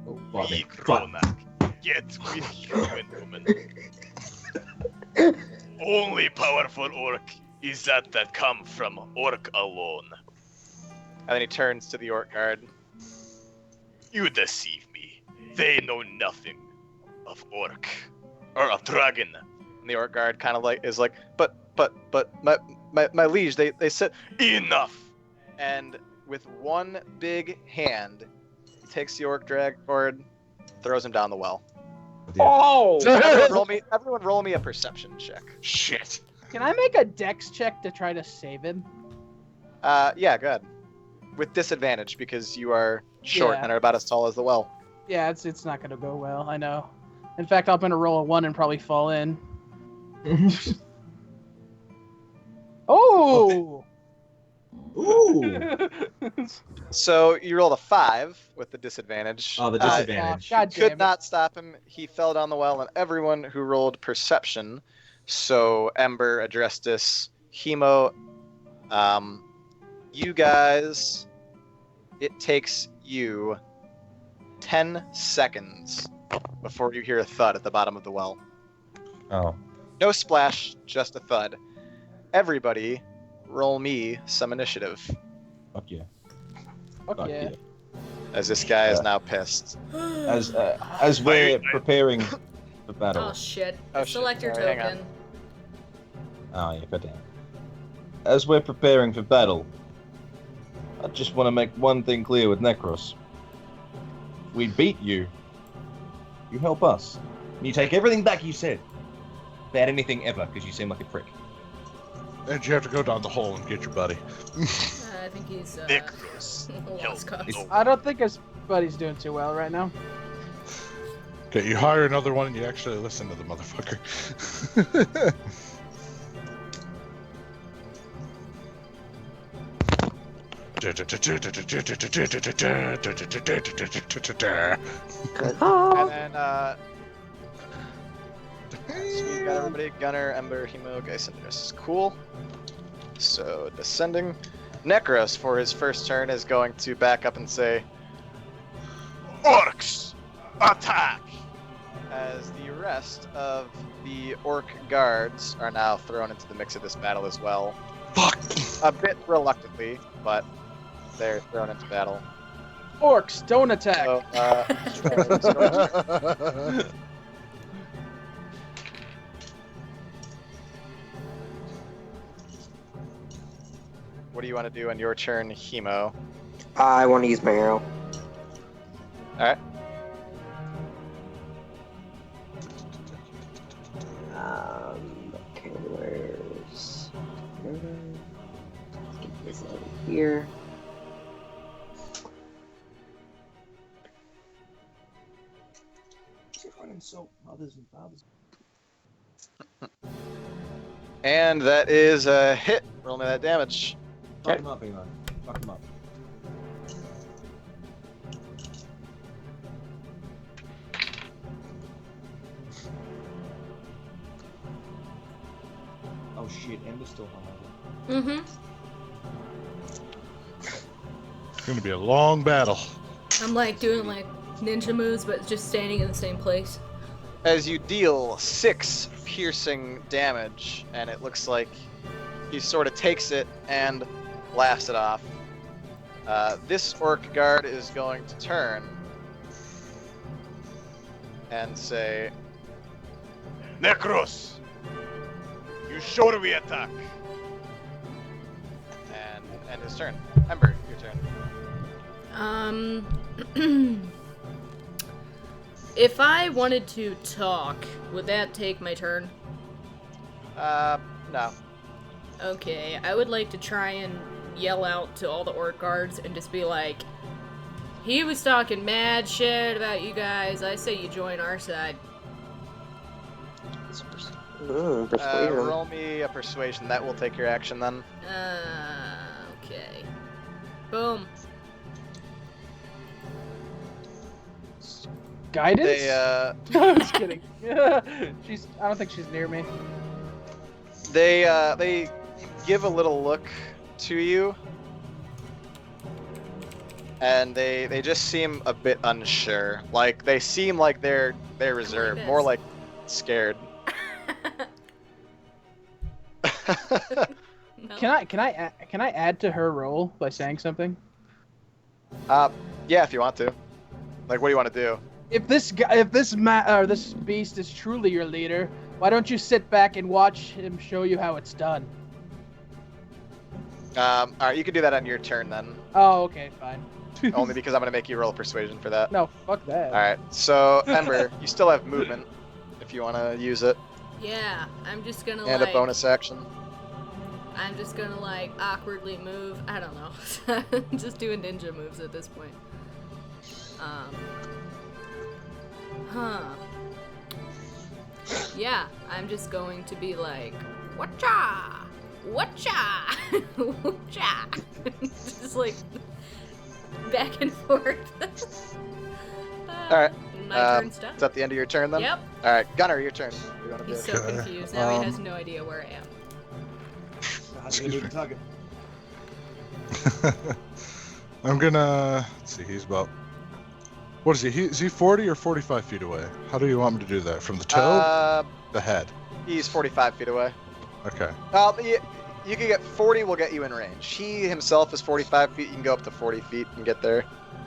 Oh, fuck me. Weak Fuck. Ronak, yet with human woman. Only powerful orc is that come from orc alone. And then he turns to the orc guard. You deceive me. They know nothing of orc or of dragon. And the orc guard kind of is like, but my liege, they said Enough. and with one big hand, he takes the orc drag forward, throws him down the well. Oh! Everyone roll me a perception check. Shit. Can I make a dex check to try to save him? Yeah, good. With disadvantage because you are short Yeah. and are about as tall as the well. Yeah, it's not gonna go well, I know. In fact, I'm gonna roll a 1 and probably fall in. Oh! Ooh! So you rolled a 5 with the disadvantage. Oh, the disadvantage. God damn Could it. not stop him. He fell down the well, and everyone who rolled perception, so Ember, Adrestus, Hemo, you guys, it takes you 10 seconds before you hear a thud at the bottom of the well. Oh. No splash, just a thud. Everybody, roll me some initiative, Fuck yeah. Fuck yeah. as this guy is now pissed. As we're preparing for battle. Oh shit. Oh, shit. Select your Sorry, hang on. token. Oh yeah, goddamn. As we're preparing for battle, I just want to make one thing clear with Necros. If we beat you, you help us. You take everything back you said. Bad anything ever, because you seem like a prick. And you have to go down the hole and get your buddy. I think he's Necros. lost Help. cause. No. I don't think his buddy's doing too well right now. Okay, you hire another one and you actually listen to the motherfucker. And then, so we got everybody, Gunner, Ember, Hemo, Geisendris. Cool. So, descending. Necros, for his first turn, is going to back up and say, Orcs, attack! as the rest of the orc guards are now thrown into the mix of this battle as well. Fuck! A bit reluctantly, but they're thrown into battle. Orcs, don't attack. So, what do you want to do on your turn, Hemo? I want to use my arrow. Alright. Okay, where's... Let's get this out of here. Insult mothers and fathers. And that is a hit. Roll me that damage. Fuck him up, Eli. Fuck him up. Oh shit, Ember's still hungover. Mm-hmm. It's gonna be a long battle. I'm like doing like ninja moves, but just standing in the same place. As you deal 6 piercing damage, and it looks like he sort of takes it and blasts it off. This orc guard is going to turn and say, Necros! You sure we attack? and end his turn. Ember, your turn. If I wanted to talk, would that take my turn? No. Okay, I would like to try and yell out to all the orc guards and just be like, he was talking mad shit about you guys. I say you join our side. Persuasion. Roll me a persuasion. That will take your action then. Okay. Boom. Guidance? They, I'm just kidding. I don't think she's near me. they give a little look to you, and they just seem a bit unsure. Like they seem like they're reserved, more this. like scared. No. Can I add to her role by saying something? Yeah, if you want to. Like, what do you want to do? If this beast is truly your leader, why don't you sit back and watch him show you how it's done? All right, you can do that on your turn then. Oh, okay, fine. Only because I'm gonna make you roll persuasion for that. No, fuck that. All right. So Ember, you still have movement if you want to use it, Yeah, I'm just gonna and like. a bonus action. I'm just gonna like awkwardly move. I don't know. Just doing ninja moves at this point. Yeah, I'm just going to be like, whatcha, whatcha, whatcha, just like back and forth. All right. My turn's done. Is that the end of your turn then? Yep. All right, Gunner, your turn. What do you want to He's do? so Okay, confused now. He has no idea where I am. Excuse me. Target. I'm gonna. Let's see, he's about. What is he? Is he 40 or 45 feet away? How do you want me to do that? From the toe? The head? He's 45 feet away. Okay. You can get 40. Will get you in range. He himself is 45 feet. You can go up to 40 feet and get there.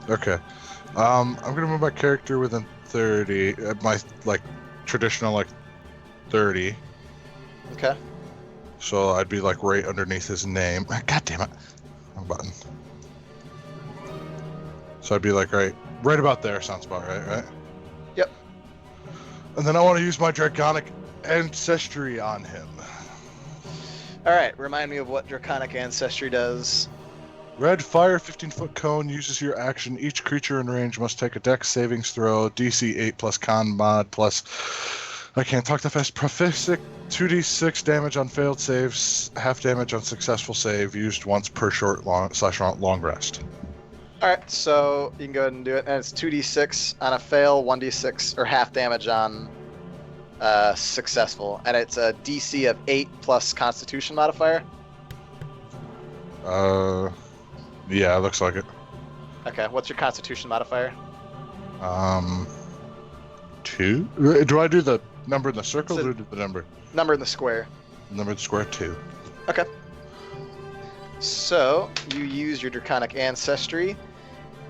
Okay. I'm gonna move my character within 30. My traditional 30. Okay. So I'd be right underneath his name. God damn it. Wrong button. So I'd be right about there. Sounds about right? Yep. And then I want to use my draconic ancestry on him. All right. Remind me of what Draconic Ancestry does. Red fire 15-foot cone uses your action. Each creature in range must take a dex savings throw, DC 8 plus con mod plus. I can't talk that fast. Proficic 2d6 damage on failed saves, half damage on successful save, used once per long rest. All right. So you can go ahead and do it, and it's 2d6 on a fail, 1d6 or half damage on successful, and it's a DC of 8 plus Constitution modifier. Yeah, it looks like it. Okay. What's your Constitution modifier? 2? Do I do the number in the circle or do I do the number? Number in the square. Number in the square, 2. Okay. So you use your Draconic Ancestry.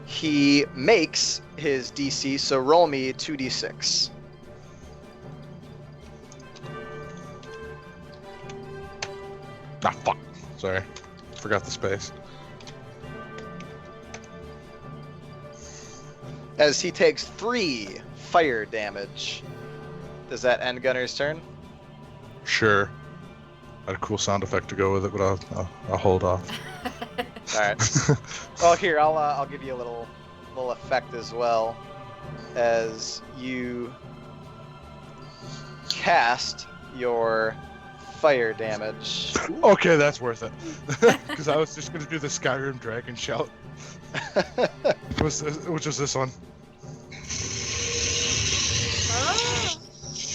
He makes his DC, so roll me 2d6. Ah, fuck. Sorry. Forgot the space. As he takes 3 fire damage. Does that end Gunner's turn? Sure. I had a cool sound effect to go with it, but I'll hold off. All right. Well, here I'll give you a little effect as well, as you cast your fire damage. Okay, that's worth it. Because I was just gonna do the Skyrim dragon shout. Which was this one?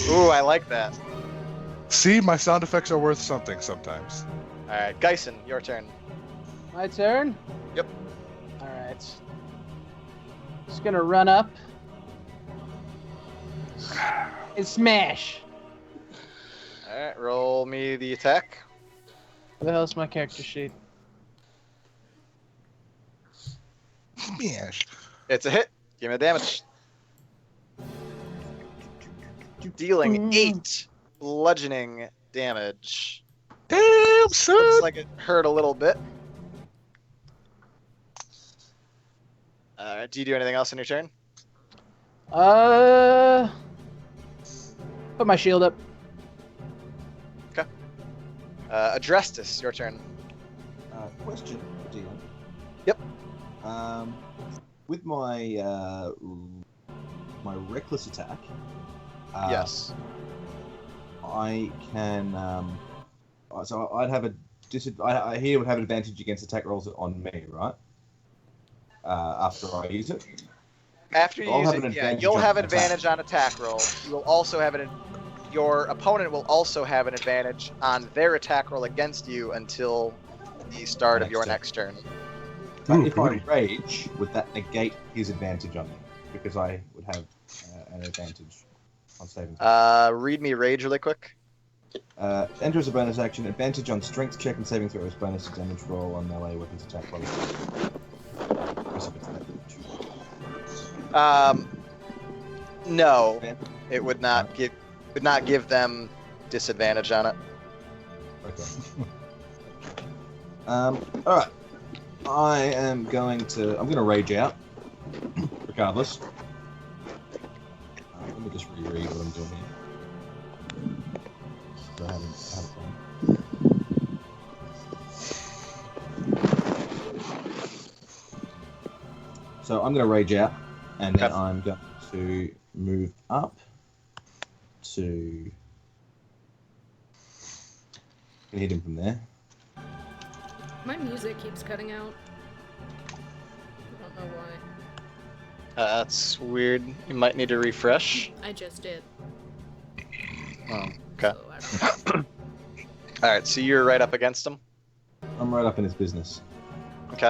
Ooh, I like that. See, my sound effects are worth something sometimes. All right, Geisen, your turn. My turn? Yep. Alright. Just gonna run up. And smash! All right, roll me the attack. Where the hell's my character sheet? Smash. It's a hit. Give me the damage. Dealing 8 bludgeoning damage. Damn, son. Looks like it hurt a little bit. Do you do anything else on your turn? Put my shield up. Adrestus, your turn. Question for Dion. Yep. With my my reckless attack. Yes. I can. So I'd have a I here would have an advantage against attack rolls on me, right? After I use it. After you I'll use have it, an yeah, advantage you'll on have attack. advantage on attack roll. You will also have your opponent will also have an advantage on their attack roll against you until the start of your next turn. But Ooh, if I booty. rage, would that negate his advantage on me? Because I would have an advantage on saving throws. Read me rage really quick. Enter as a bonus action. Advantage on strength check and saving throws. Bonus to damage roll on melee weapons attack roll. No, it would not give them disadvantage on it. Okay. All right. I'm going to rage out, regardless. Let me just reread what I'm doing here. So I haven't planned. So I'm going to rage out, and then Okay. I'm going to move up to. Can hit him from there. My music keeps cutting out. I don't know why. That's weird. You might need to refresh. I just did. Oh, okay. So I don't know. All right, so you're right up against him. I'm right up in his business. Okay.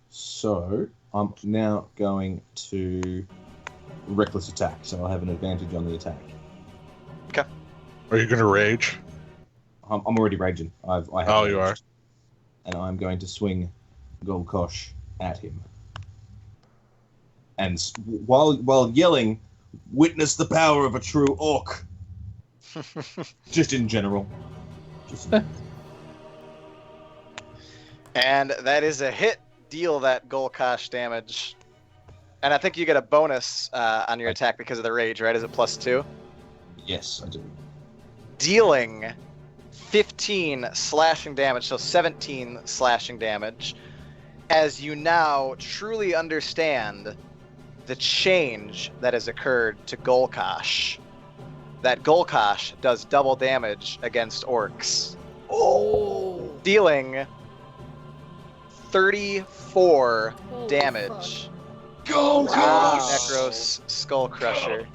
So I'm now going to reckless attack, so I'll have an advantage on the attack. Are you gonna rage? I'm already raging. I have Oh, you are. raged. And I'm going to swing Golkosh at him. And while yelling, "Witness the power of a true orc!" Just in general. And that is a hit. Deal that Golkosh damage. And I think you get a bonus on your attack because of the rage, right? Is it +2? Yes, I do. Dealing 15 slashing damage, so 17 slashing damage, as you now truly understand the change that has occurred to Golkosh. That Golkosh does double damage against orcs. Oh. Dealing 34 Holy damage. Go, Necros Skull Crusher.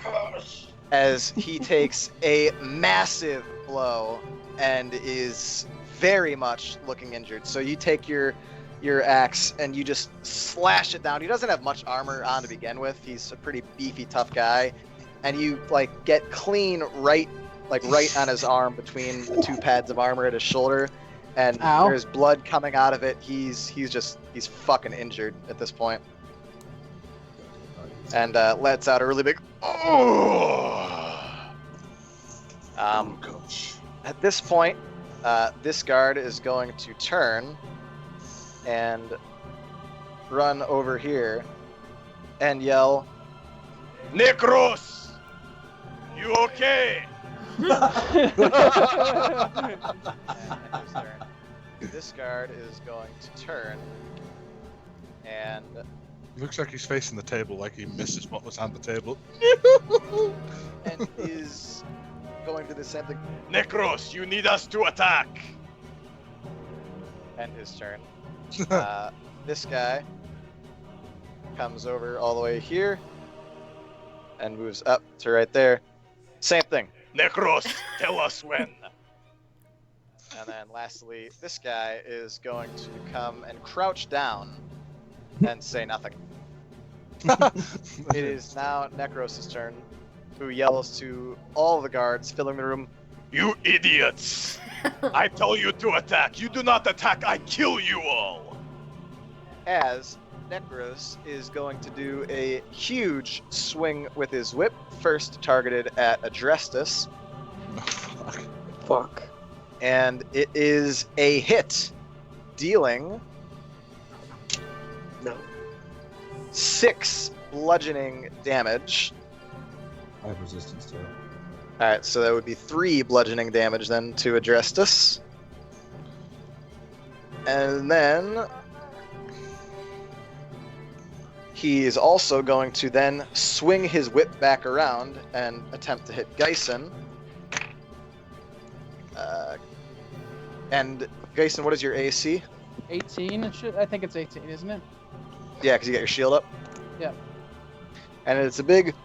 As he takes a massive blow and is very much looking injured. So you take your axe and you just slash it down. He doesn't have much armor on to begin with. He's a pretty beefy, tough guy. And you get clean right on his arm between the two pads of armor at his shoulder. And Ow. there's blood coming out of it. He's fucking injured at this point. And lets out a really big At this point, this guard is going to turn and run over here and yell, Necros! You okay? This guard is going to turn and Looks like he's facing the table, like he misses what was on the table. is going to do the same thing. Necros, you need us to attack. End his turn. This guy comes over all the way here and moves up to right there. Same thing. Necros, tell us when. And then lastly, this guy is going to come and crouch down and say nothing. It is now Necros' turn, who yells to all the guards filling the room, You idiots! I tell you to attack. You do not attack, I kill you all. as Necros is going to do a huge swing with his whip, first targeted at Adrestus, Fuck. Fuck. and it is a hit, dealing No. 6 bludgeoning damage. I have resistance to it. Alright, so that would be 3 bludgeoning damage then to Adrestus. And then he is also going to then swing his whip back around and attempt to hit Geisen. And Geisen, what is your AC? 18. I think it's 18, isn't it? Yeah, because you got your shield up. Yeah. And it's a big,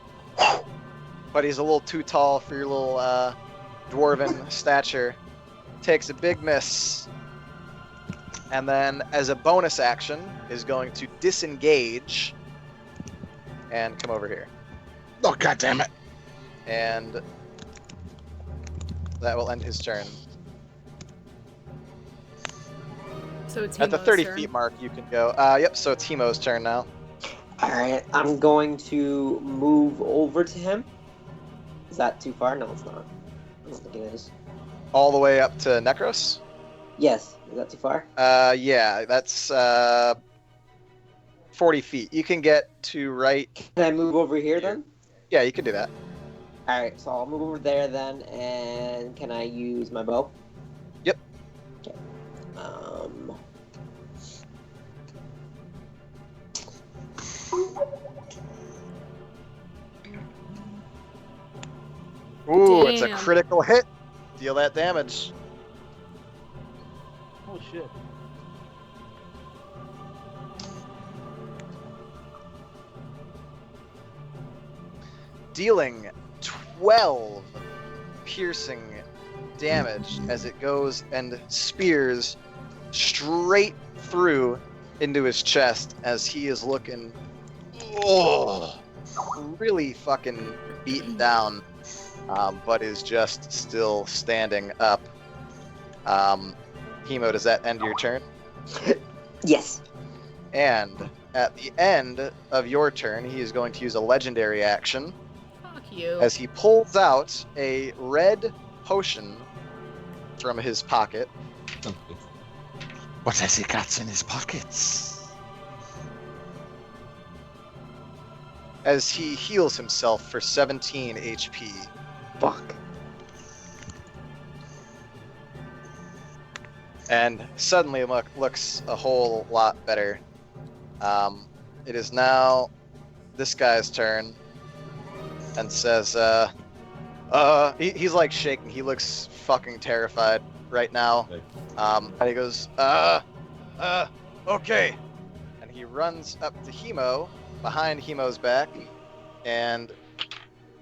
but he's a little too tall for your little dwarven stature. Takes a big miss. And then, as a bonus action, is going to disengage and come over here. Oh, God damn it. And that will end his turn. So it's At the Himo's 30 turn. feet mark, you can go. Yep, so it's Himo's turn now. Alright, I'm going to move over to him. Is that too far? No, it's not. I don't think it is. All the way up to Necros? Yes. Is that too far? Yeah, that's 40 feet. You can get to right. Can I move over here then? Yeah, you can do that. Alright, so I'll move over there then, and can I use my bow? Yep. Okay. Ooh, it's a Damn. critical hit. Deal that damage. Oh shit. Dealing 12 piercing damage as it goes and spears straight through into his chest as he is looking really fucking beaten down, but is just still standing up. Hemo, does that end your turn? Yes. And at the end of your turn, he is going to use a legendary action Fuck you. as he pulls out a red potion from his pocket. What has he got in his pockets? As he heals himself for 17 HP. Fuck. And suddenly looks a whole lot better. It is now this guy's turn, and says, he's like shaking. He looks fucking terrified right now. And he goes, okay. And he runs up to Hemo, behind Hemo's back, and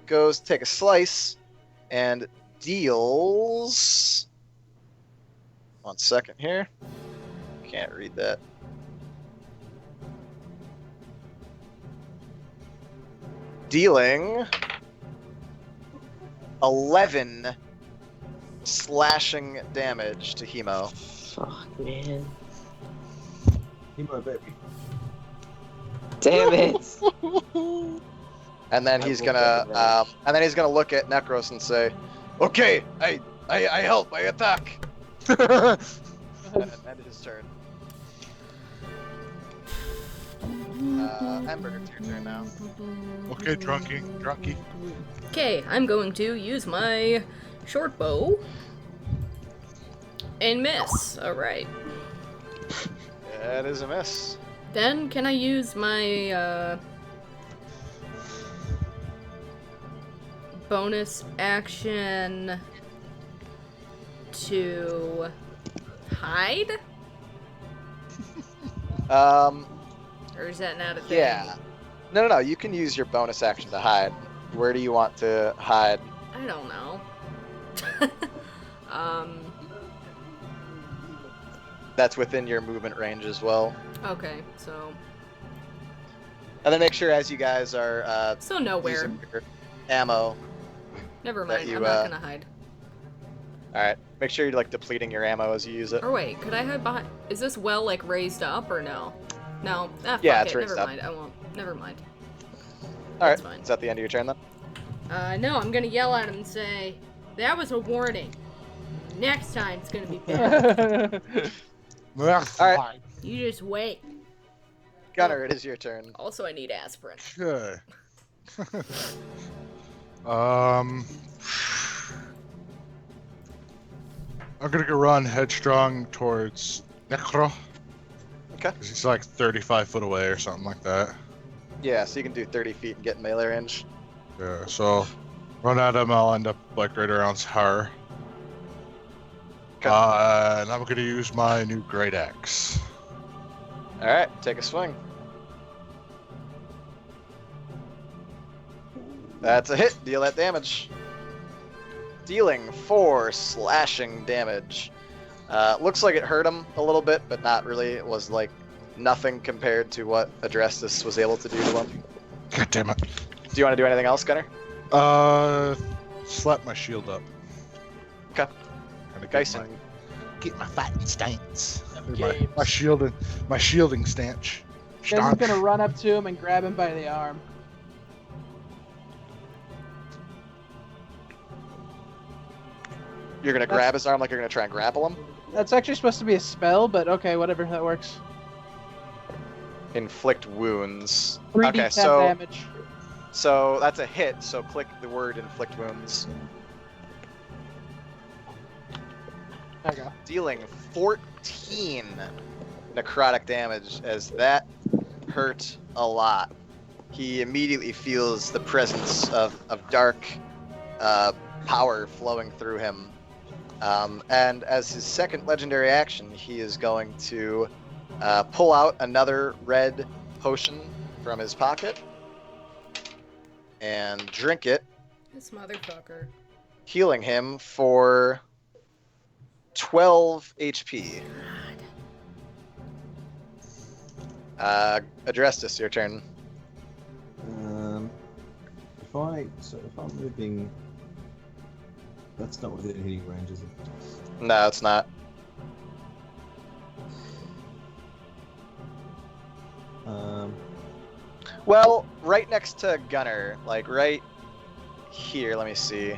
goes to take a slice, and deals... 1 second here. Can't read that. Dealing 11 slashing damage to Hemo. Fuck, man. Hemo, baby. Damn it. And then I he's will gonna take advantage. look at Necros and say, "Okay, I help, I attack." And end his turn. Ember, it's your turn now. Okay, drunky. Okay, I'm going to use my short bow and miss. Alright. That is a miss. Then can I use my bonus action to hide? Or is that not a thing? Yeah. No. You can use your bonus action to hide. Where do you want to hide? I don't know. That's within your movement range as well. Okay, so And then make sure as you guys are so nowhere. using your ammo. Never that mind. you, I'm not gonna hide. All right. Make sure you're like depleting your ammo as you use it. Or wait, could I hide behind? Is this well like raised up or no? No. Ah, fuck Yeah, it. it's raised Never up. mind. I won't. Never mind. All right. That's fine. Is that the end of your turn then? No, I'm gonna yell at him and say, that was a warning. Next time it's gonna be better. Alright. You just wait. Gunner, it is your turn. Also, I need aspirin. Okay. I'm gonna go run headstrong towards Necro. Okay. 'Cause he's like 35 foot away or something like that. Yeah, so you can do 30 feet and get in melee range. Yeah, so run at him, I'll end up like right around her. Okay. And I'm gonna use my new great axe. All right, take a swing. That's a hit. Deal that damage. Dealing 4 slashing damage. Looks like it hurt him a little bit, but not really. It was like nothing compared to what Adrestus was able to do to him. God damn it. Do you want to do anything else, Gunner? Slap my shield up. Okay. Kinda Geisen. get my fighting stance. Games. My shielding stance. Jason's gonna run up to him and grab him by the arm. You're gonna grab his arm like you're gonna try and grapple him? That's actually supposed to be a spell, but okay, whatever, that works. Inflict wounds. 3d10 Okay, so damage. so that's a hit. So click the word inflict wounds. There you go. Dealing 14 necrotic damage as that hurt a lot. He immediately feels the presence of dark power flowing through him. And as his second legendary action, he is going to pull out another red potion from his pocket and drink it, This motherfucker. healing him for 12 HP. Adrestus, your turn. If I'm moving, that's not within hitting range, is it? No, it's not. Well, right next to Gunner, like right here. Let me see.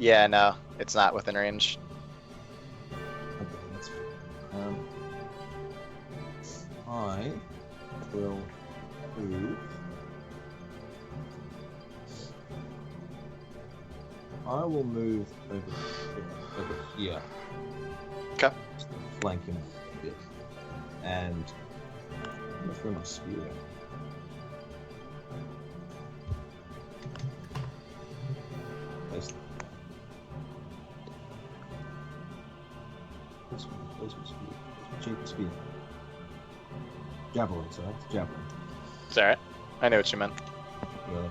Yeah, no, it's not within range. Okay, that's fine. I will move. I will move over here. Okay. Just to flank him a bit. And I'm gonna throw my spear out. Place this one. Where's my spear? Where's my cheap spear? Javelin, sorry. It's javelin. It's alright. I know what you meant. Yeah.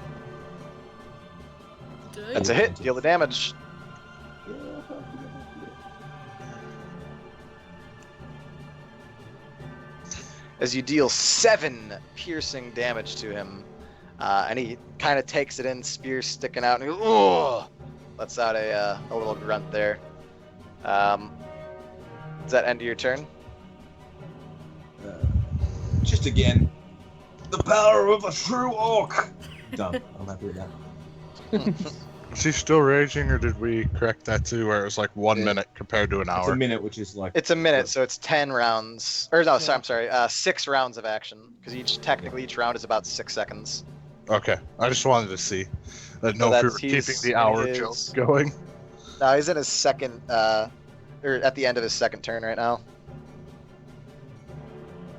That's a hit. Deal the damage. Yeah. As you deal 7 piercing damage to him, and he kind of takes it in, spear sticking out, and he lets out a little grunt there. Does that end of your turn? Just again, the power of a true orc. Done. I'm happy with that. Is he still raging, or did we correct that too, where it was like 1 Yeah. minute compared to an It's hour? a minute, which is like It's a minute, so it's 10 rounds. Or no, sorry, I'm sorry, 6 rounds of action, because each round is about 6 seconds. Okay, I just wanted to see. I didn't know if we were he's keeping the in hour his- joke going. No, he's in his second, or at the end of his second turn right now.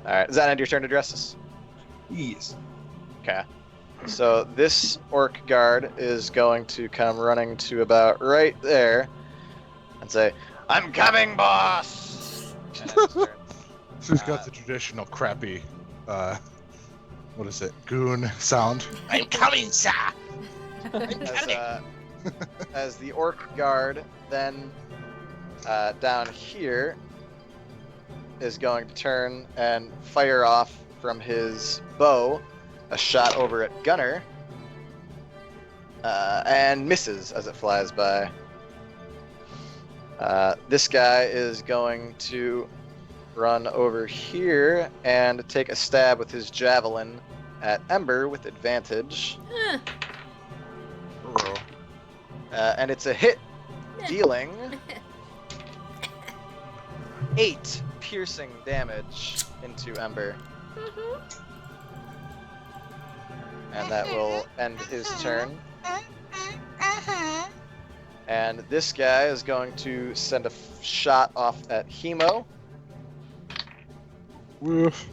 Alright, does that end your turn, Adrestus? yes. Okay. So this orc guard is going to come running to about right there and say, "I'm coming, boss!" And end his turn. So he's got the traditional crappy, what is it, goon sound. I'm coming, sir! As the orc guard then down here is going to turn and fire off from his bow a shot over at Gunner, and misses as it flies by. This guy is going to run over here and take a stab with his javelin at Ember with advantage. Eh, And it's a hit, dealing 8 piercing damage into Ember. And that will end his turn. And this guy is going to send a shot off at Hemo. Woof.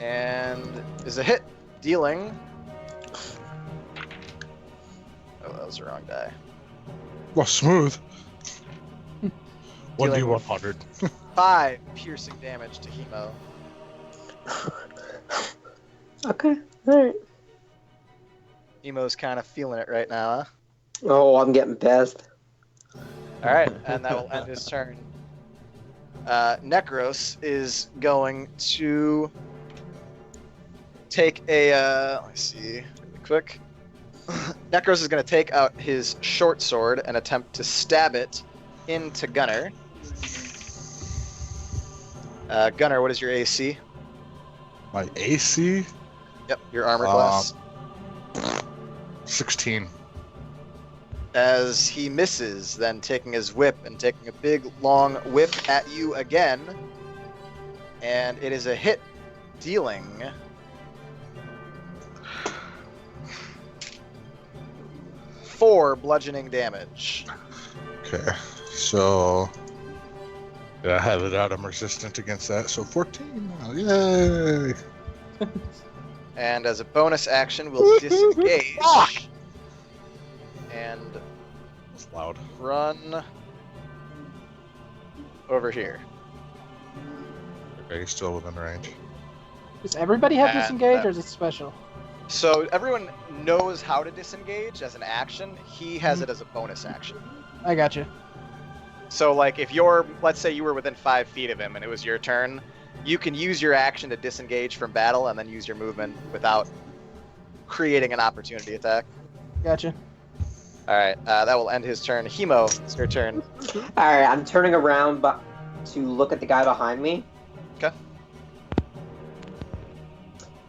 And is a hit, dealing... Oh, that was the wrong die. Well, smooth. Dealing 1d100. 5 piercing damage to Hemo. Okay, alright. Hemo's kind of feeling it right now, huh? Oh, I'm getting pissed. Alright, and that will end his turn. Necros is going to take a, let me see, really quick. Necros is going to take out his short sword and attempt to stab it into Gunner. Gunner, what is your AC? My AC? Yep, your armor class. 16. As he misses, then taking his whip and taking a big long whip at you again. And it is a hit, dealing 4 bludgeoning damage. Okay, so I have it out. I'm resistant against that, so 14 now. Yay! And as a bonus action, we'll disengage and That's loud. run over here. Okay, he's still within range. Does everybody have And disengage, that- or is it special? So everyone knows how to disengage as an action. He has it as a bonus action. I got you. So, like, if you're, let's say you were within 5 feet of him and it was your turn, you can use your action to disengage from battle and then use your movement without creating an opportunity attack. Gotcha. Alright, that will end his turn. Hemo, it's your turn. Alright, I'm turning around to look at the guy behind me. Okay.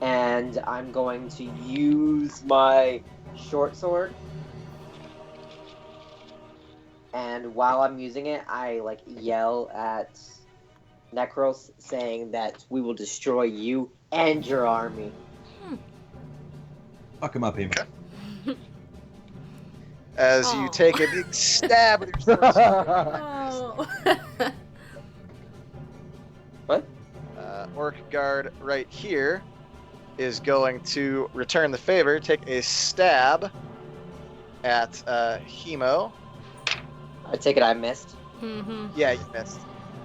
And I'm going to use my short sword. And while I'm using it, I like yell at Necros saying that we will destroy you and your army. Fuck him up, him. As you Aw. take a big stab with your short sword. Oh. What? Orc Guard right here is going to return the favor, take a stab at Hemo. I take it I missed. Mm-hmm. Yeah, you missed.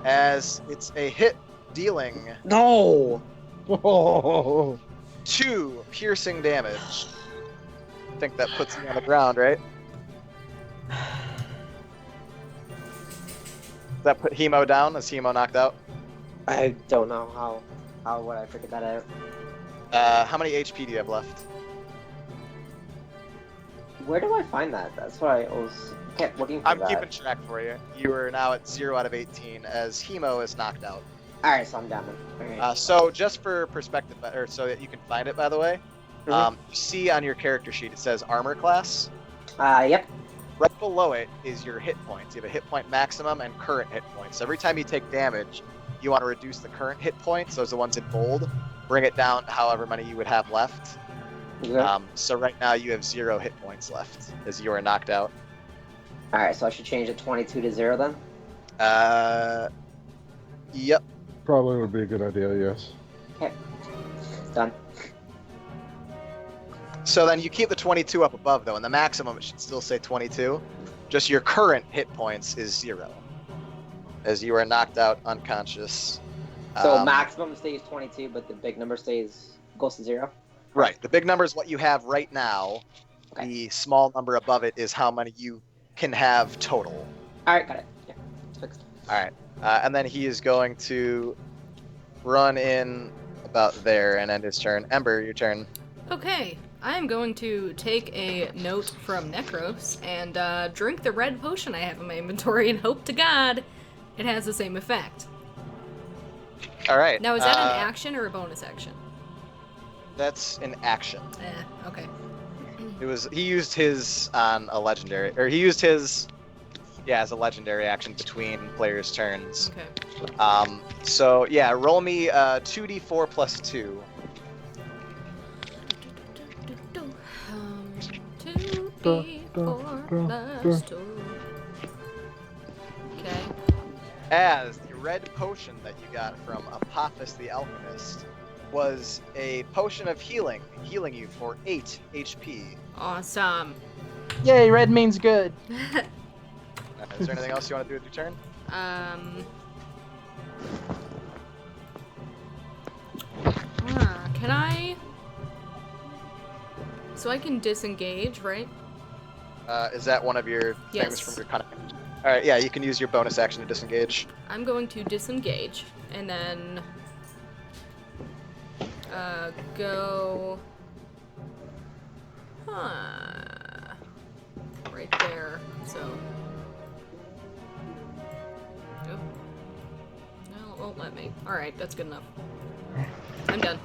As it's a hit, dealing No! 2 piercing damage. I think that puts him on the ground, right? Does that put Hemo down? Is Hemo knocked out? I don't know how would I figure that out. How many HP do you have left? Where do I find that? That's what I was kept looking for. I'm that. keeping track for you. You are now at 0 out of 18 as Hemo is knocked out. Alright, so I'm down then. Okay. So just for perspective, or so that you can find it, by the way, Mhm. you see on your character sheet it says armor class. Yep. Right below it is your hit points. You have a hit point maximum and current hit points. So every time you take damage, you want to reduce the current hit points, those are the ones in bold, bring it down to however many you would have left. Okay. So right now you have 0 hit points left as you are knocked out. Alright, so I should change it 22 to 0 then? Yep. Probably would be a good idea, yes. Okay. Done. So then you keep the 22 up above though, and the maximum it should still say 22. Just your current hit points is 0, as you are knocked out unconscious. So maximum stays 22, but the big number goes to 0? Right. The big number is what you have right now. Okay. The small number above it is how many you can have total. Alright, got it. Yeah, it's fixed. All right. And then he is going to run in about there and end his turn. Ember, your turn. Okay, I am going to take a note from Necros and drink the red potion I have in my inventory and hope to God it has the same effect. All right. Now, is that an action or a bonus action? That's an action. Okay. He used his on a legendary, or he used his, as a legendary action between players' turns. Okay. So yeah, roll me 2d4 plus 2. 2d4 plus 2. Okay. As the red potion that you got from Apophis the Alchemist was a potion of healing you for 8 HP. Awesome. Yay, red means good. Is there anything else you want to do with your turn? Can I? So I can disengage, right? Is that one of your things from your kind of... Alright, yeah, you can use your bonus action to disengage. I'm going to disengage, and then go right there. So no, it won't let me. All right, that's good enough. I'm done.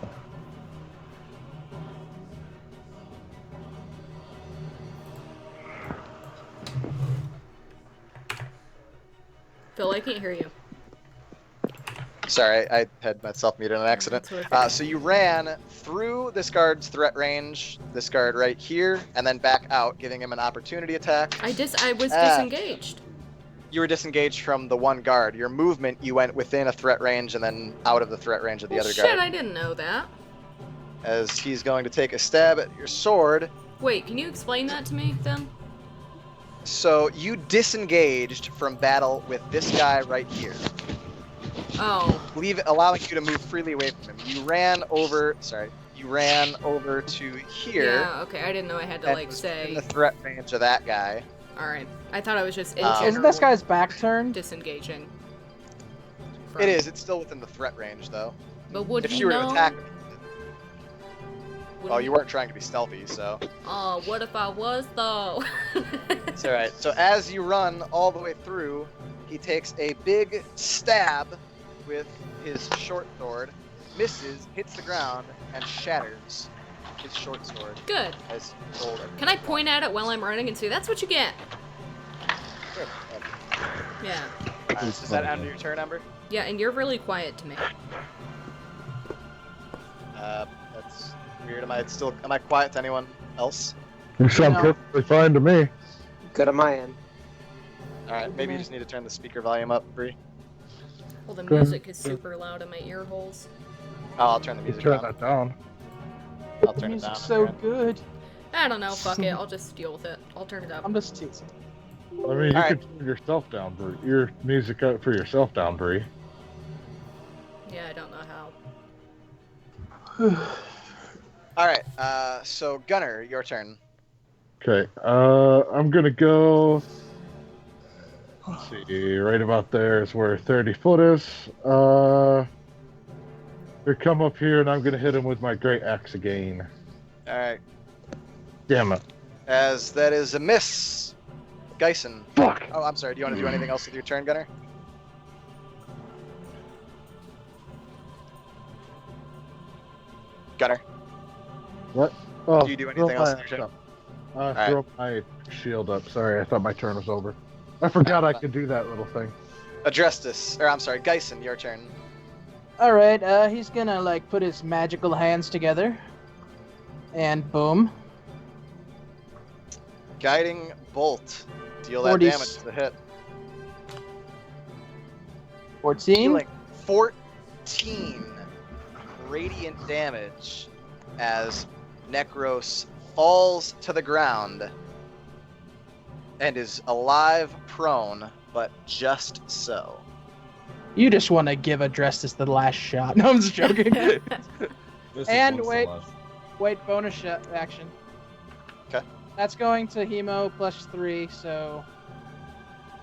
Phil, I can't hear you. Sorry, I had myself muted on accident. So you ran through this guard's threat range, this guard right here, and then back out, giving him an opportunity attack. I was disengaged. You were disengaged from the one guard. Your movement, you went within a threat range and then out of the threat range of the other guard. Shit, I didn't know that. As he's going to take a stab at your sword. Wait, can you explain that to me, then? So you disengaged from battle with this guy right here. Oh. Allowing you to move freely away from him. You ran over to here. Yeah, okay, I didn't know I had to, like, say... in the threat range of that guy. Alright, I thought I was just in general Isn't this guy's back turned? disengaging. It is, it's still within the threat range, though. But would if he you were know? to attack him... Would Well, he- you weren't trying to be stealthy, so... Oh, what if I was, though? It's alright. So as you run all the way through, he takes a big stab with his short sword, misses, hits the ground, and shatters his short sword. Good. As he rolled it. Can I point at it while I'm running and say, that's what you get? Sure. Yeah. Is that end of your turn, Ember? Yeah, and you're really quiet to me. That's weird. Am I quiet to anyone else? You sound perfectly fine to me. Good on my end. Alright, maybe you just need to turn the speaker volume up, Bree. Well, the music is super loud in my ear holes. Oh, I'll turn the music Turn down. that down. I'll turn it Music's down. so good. I don't know, fuck it. I'll just deal with it. I'll turn it up. I'm just teasing. I mean, you Alright. could turn yourself down, Bree. Your music up for yourself down, Bree. Yeah, I don't know how. Alright, so Gunner, your turn. Okay, I'm gonna go. Let's see, right about there is where 30 foot is. They come up here, and I'm gonna hit him with my great axe again. Alright. Damn it! As that is a miss. Geisen. Fuck! Oh, I'm sorry. Do you want to do anything else with your turn, Gunner? Gunner, What? Oh, do you do anything throw else my in your turn? axe up. Throw my shield up. Sorry, I thought my turn was over. I forgot I could do that little thing. Adrestus, or I'm sorry, Geisen, your turn. Alright, he's gonna, like, put his magical hands together. And boom. Guiding Bolt. Deal that 40. damage to the hit. 14. Dealing 14 radiant damage as Necros falls to the ground and is alive, prone, but just so. You just want to give Adrestus the last shot. No, I'm just joking. This is And once wait. alive. Wait, bonus action. Okay. That's going to Hemo plus 3, so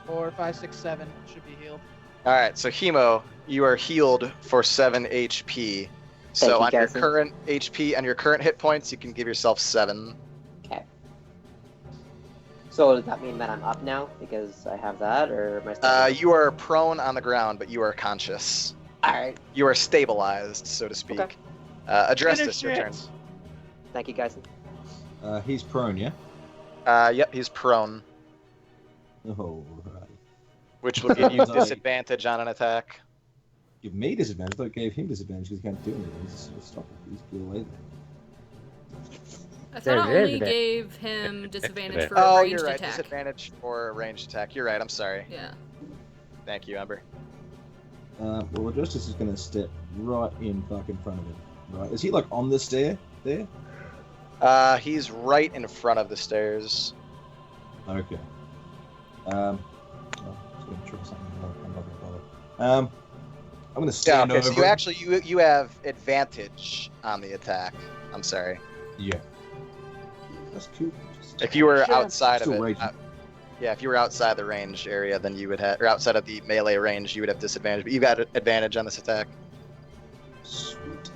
4, 5, 6, 7 should be healed. Alright, so Hemo, you are healed for 7 HP. So you, on your Geisen. current HP and your current hit points, you can give yourself 7. Okay. So does that mean that I'm up now because I have that, or am I still? You are prone on the ground, but you are conscious. Alright. You are stabilized, so to speak. Okay. Adrestus, your turn. Finish it. Thank you, guys. He's prone, yeah? Yep, he's prone, Oh, right. which will give you Sorry. disadvantage on an attack. Give me disadvantage. I thought it gave him disadvantage because he can't do anything. He's stop it. He's get away there. I thought I only gave him disadvantage for a Oh, ranged you're right. attack. Disadvantage for a ranged attack. You're right. I'm sorry. Yeah. Thank you, Ember. Well, Adrestus is going to step right in fucking front of him. Right? Is he like on the stair there? He's right in front of the stairs. Okay. Well, just going to try something. I'm not going to bother. I'm going to stand okay, so over. you actually you have advantage on the attack. I'm sorry. Yeah. That's cool. If you were Sure. outside of Still it, raging. yeah, if you were outside the range area, then you would have, or outside of the melee range, you would have disadvantage. But you got advantage on this attack. Sweet.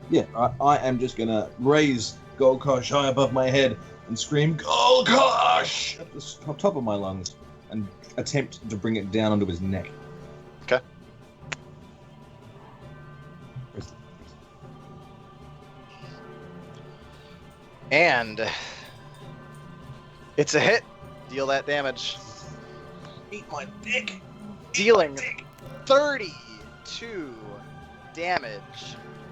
Yeah, I am just gonna raise Golkosh high above my head and scream Golkosh at the top of my lungs and attempt to bring it down onto his neck. Okay. And it's a hit. Deal that damage. Eat my dick. Dealing 32 damage.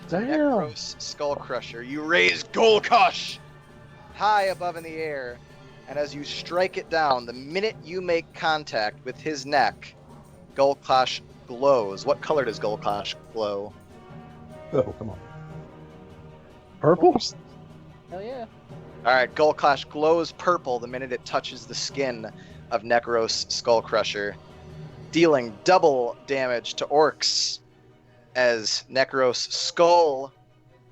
Damn. Necros Skull Crusher. You raise Golkosh high above in the air, and as you strike it down, the minute you make contact with his neck, Golkosh glows. What color does Golkosh glow? Oh, come on. Purple? Hell yeah. Alright, Golkosh glows purple the minute it touches the skin of Necros Skull Crusher, dealing double damage to orcs as Necros' skull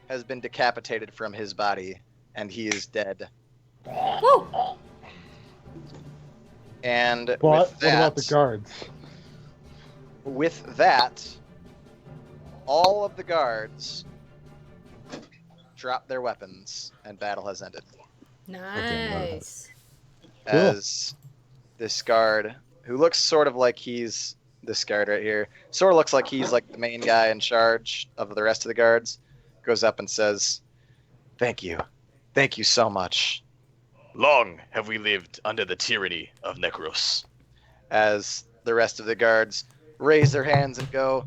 has been decapitated from his body and he is dead. Woo! And But with what that, about the guards? with that, all of the guards drop their weapons and battle has ended. Nice. As this guard, who looks sort of like he's this guard right here, sort of looks like he's like the main guy in charge of the rest of the guards, goes up and says, "Thank you. Thank you so much." Long have we lived under the tyranny of Necros. As the rest of the guards raise their hands and go,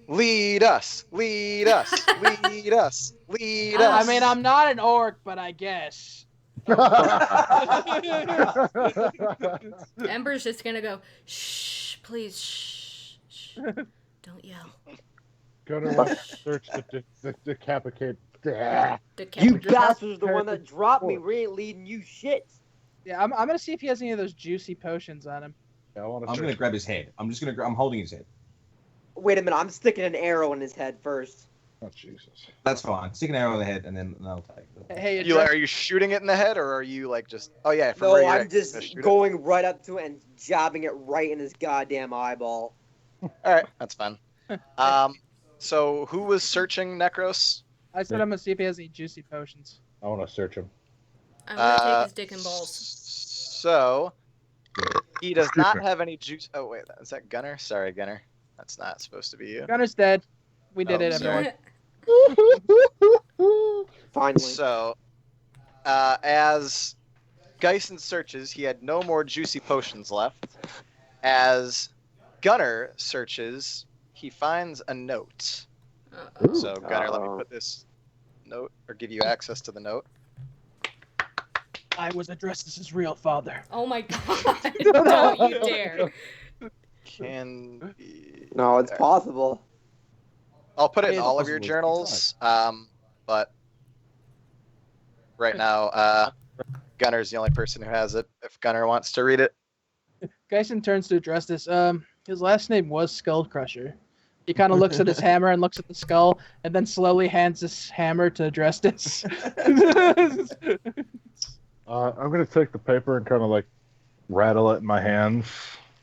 "Lead us, lead us, lead us, lead us." I mean, I'm not an orc, but I guess. Ember's just gonna go, shh, please, shh. Don't yell. Gonna want to search the decapitate. You Decapitate. bastards are the one that dropped me. We ain't leading you shit. Yeah, I'm gonna see if he has any of those juicy potions on him. Yeah, I want to I'm gonna grab his head. I'm holding his head. Wait a minute, I'm sticking an arrow in his head first. Oh, Jesus. That's fine. Stick an arrow in the head and then I'll take it. Hey, Are you shooting it in the head, or are you like just? Oh yeah, from No, where you're I'm at, just gonna shoot it? going right up to it and jabbing it right in his goddamn eyeball. All right, that's fine. So who was searching Necros? I said I'm gonna see if he has any juicy potions. I want to search him. I'm gonna take his dick and balls. So he does not have any juice. Oh wait, is that Gunner? Sorry, Gunner. That's not supposed to be you. Gunner's dead. We did Oh, it, sorry. everyone. Finally. So, as Geisen searches, he had no more juicy potions left. As Gunner searches, he finds a note. So, Gunner, let me put this note, or give you access to the note. I was Adrestus' real father. Oh my god. Don't you dare. Can be... No, it's possible. I'll put it in It's all of your possible, journals, but right now, Gunner's the only person who has it, if Gunner wants to read it. Geisen turns to Adrestus. His last name was Skull Crusher. He kind of looks at his hammer and looks at the skull, and then slowly hands his hammer to Adrestus. I'm gonna take the paper and kind of like rattle it in my hands.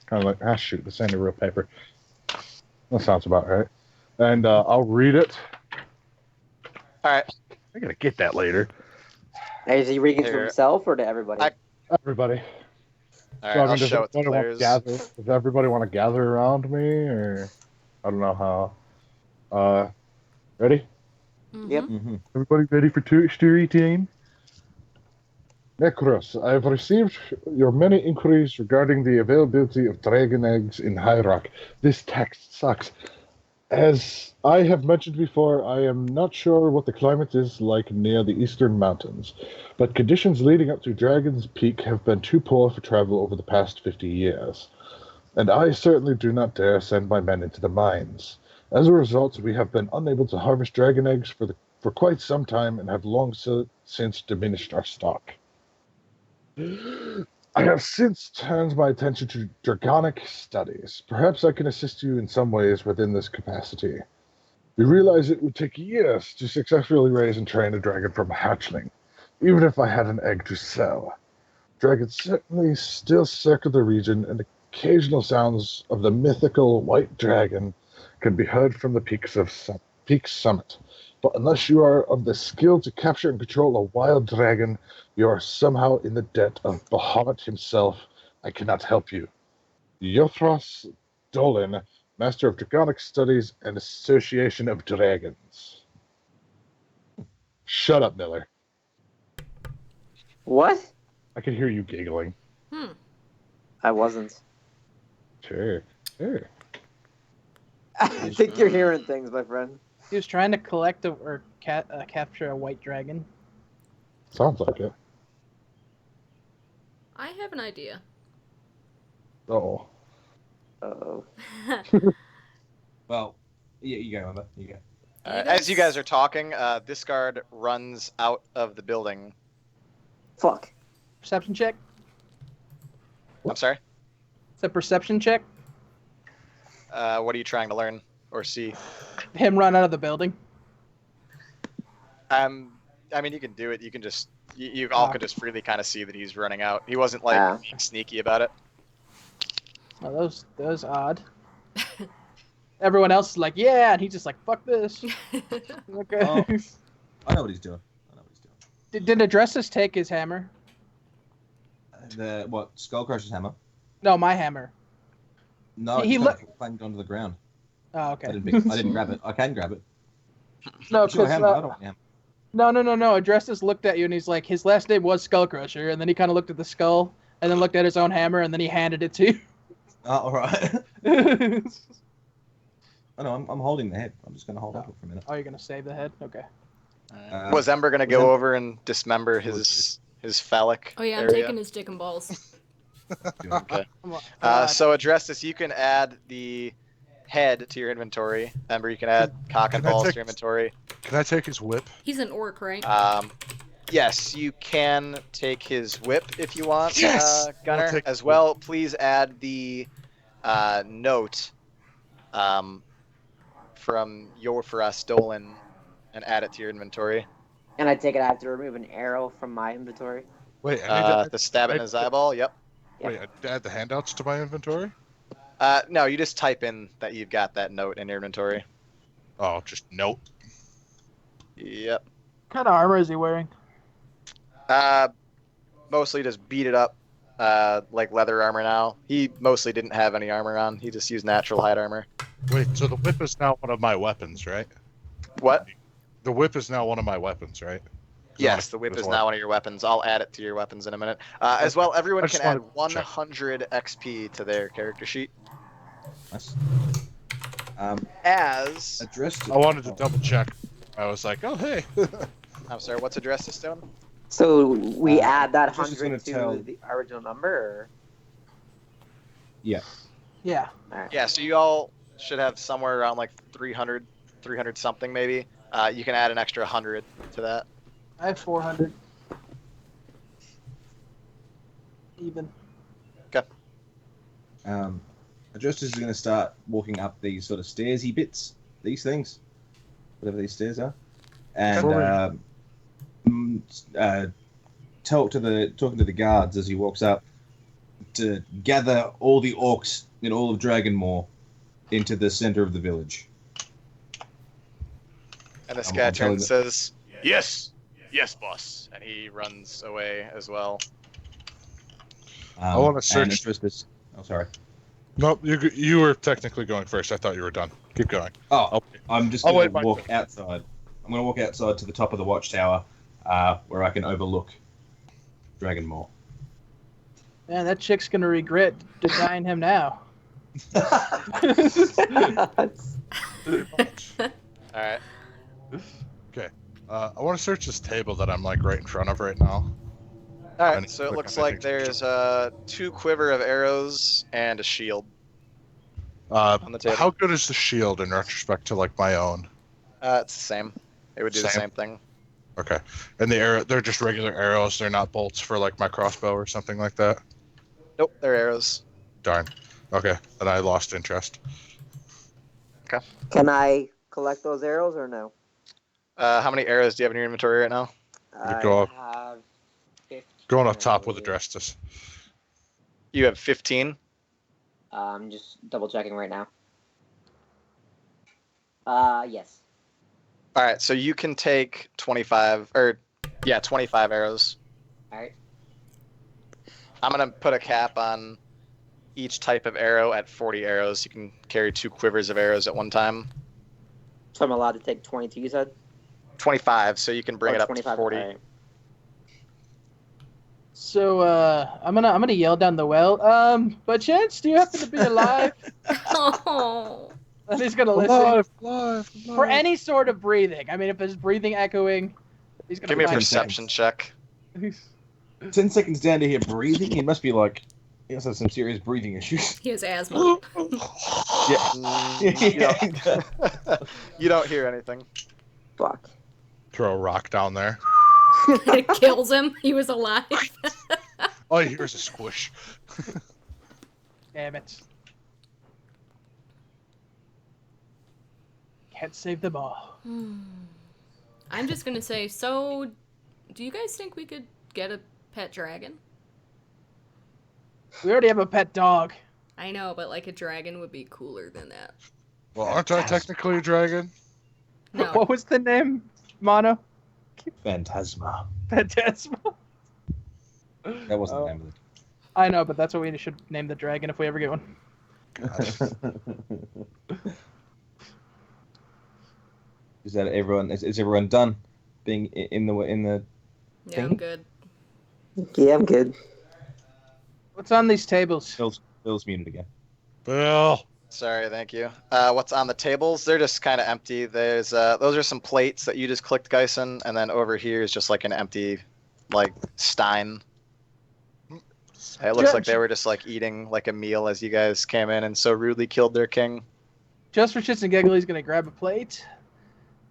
Kind of like, shoot, this ain't a real paper. That sounds about right. And I'll read it. All right. I gotta get that later. Hey, is he reading it to Here. himself or to everybody? I- Everybody. All So right, I mean, I'll does show it to everybody want to players. gather? Does everybody want to gather around me, or I don't know how? Ready? Yep. Mm-hmm. Everybody ready for story time? Necros, I have received your many inquiries regarding the availability of dragon eggs in High Rock. This text sucks. As I have mentioned before, I am not sure what the climate is like near the eastern mountains, but conditions leading up to Dragon's Peak have been too poor for travel over the past 50 years, and I certainly do not dare send my men into the mines. As a result, we have been unable to harvest dragon eggs for quite some time and have long since diminished our stock. I have since turned my attention to dragonic studies. Perhaps I can assist you in some ways within this capacity. We realize it would take years to successfully raise and train a dragon from a hatchling, even if I had an egg to sell. Dragons certainly still circle the region, and occasional sounds of the mythical white dragon can be heard from the peak summit. But unless you are of the skill to capture and control a wild dragon, you are somehow in the debt of Bahamut himself. I cannot help you. Yothros Dolan, Master of Dragonic Studies and Association of Dragons. Shut up, Miller. What? I can hear you giggling. I wasn't. Sure. I think you're hearing things, my friend. He was trying to collect or capture a white dragon. Sounds like it. I have an idea. Oh. Uh-oh. Well, yeah, you go, Amber. You go. As you guys are talking, this guard runs out of the building. Fuck. Perception check? I'm sorry? It's a perception check? What are you trying to learn or see? Him run out of the building? I mean, you can do it. You can just, you all could just freely kind of see that he's running out. He wasn't like being sneaky about it. Oh, that was odd. Everyone else is like, yeah, and he's just like, fuck this. Okay. Oh. I know what he's doing. Did Adrestus take his hammer? The what? Skullcrusher's hammer? No, my hammer. No, He he look- clanged onto the ground. Oh, okay. I didn't grab it. I can grab it. No, It's your because hammer. I don't want your hammer. no. Adrestus looked at you and he's like, his last name was Skullcrusher, and then he kind of looked at the skull, and then looked at his own hammer, and then he handed it to you. Oh, all right. Oh, no, I'm holding the head. I'm just going to hold it for a minute. Oh, you're gonna save the head? Okay. Was Ember going to go over and dismember his phallic Oh yeah, I'm area? taking his dick and balls. Okay. Come on. So Adrestus, you can add the head to your inventory. Ember, you can add cock and Can I balls to take- your inventory. Can I take his whip? He's an orc, right? Yes, you can take his whip if you want, Yes! I'll Gunner. take As his well, please add the note from Dolan and add it to your inventory. And I take it I have to remove an arrow from my inventory. Wait, I need The stab it in his eyeball, yep. wait, I add the handouts to my inventory? No, you just type in that you've got that note in your inventory. Oh, just note. Yep. What kind of armor is he wearing? Mostly just beat it up, like leather armor now. He mostly didn't have any armor on. He just used natural hide armor. Wait, so the whip is now one of my weapons, right? What? The whip is now one of my weapons, right? Yes, the whip is now one of your weapons. I'll add it to your weapons in a minute. As well, everyone I can just add wanted to check. 100 XP to their character sheet. Nice. As Addressed. I wanted to double check. I was like, oh, hey. I'm sorry, what's Adrestus doing? So we add that just was 100 gonna to tell- the original number, or? Yeah. Yeah. Alright. Yeah, so you all should have somewhere around like 300 something maybe. You can add an extra 100 to that. I have 400. Even. Adrestus is going to start walking up these sort of stairsy bits, these things, whatever these stairs are, and talking to the guards as he walks up to gather all the orcs in all of Dragonmaw into the center of the village. And this I'm guy telling turns you- and says, "Yes, yes, boss," and he runs away as well. I want to And search. Adrestus. Oh, sorry. Nope, you were technically going first. I thought you were done. Keep going. Oh, I'll- I'm just I'll going wait to my walk turn. outside. I'm going to walk outside to the top of the watchtower, where I can overlook Dragonmaw. Man, that chick's gonna regret denying him now. All right. I want to search this table that I'm like right in front of right now. All And right. So it click looks on like anything. there's 2 quiver of arrows and a shield on the table. How good is the shield in retrospect to like my own? It's the same. It would do the Same? same thing. Okay, and the arrow, they're just regular arrows. They're not bolts for like my crossbow or something like that. Nope, they're arrows. Darn. Okay, then I lost interest. Can I collect those arrows or no? How many arrows do you have in your inventory right now? I go up. have 15. Going up top with Adrestus. You have 15. I'm just double checking right now. Yes. All right, so you can take 25 arrows. All right. I'm gonna put a cap on each type of arrow at 40 arrows. You can carry 2 quivers of arrows at one time. So I'm allowed to take 22. You said 25, so you can bring it up to 25. 40. All right. So I'm gonna yell down the well. By chance, do you happen to be alive? Oh. And he's gonna listen Alive. for any sort of breathing. I mean, if there's breathing echoing, he's gonna Give me a find perception check. 10 seconds down to here breathing. He must be like, he must have some serious breathing issues. He has asthma. You don't hear anything. Fuck. Throw a rock down there. It kills him. He was alive. All you hear is a squish. Damn it! Can't save them all. I'm just gonna say, so do you guys think we could get a pet dragon? We already have a pet dog. I know, but like a dragon would be cooler than that. Well, aren't I technically a dragon? No. What was the name, Mono? Phantasma. Phantasma. That wasn't the name of I know, but that's what we should name the dragon if we ever get one. it. Is that everyone? Is everyone done being in the? Yeah, I'm good. Yeah, I'm good. What's on these tables? Bill's muted again. Bill. Sorry, thank you. What's on the tables? They're just kind of empty. There's those are some plates that you just clicked, Geisen, and then over here is just like an empty, like stein. It looks like they were just like eating like a meal as you guys came in and so rudely killed their king. Just for shits and giggles, he's gonna grab a plate,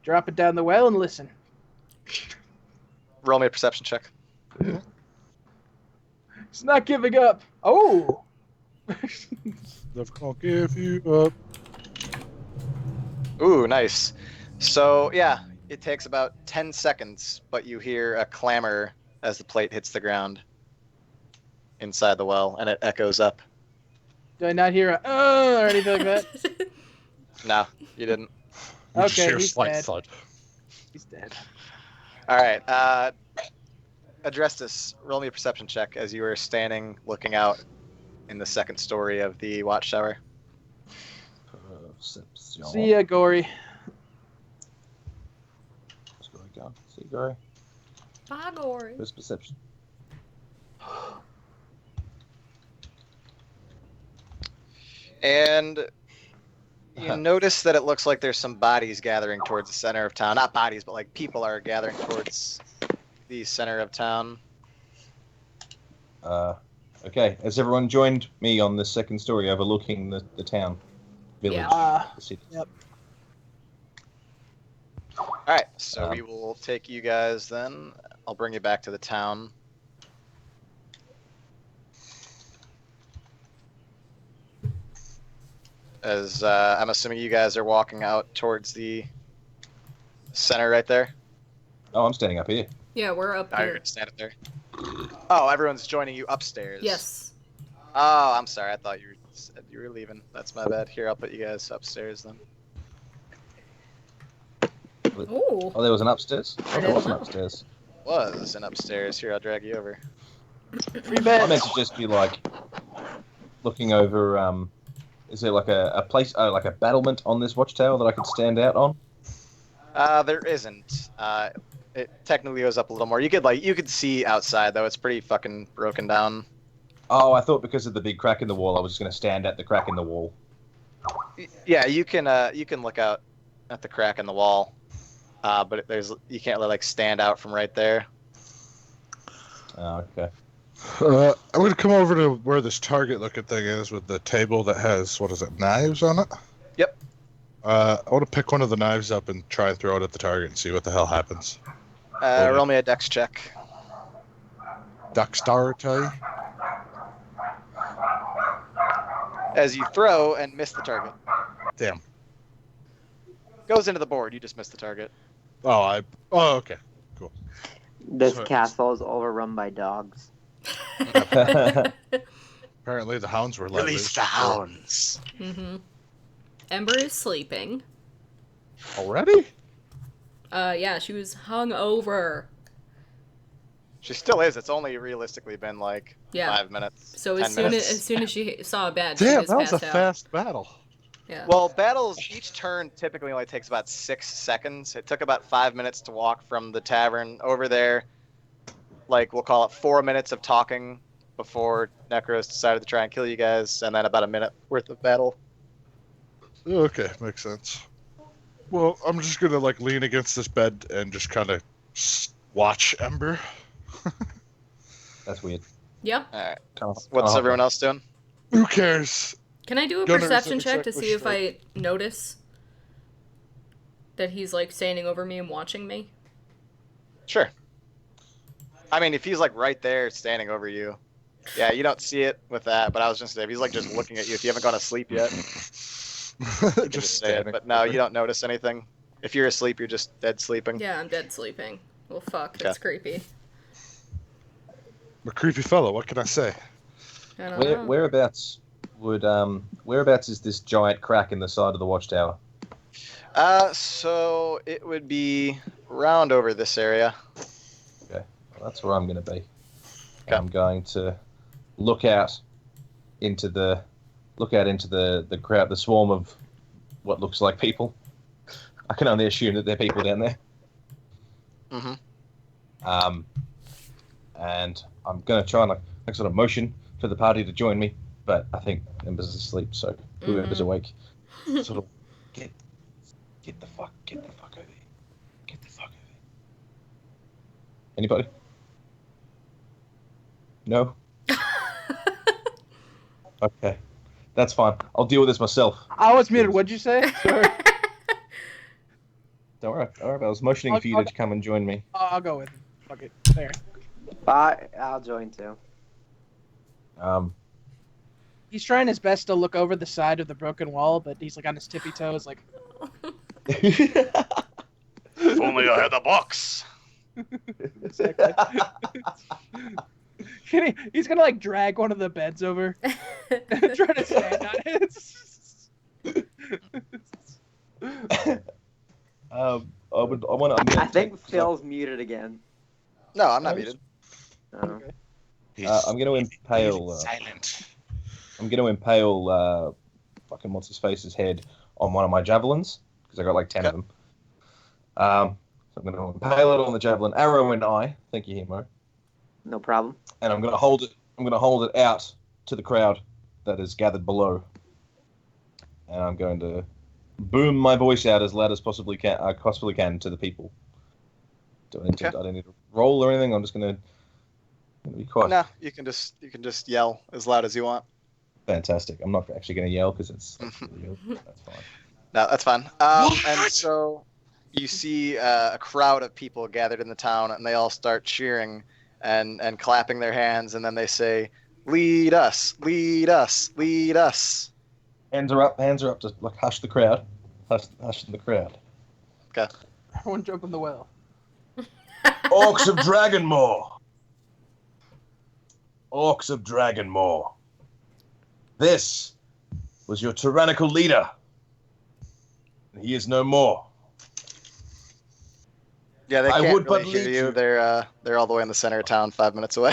drop it down the well, and listen. Roll me a perception check. He's not giving up. Oh. Never gonna give you up. Ooh, nice. So yeah, it takes about 10 seconds, but you hear a clamor as the plate hits the ground inside the well, and it echoes up. Do I not hear a or anything like that? No, you didn't. You just Okay, hear a he's slight dead. thud. He's dead. All right. Adrestus, roll me a perception check as you are standing looking out in the second story of the watchtower. Perception. See ya, Gory. Let's go again. See, Gary. Bye, Gory. Where's perception? And you notice that it looks like there's some bodies gathering towards the center of town. Not bodies, but like people are gathering towards the center of town. Okay. Has everyone joined me on the second story overlooking the town? Village. Yeah. The city. Yep. All right, so we will take you guys then. I'll bring you back to the town. As I'm assuming you guys are walking out towards the center right there. Oh, I'm standing up here. Yeah, we're up Oh, you're here. gonna stand up there. Oh, everyone's joining you upstairs. Yes. Oh, I'm sorry. I thought said you were leaving. That's my bad. Here, I'll put you guys upstairs then. Ooh. Oh, there was an upstairs. I Oh, there didn't was an know. upstairs. Was an upstairs. Here, I'll drag you over. Free I bets. meant to just be like looking over. Is there like a place, like a battlement on this watchtower that I could stand out on? There isn't. It technically goes up a little more. You could see outside though. It's pretty fucking broken down. Oh, I thought because of the big crack in the wall, I was just going to stand at the crack in the wall. Yeah, you can look out at the crack in the wall, but you can't like stand out from right there. Oh, okay. I'm gonna come over to where this target-looking thing is with the table that has knives on it. Yep. I want to pick one of the knives up and try and throw it at the target and see what the hell happens. Roll me a dex check. Dexterity. As you throw and miss the target. Damn. Goes into the board. You just missed the target. Oh, okay. Cool. This So- castle is overrun by dogs. Apparently the hounds were let Release loose. the hounds. Mm-hmm. Ember is sleeping. Already? Yeah, she was hung over. She still is. It's only realistically been like Yeah. 5 minutes. So 10 as soon minutes. as she saw a bed, she Damn, was that was a passed out. fast battle. Yeah. Well, battles, each turn typically only takes about 6 seconds. It took about 5 minutes to walk from the tavern over there. Like, we'll call it 4 minutes of talking before Necros decided to try and kill you guys, and then about a minute worth of battle. Okay, makes sense. Well, I'm just gonna like lean against this bed and just kind of watch Ember. That's weird. Yep. Alright. Kinda What's hot. everyone else doing? Who cares? Can I do a Gunner is perception an check to see if exactly I notice that he's like standing over me and watching me? Sure. I mean, if he's like right there standing over you, yeah, you don't see it with that, but I was just saying, if he's like just looking at you, if you haven't gone to sleep yet, you can just say it. standing But no, over. you don't notice anything. If you're asleep, you're just dead sleeping. Yeah, I'm dead sleeping. Well, fuck, that's creepy. I'm a creepy fellow. What can I say? I don't know. Whereabouts is this giant crack in the side of the watchtower? So it would be round over this area. Well, that's where I'm going to be. Okay. I'm going to look out into the crowd, the swarm of what looks like people. I can only assume that there are people down there. Mm-hmm. And I'm going to try and like sort of motion for the party to join me, but I think Ember's asleep, so whoever's awake, sort of get the fuck over here. Get the fuck over here. Anybody? No? Okay. That's fine. I'll deal with this myself. I was muted. What'd you say? Sorry. Don't worry about it. I was motioning for you to come and join me. I'll go with him. Fuck it. There. I'll join too. He's trying his best to look over the side of the broken wall, but he's like on his tippy toes, like. If only I had a box. Exactly. He's gonna like drag one of the beds over, try to stand on it. I think Phil's muted again. No, I'm not muted. Oh. I'm going to impale. Silent. I'm going to impale fucking what's his face's head on one of my javelins because I got like 10 of them. So I'm going to impale it on the javelin, arrow in eye. Thank you, Hemo. No problem. And I'm going to hold it. I'm going to hold it out to the crowd that is gathered below, and I'm going to boom my voice out as loud as I possibly can to the people. I don't need to roll or anything. I'm just going to be quiet. No, you can just yell as loud as you want. Fantastic. I'm not actually going to yell because that's really good. That's fine. No, that's fine. And so you see a crowd of people gathered in the town, and they all start cheering and clapping their hands, and then they say, "Lead us, lead us, lead us." Hands are up to like hush the crowd. Hush the crowd. Okay. Everyone jump in the well. Orcs of Dragonmaw. Orcs of Dragonmaw. This was your tyrannical leader. And he is no more. Yeah, they I can't would really but hear lead you. you. They're all the way in the center of town, 5 minutes away.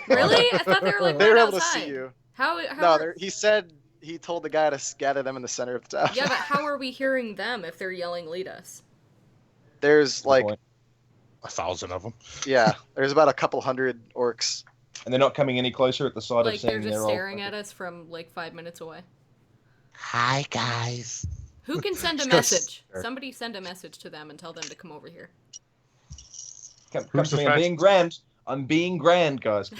Really? I thought they were like They right were able to outside. see you. How No, are- he said he told the guy to scatter them in the center of the town. Yeah, but how are we hearing them if they're yelling "lead us"? There's Good like, point. 1,000 of them. yeah, there's about a couple hundred orcs. And they're not coming any closer at the sight Like of seeing they're just their old. staring at us from like 5 minutes away. Hi, guys. Who can send a Just- message? Sure. Somebody send a message to them and tell them to come over here. Come Who's to the me. I'm first? being grand. I'm being grand, guys.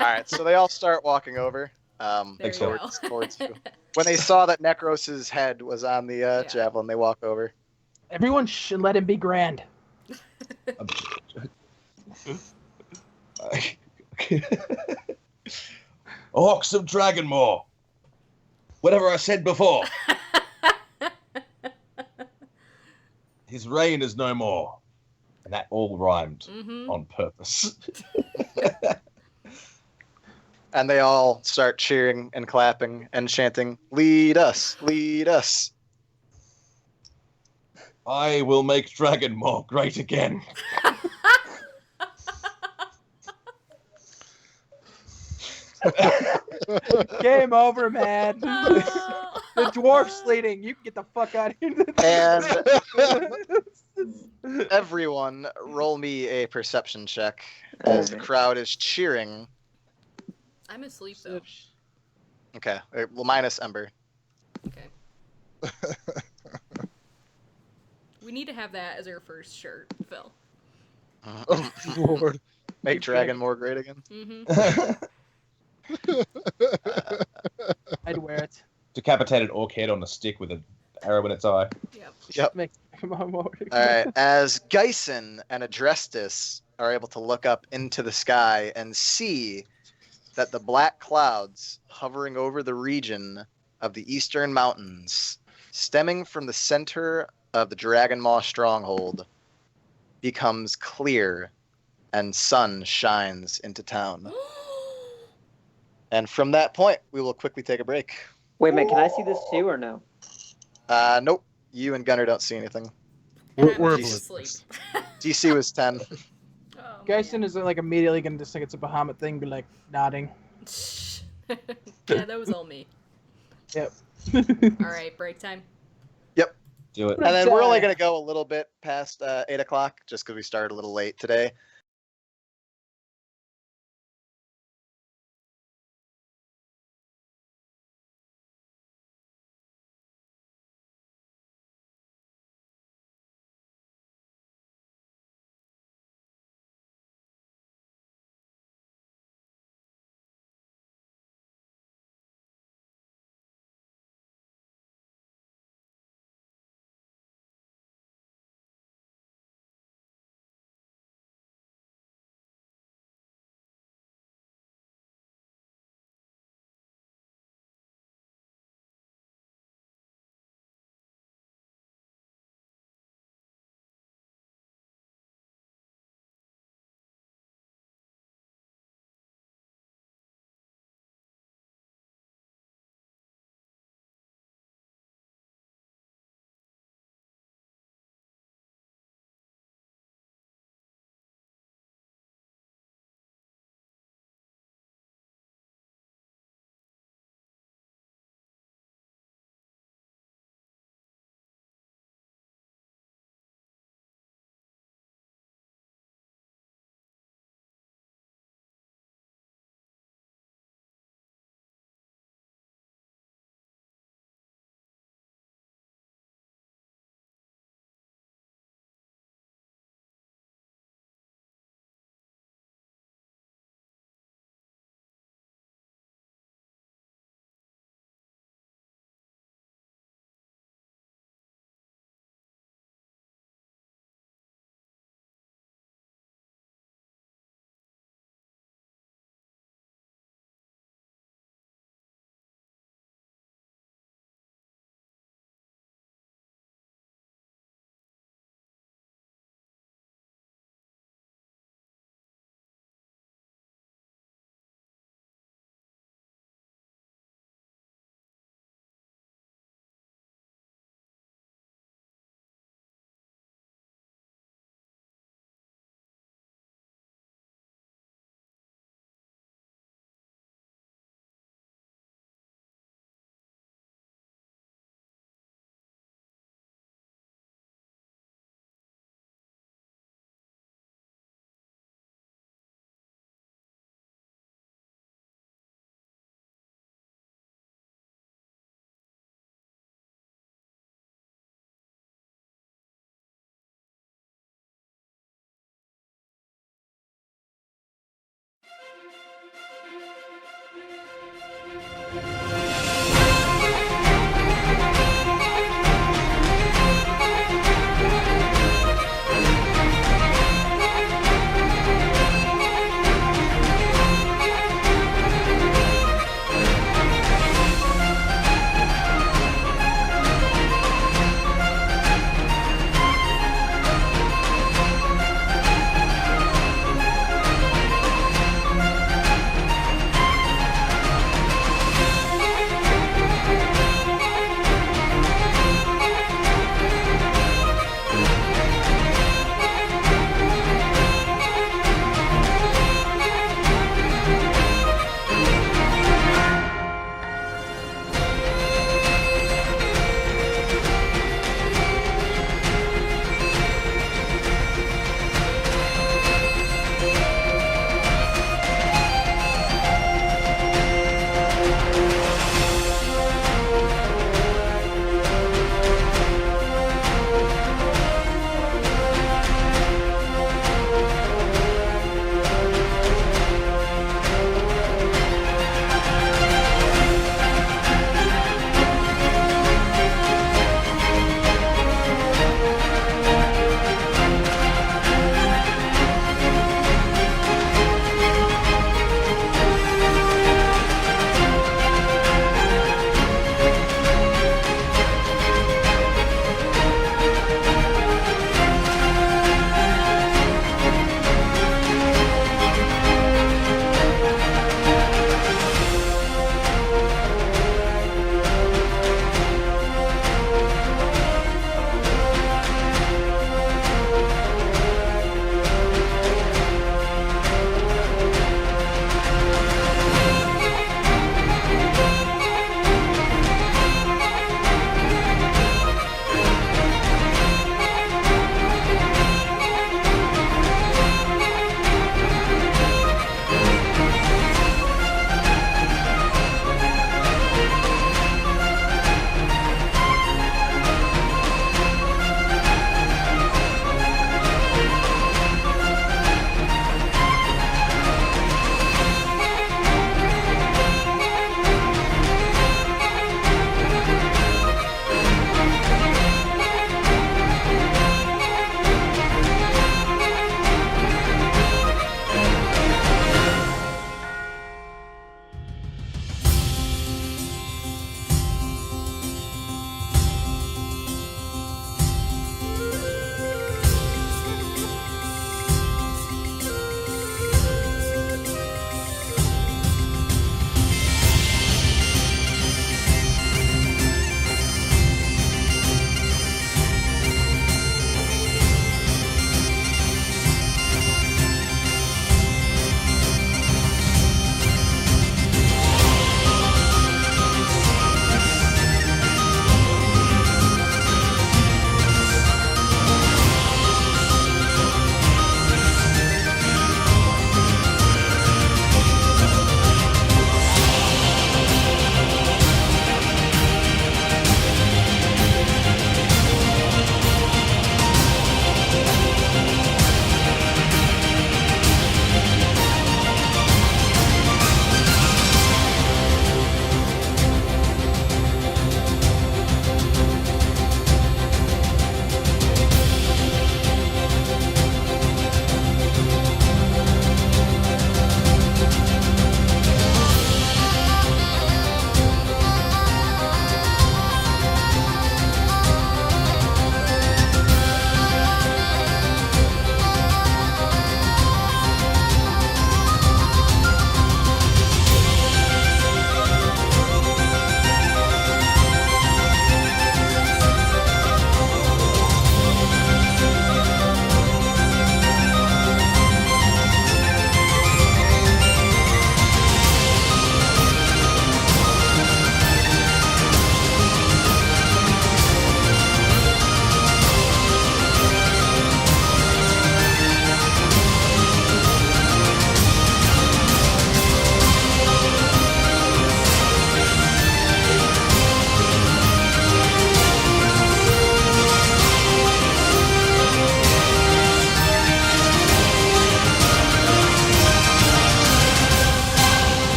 All right, so they all start walking over. There Thanks, you towards, go. towards you. When they saw that Necros's head was on the Yeah. javelin, they walk over. Everyone should let him be grand. Orcs of Dragonmaw. Whatever I said before. His reign is no more. And that all rhymed Mm-hmm. on purpose. And they all start cheering and clapping and chanting, "Lead us, lead us." I will make Dragonmaw great again. Game over, man. Oh. The dwarf's leading. You can get the fuck out of here. And everyone, roll me a perception check as the Okay. crowd is cheering. I'm asleep though. Okay, well, minus Ember. Okay. We need to have that as our first shirt, Phil. Lord. Make Dragon more great again. Mm-hmm. I'd wear it. Decapitated orc head on a stick with an arrow in its eye. Yep. Yep. Make come on, more. All right. As Geisen and Adrestus are able to look up into the sky and see that the black clouds hovering over the region of the eastern mountains, stemming from the center of the Dragonmaw stronghold, becomes clear and sun shines into town. And from that point, we will quickly take a break. Wait a minute, can I see this too or no? Nope. You and Gunnar don't see anything. We're I'm just asleep. DC was 10. Oh, Geisen is like immediately gonna just think it's a Bahamut thing, be like nodding. man. Yeah, that was all me. Yep. All right, break time. Do it. And then we're only going to go a little bit past 8 o'clock just because we started a little late today.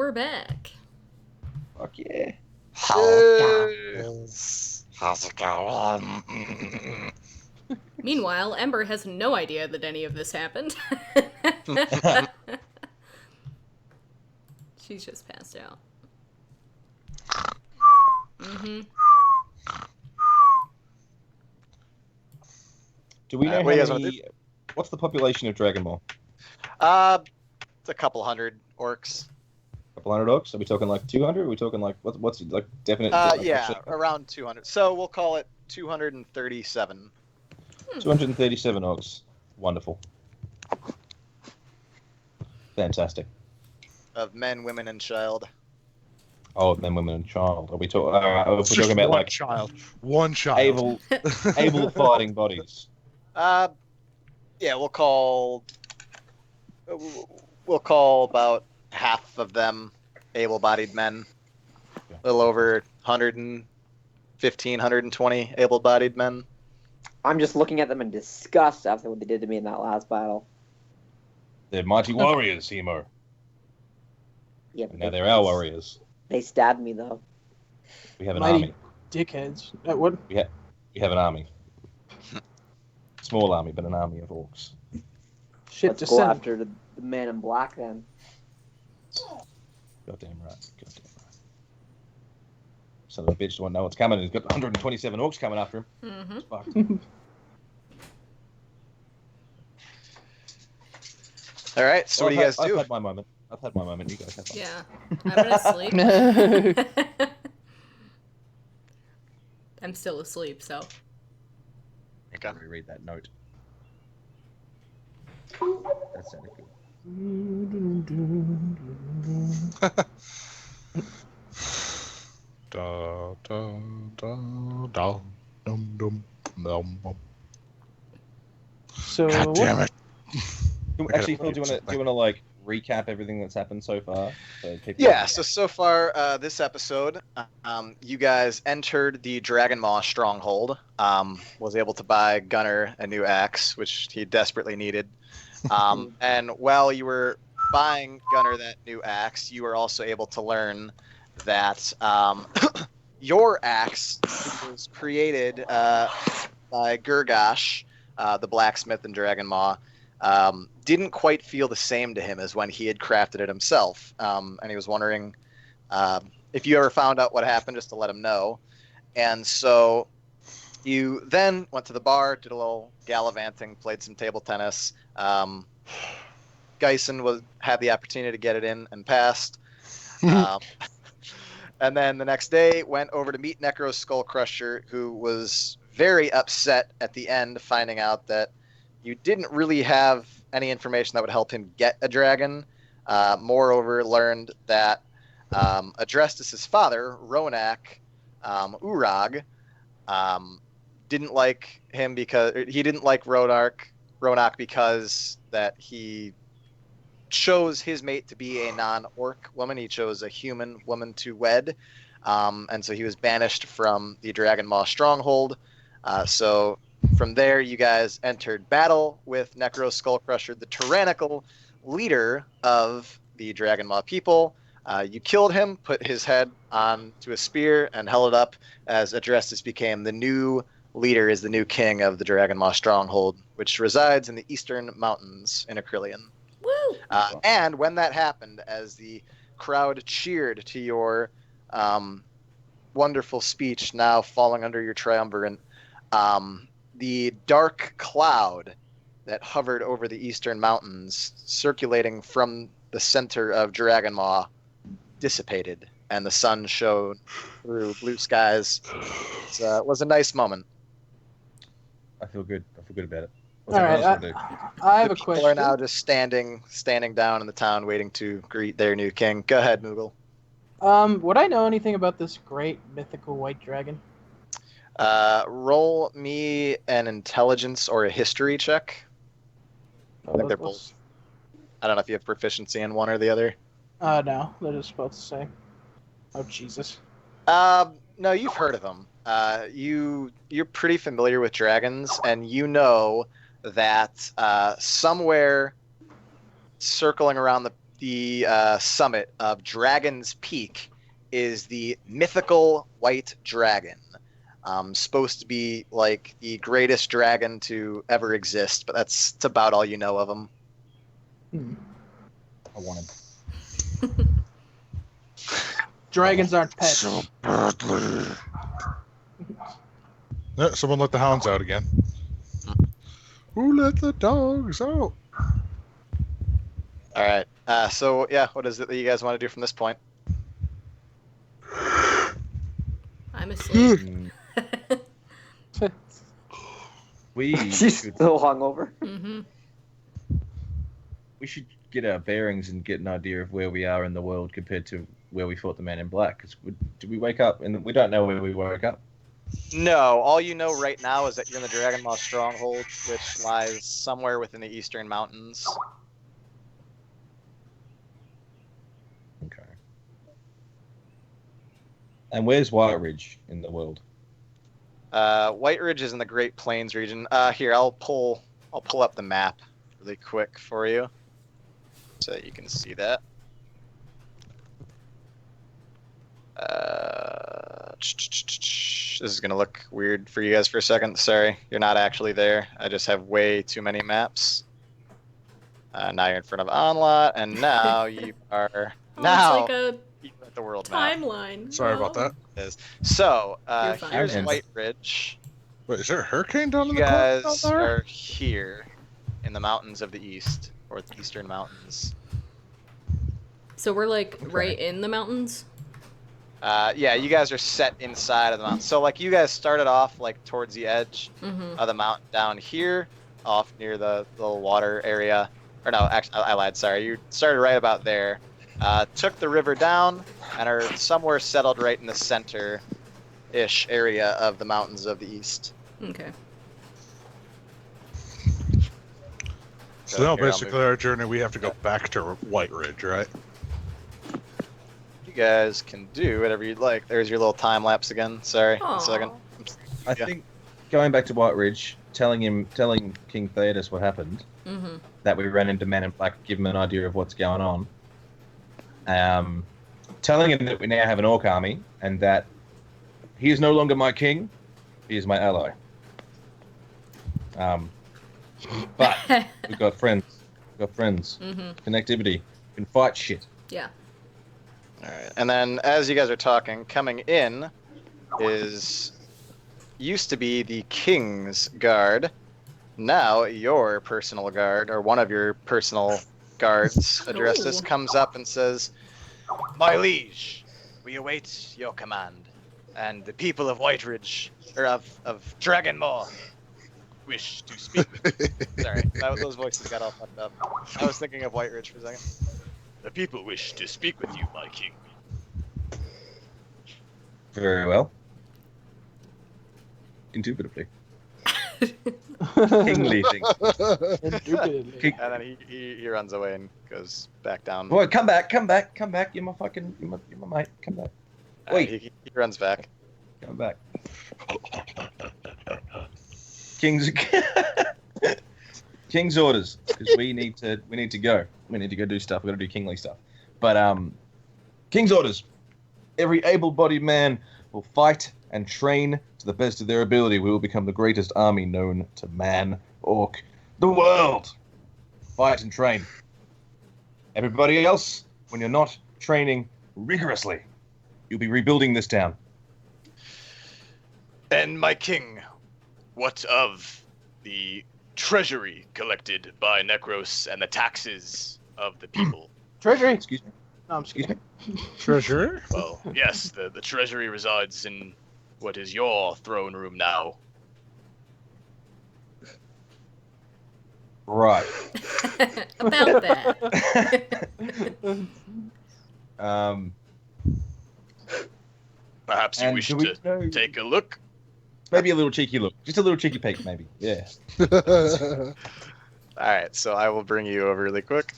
we're back. Fuck yeah. How's it going? Meanwhile, Ember has no idea that any of this happened. She's just passed out. Mm-hmm. Do we know What how do you guys wanna many... What's the population of Dragonmaw? It's a couple hundred orcs. Couple hundred orcs? Are we talking like 200? Are we talking like what's like definite? Like, Yeah, actually, around 200. So we'll call it 237. 237 orcs. Wonderful. Fantastic. Of men, women, and child. Oh, men, women, and child. Are we talking? We're It's talking just about one like child. One child. able fighting bodies. Yeah, we'll call about half of them able-bodied men. A little over 115, 120 able-bodied men. I'm just looking at them in disgust after what they did to me in that last battle. They're mighty warriors, Hemo. Yeah, And now they're our warriors. They stabbed me though. We have an Mighty army. dickheads. What? We have an army. Small army, but an army of orcs. Shit, Let's just go send. after the man in black then. Goddamn right. Goddamn right. Son of a bitch don't know what's coming. He's got 127 orcs coming after him. Mm-hmm. It's fucked. All right, so what do you guys do? I've had my moment. You guys have fun. Yeah. I'm gonna sleep. I'm still asleep, so. Okay. Let me read that note. That sounded good. Da, da, da, da, dum, dum, dum, dum. So God damn it. Actually, Phil, do you want to like recap everything that's happened so far? Yeah, so far this episode, you guys entered the Dragonmaw stronghold. Was able to buy Gunnar a new axe, which he desperately needed. And while you were buying Gunnar that new axe, you were also able to learn that your axe was created by Gurgash, the blacksmith in Dragonmaw. Didn't quite feel the same to him as when he had crafted it himself. And he was wondering if you ever found out what happened, just to let him know. And so you then went to the bar, did a little gallivanting, played some table tennis. Geisen had the opportunity to get it in and passed. And then the next day went over to meet Necro's Skullcrusher, who was very upset at the end, finding out that you didn't really have any information that would help him get a dragon. Moreover, learned that Adrestus' father, Ronak, Urog, didn't like him because he didn't like Ronak because that he chose his mate to be a non-orc woman. He chose a human woman to wed, and so he was banished from the Dragonmaw stronghold. So from there, you guys entered battle with Necro Skullcrusher, the tyrannical leader of the Dragonmaw people. You killed him, put his head onto a spear, and held it up as Adrestus became the new leader, is the new king of the Dragonmaw stronghold, which resides in the eastern mountains in Acrylion. Woo! And when that happened, as the crowd cheered to your wonderful speech, now falling under your triumvirate, the dark cloud that hovered over the eastern mountains, circulating from the center of Dragonmaw, dissipated, and the sun shone through blue skies. It was a nice moment. I feel good. I feel good about it. All right, I have a People question. are now just standing down in the town, waiting to greet their new king. Go ahead, Moogle. Would I know anything about this great mythical white dragon? Roll me an intelligence or a history check. I think they're both. I don't know if you have proficiency in one or the other. No, they're just both the same. Oh Jesus. No, you've heard of them. You're pretty familiar with dragons, and you know that somewhere circling around the summit of Dragon's Peak is the mythical white dragon. Supposed to be like the greatest dragon to ever exist, but that's about all you know of him. I want him. Dragons aren't pets. So badly. Yeah, someone let the hounds out again. Who let the dogs out? All right. So yeah, what is it that you guys want to do from this point? I'm asleep. We She's should, still hungover. Mm-hmm. we should get our bearings and get an idea of where we are in the world compared to where we fought the Man in Black. 'Cause did we wake up and we don't know where we woke up? No, all you know right now is that you're in the Dragonmaw stronghold, which lies somewhere within the eastern mountains. Okay. And where's White Ridge in the world? White Ridge is in the Great Plains region. Here, I'll pull up the map really quick for you, so that you can see that. This is gonna look weird for you guys for a second. Sorry, you're not actually there. I just have way too many maps. Now you're in front of Onlot, and now you are now It's like you're at the world a map. timeline. Sorry about that. So You're fine. here's Yes. White Ridge. Wait, is there a hurricane down in You the corner guys down there? are here in the mountains of the east, or the eastern mountains. So we're like Okay. right in the mountains. Yeah, you guys are set inside of the mountain. So like you guys started off like towards the edge Mm-hmm. of the mountain down here, off near the little water area. Or no, actually, I lied. Sorry, you started right about there. Took the river down and are somewhere settled right in the center-ish area of the mountains of the east. Okay. So now Here, I'll basically move. our journey, we have to go back to White Ridge, right? You guys can do whatever you'd like. There's your little time lapse again. Sorry, Aw. a second. I Yeah. think going back to White Ridge, telling King Theodos what happened, Mm-hmm. that we ran into Man in Black, give him an idea of what's going on. Telling him that we now have an orc army and that he is no longer my king, he is my ally. But we've got friends. Mm-hmm. Connectivity. We can fight shit. Yeah. All right. And then as you guys are talking, coming in used to be the King's Guard. Now your personal guard, or one of your personal guards, Adrestus, Ooh. comes up and says, "My liege, we await your command, and the people of White Ridge, or of Dragonmaw, wish to speak with you." Sorry, those voices got all fucked up. I was thinking of White Ridge for a second. The people wish to speak with you, my king. Very well. Indubitably. Kingly thing. Indubitably. King- And then he runs away and goes back down. Boy, come back. You're my mate. Come back. Wait. He runs back. Come back. King's King's orders, because we need to go. We need to go do stuff. We got to do kingly stuff. But King's orders. Every able-bodied man will fight and train to the best of their ability. We will become the greatest army known to man, orc, the world. Fight and train. Everybody else, when you're not training rigorously, you'll be rebuilding this town. And my king, what of the treasury collected by Necros and the taxes of the people? Treasury. Excuse me. No, I'm just Excuse kidding. me. Treasure? Well, yes, the treasury resides in what is your throne room now. Right. About that. Perhaps you And wish do we to know- take a look? Maybe a little cheeky look. Just a little cheeky peek, maybe. Yeah. All right, so I will bring you over really quick.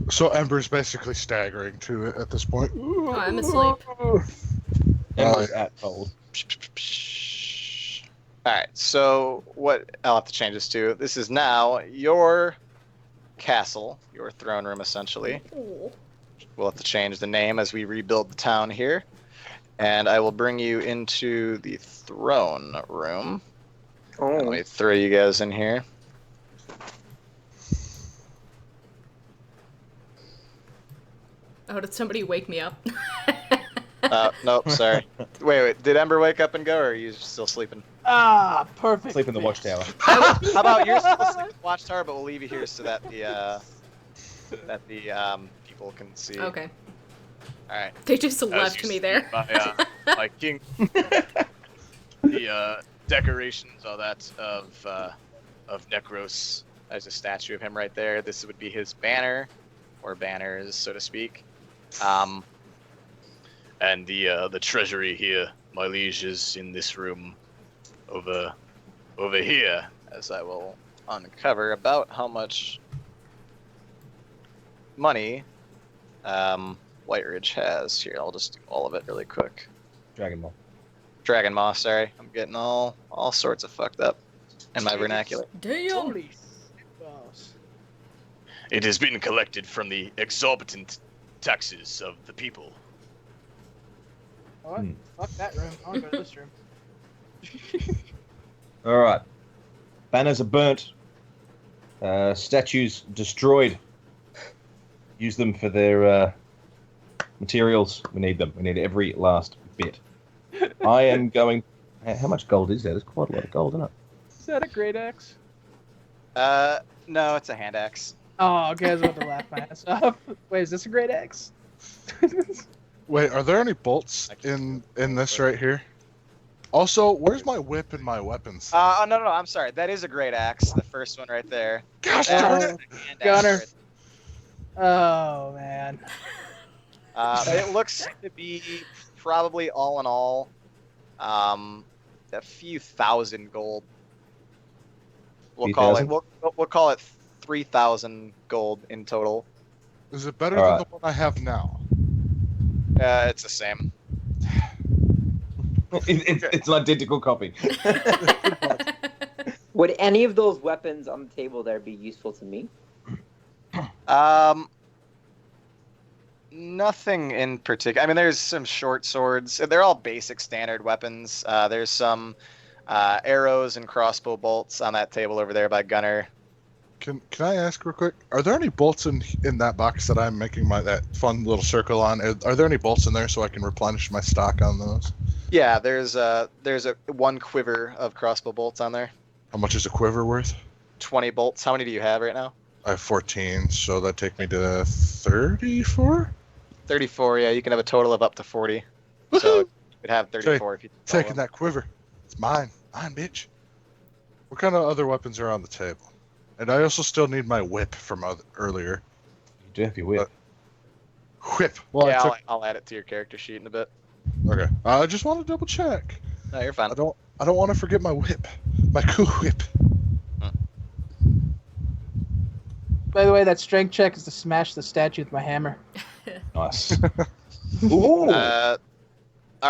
So Ember's basically staggering to it at this point. Oh, I'm asleep. Ember's at cold. All right, so what I'll have to change this to. This is now your castle, your throne room essentially. Ooh. We'll have to change the name as we rebuild the town here. And I will bring you into the throne room. Oh. Let me throw you guys in here. Oh, did somebody wake me up? Nope, sorry. Wait, did Ember wake up and go, or are you still sleeping? Ah, perfect. Sleep in the fit. watchtower. How about you're still sleeping in the watchtower, but we'll leave you here so that the people can see. Okay. All right. They just As left you me see there. my king. The decorations, all that of Necros. There's a statue of him right there. This would be his banner, or banners, so to speak. And the treasury here, my liege, is in this room over here. As I will uncover about how much money White Ridge has. Here, I'll just do all of it really quick. Dragonmaw. Dragonmaw, sorry. I'm getting all sorts of fucked up in my vernacular. Damn. Holy balls. It has been collected from the exorbitant taxes of the people. What? Fuck that room. I want to go to this room. All right. Banners are burnt. Statues destroyed. Use them for their materials. We need them. We need every last bit. I am going. How much gold is there? There's quite a lot of gold, isn't it? Is that a great axe? No, it's a hand axe. Oh, okay, I was about to laugh my ass off. Wait, is this a great axe? Wait, are there any bolts in this right here? Also, where's my whip and my weapons? No, I'm sorry. That is a great axe. The first one right there. Gosh That darn is it! a hand axe Gunner. right Oh, man. It looks to be probably all in all, a few thousand gold. We'll Few call thousand? it. We'll call it 3,000 gold in total. Is it better All than right. the one I have now? It's the same. It's an identical copy. Would any of those weapons on the table there be useful to me? Nothing in particular. I mean, there's some short swords. They're all basic standard weapons. There's some arrows and crossbow bolts on that table over there by Gunner. Can I ask real quick? Are there any bolts in that box that I'm making that fun little circle on? Are there any bolts in there so I can replenish my stock on those? Yeah, there's a one quiver of crossbow bolts on there. How much is a quiver worth? 20 bolts. How many do you have right now? I have 14, so that take me to 34. 34. Yeah, you can have a total of up to 40. So you could have 34 if you. Taking that quiver. It's mine, bitch. What kind of other weapons are on the table? And I also still need my whip from earlier. You do have your whip. Whip. Well, Yeah, I took... I'll add it to your character sheet in a bit. Okay. I just want to double check. No, you're fine. I don't want to forget my whip. My cool whip. By the way, that strength check is to smash the statue with my hammer. Nice. Ooh. All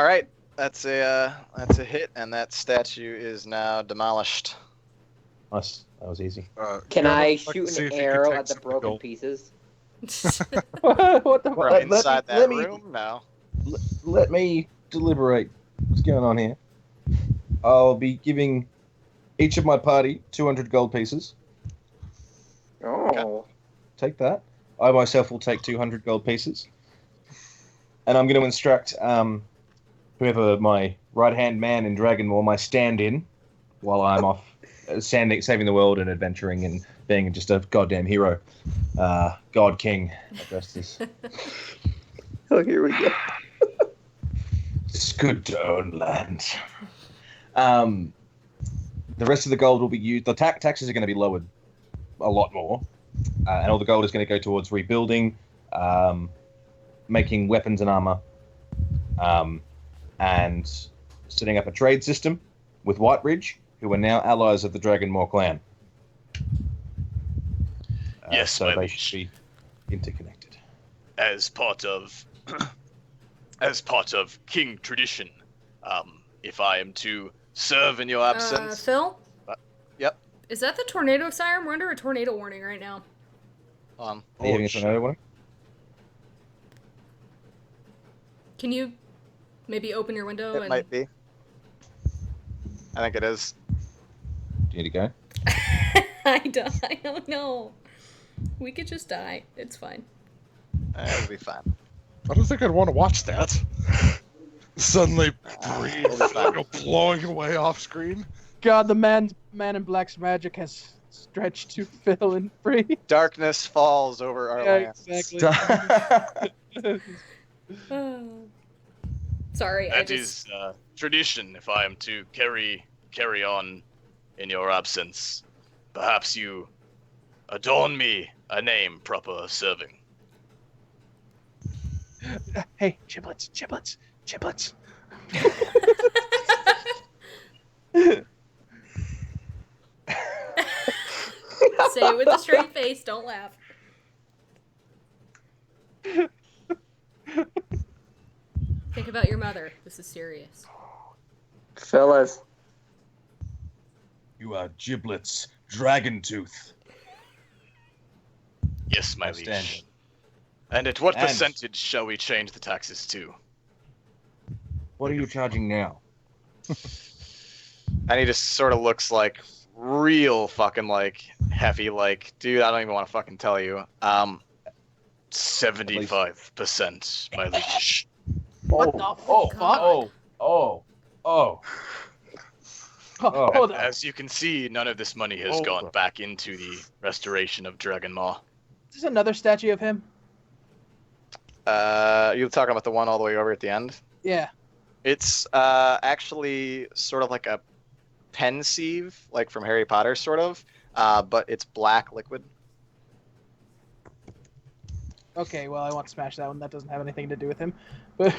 right, that's a hit, and that statue is now demolished. Nice. That was easy. Can I look shoot see an if you can arrow take at the some broken gold. pieces? What the From Let- let inside me- that let me- room, no. Let me deliberate. What's going on here? I'll be giving each of my party 200 gold pieces. Oh. Take that. I myself will take 200 gold pieces. And I'm going to instruct whoever my right-hand man in Dragonmaw, my stand-in, while I'm off saving the world and adventuring and being just a goddamn hero. God King Adrestus. Oh, here we go. It's good to own land. The rest of the gold will be used. The taxes are going to be lowered a lot more. And all the gold is going to go towards rebuilding, making weapons and armor, and setting up a trade system with White Ridge, who are now allies of the Dragonmaw clan. Yes, so my they liege. should be interconnected. As part of king tradition, if I am to serve in your absence, Phil? Yep. Is that the tornado siren? We're under a tornado warning right now. Hold on. Are you having something over? Can you maybe open your window? It and... might be. I think it is. Do you need to go? I don't know. We could just die. It's fine. It'll be fine. I don't think I'd want to watch that. Suddenly, breathe, blowing away off screen. God, the man in Black's magic has stretched to fill and free. Darkness falls over our Yeah, land. exactly. Sorry, That is tradition. If I am to carry on in your absence, perhaps you adorn me a name proper serving. Hey, Giblets. Say it with a straight face. Don't laugh. Think about your mother. This is serious. Fellas, You are Giblets, Dragontooth. Yes, my Outstanding. liege. And at what And- percentage shall we change the taxes to? What are you charging now? And he just sort of looks like real fucking like heavy, like, dude, I don't even want to fucking tell you. 75%, my liege. What the fuck? Hold on. As you can see, none of this money has gone back into the restoration of Dragonmaw. Is this another statue of him? You're talking about the one all the way over at the end? Yeah. It's actually sort of like a pensieve, like from Harry Potter, sort of, but it's black liquid. Okay, well, I want to smash that one. That doesn't have anything to do with him. But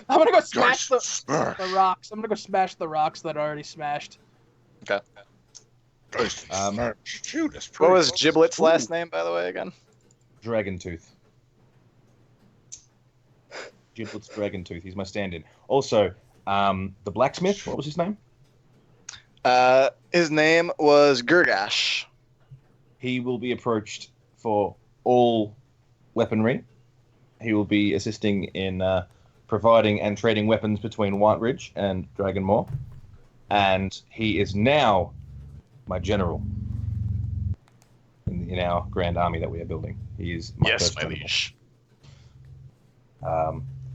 I'm gonna go smash the rocks. I'm gonna go smash the rocks that are already smashed. Okay. Shoot, that's What pretty was close. Giblet's last name, by the way, again? Dragontooth. Giblets Dragontooth. He's my stand-in. Also, the blacksmith. What was his name? His name was Gurgash. He will be approached for all weaponry. He will be assisting in providing and trading weapons between White Ridge and Dragonmaw. And he is now my general in our grand army that we are building. He is my Yes, first my general. liege.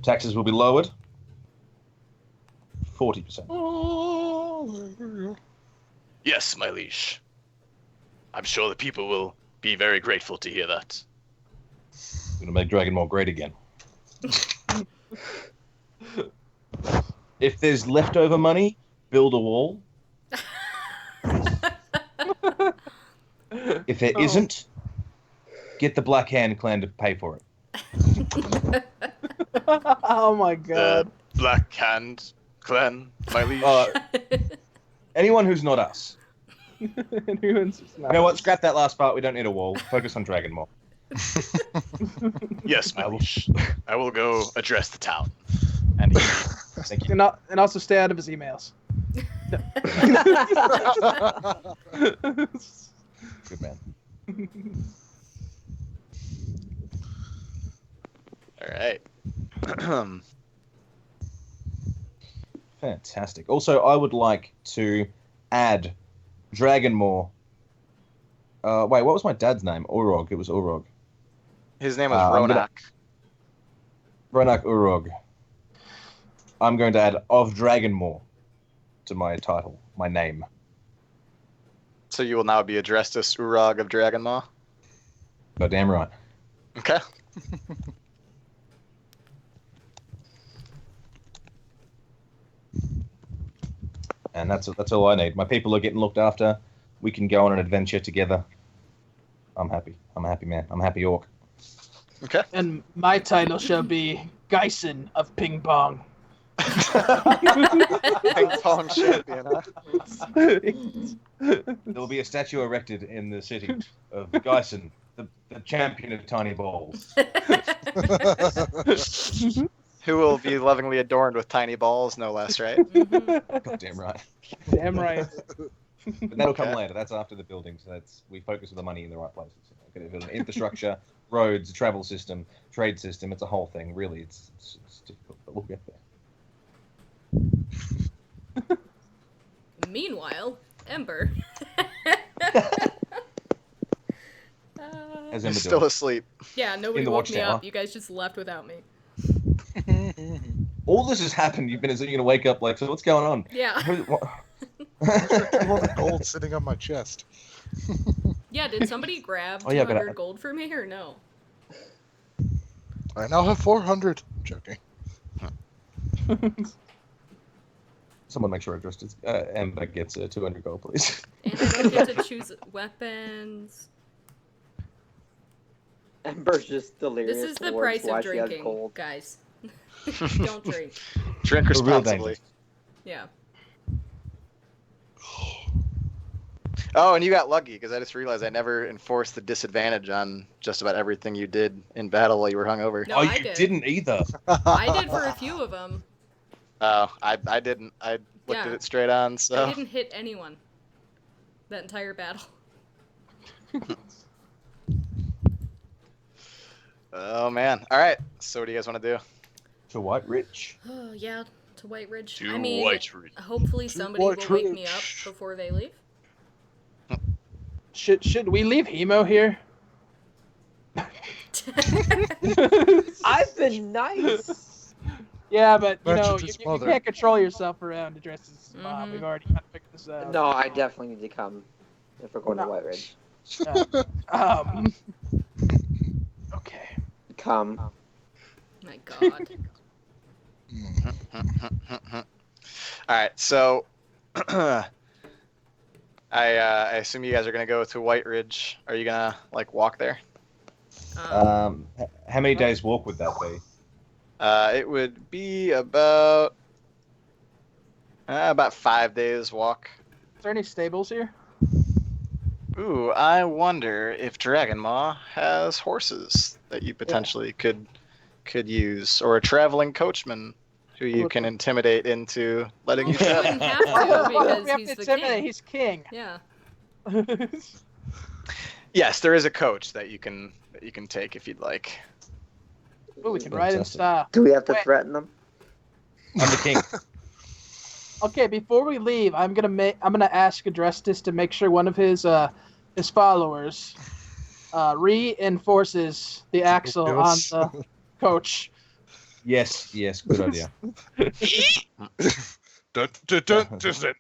Taxes will be lowered 40%. Yes, my liege. I'm sure the people will be very grateful to hear that. We're going to make Dragonmaw great again. If there's leftover money, build a wall. If there isn't, get the Black Hand clan to pay for it. Oh my The god. Black Hand clan, my liege. Anyone who's not us. Anyone's just You know what? Scrap that last part. We don't need a wall. Focus on Dragonmaw. Yes, my liege. I will go address the town. And he, Thank you. And also stay out of his emails. Good man. all right. Fantastic. Also, I would like to add Dragonmaw. Wait, what was my dad's name? Urog. It was Urog. His name was I'm Ronak. Ronak Urog. I'm going to add of Dragonmaw to my title, my name. So you will now be Adrestus Urog of Dragonmaw. Goddamn right. Okay. And that's all I need. My people are getting looked after. We can go on an adventure together. I'm happy. I'm a happy man. I'm a happy orc. Okay. And my title shall be Geisen of Ping Pong. Ping pong champion, huh? There will be a statue erected in the city of Geisen, the champion of tiny balls. Who will be lovingly adorned with tiny balls, no less, right? Goddamn right. Damn right. But that'll come Okay. later. That's after the building. So we focus the money in the right places. Okay, build an infrastructure, roads, a travel system, trade system. It's a whole thing. Really, it's difficult, but we'll get there. Meanwhile, Ember. How's He's Emma still doing? asleep. Yeah, nobody In the woke me watchtower. up. You guys just left without me. All this has happened. You're gonna wake up like, so what's going on? Yeah. $200 gold sitting on my chest. Yeah, did somebody grab Oh, yeah, 200 but gold for me or no? I now have 400. Joking. Someone make sure Adrestus Ember gets 200 gold, please. And I don't get to choose weapons. Ember's just delirious. This is the towards price why of she has drinking, gold. guys. Don't drink. Drink For real responsibly. Yeah. Oh, and you got lucky because I just realized I never enforced the disadvantage on just about everything you did in battle while you were hungover. No, Oh, I you did. didn't either. I did for a few of them. Oh, I didn't. I looked Yeah. at it straight on. I So didn't hit anyone. That entire battle. oh man. All right. So what do you guys want to do? To White Rich. Oh, yeah, to White Ridge. To I mean, White Ridge. hopefully To somebody White will wake me up Ridge. before they leave. Should we leave Hemo here? I've been nice. Yeah, but you Mentioned know, his you mother. can't control yourself around Adrestus' mom. Mhm. We've already kind of picked this out. No, I definitely need to come if we're going to No. White Ridge. Okay. Come. My god. All right. So I assume you guys are gonna go to White Ridge. Are you gonna like walk there? How many days walk would that be? It would be about 5 days walk. Is there any stables here? Ooh, I wonder if Dragonmaw has horses that you potentially could use, or a traveling coachman who you can intimidate into letting you Well, travel. wouldn't have to because we have he's to the intimidate. king. He's king. Yeah. Yes, there is a coach that you can take if you'd like. Ooh, we can ride in Fantastic. style. Do we have to Wait. threaten them? I'm the king. Okay, before we leave, I'm gonna ask Adrestus to make sure one of his followers reinforces the axle on the coach. Yes, good idea. Dun, dun, dun, dun, dun.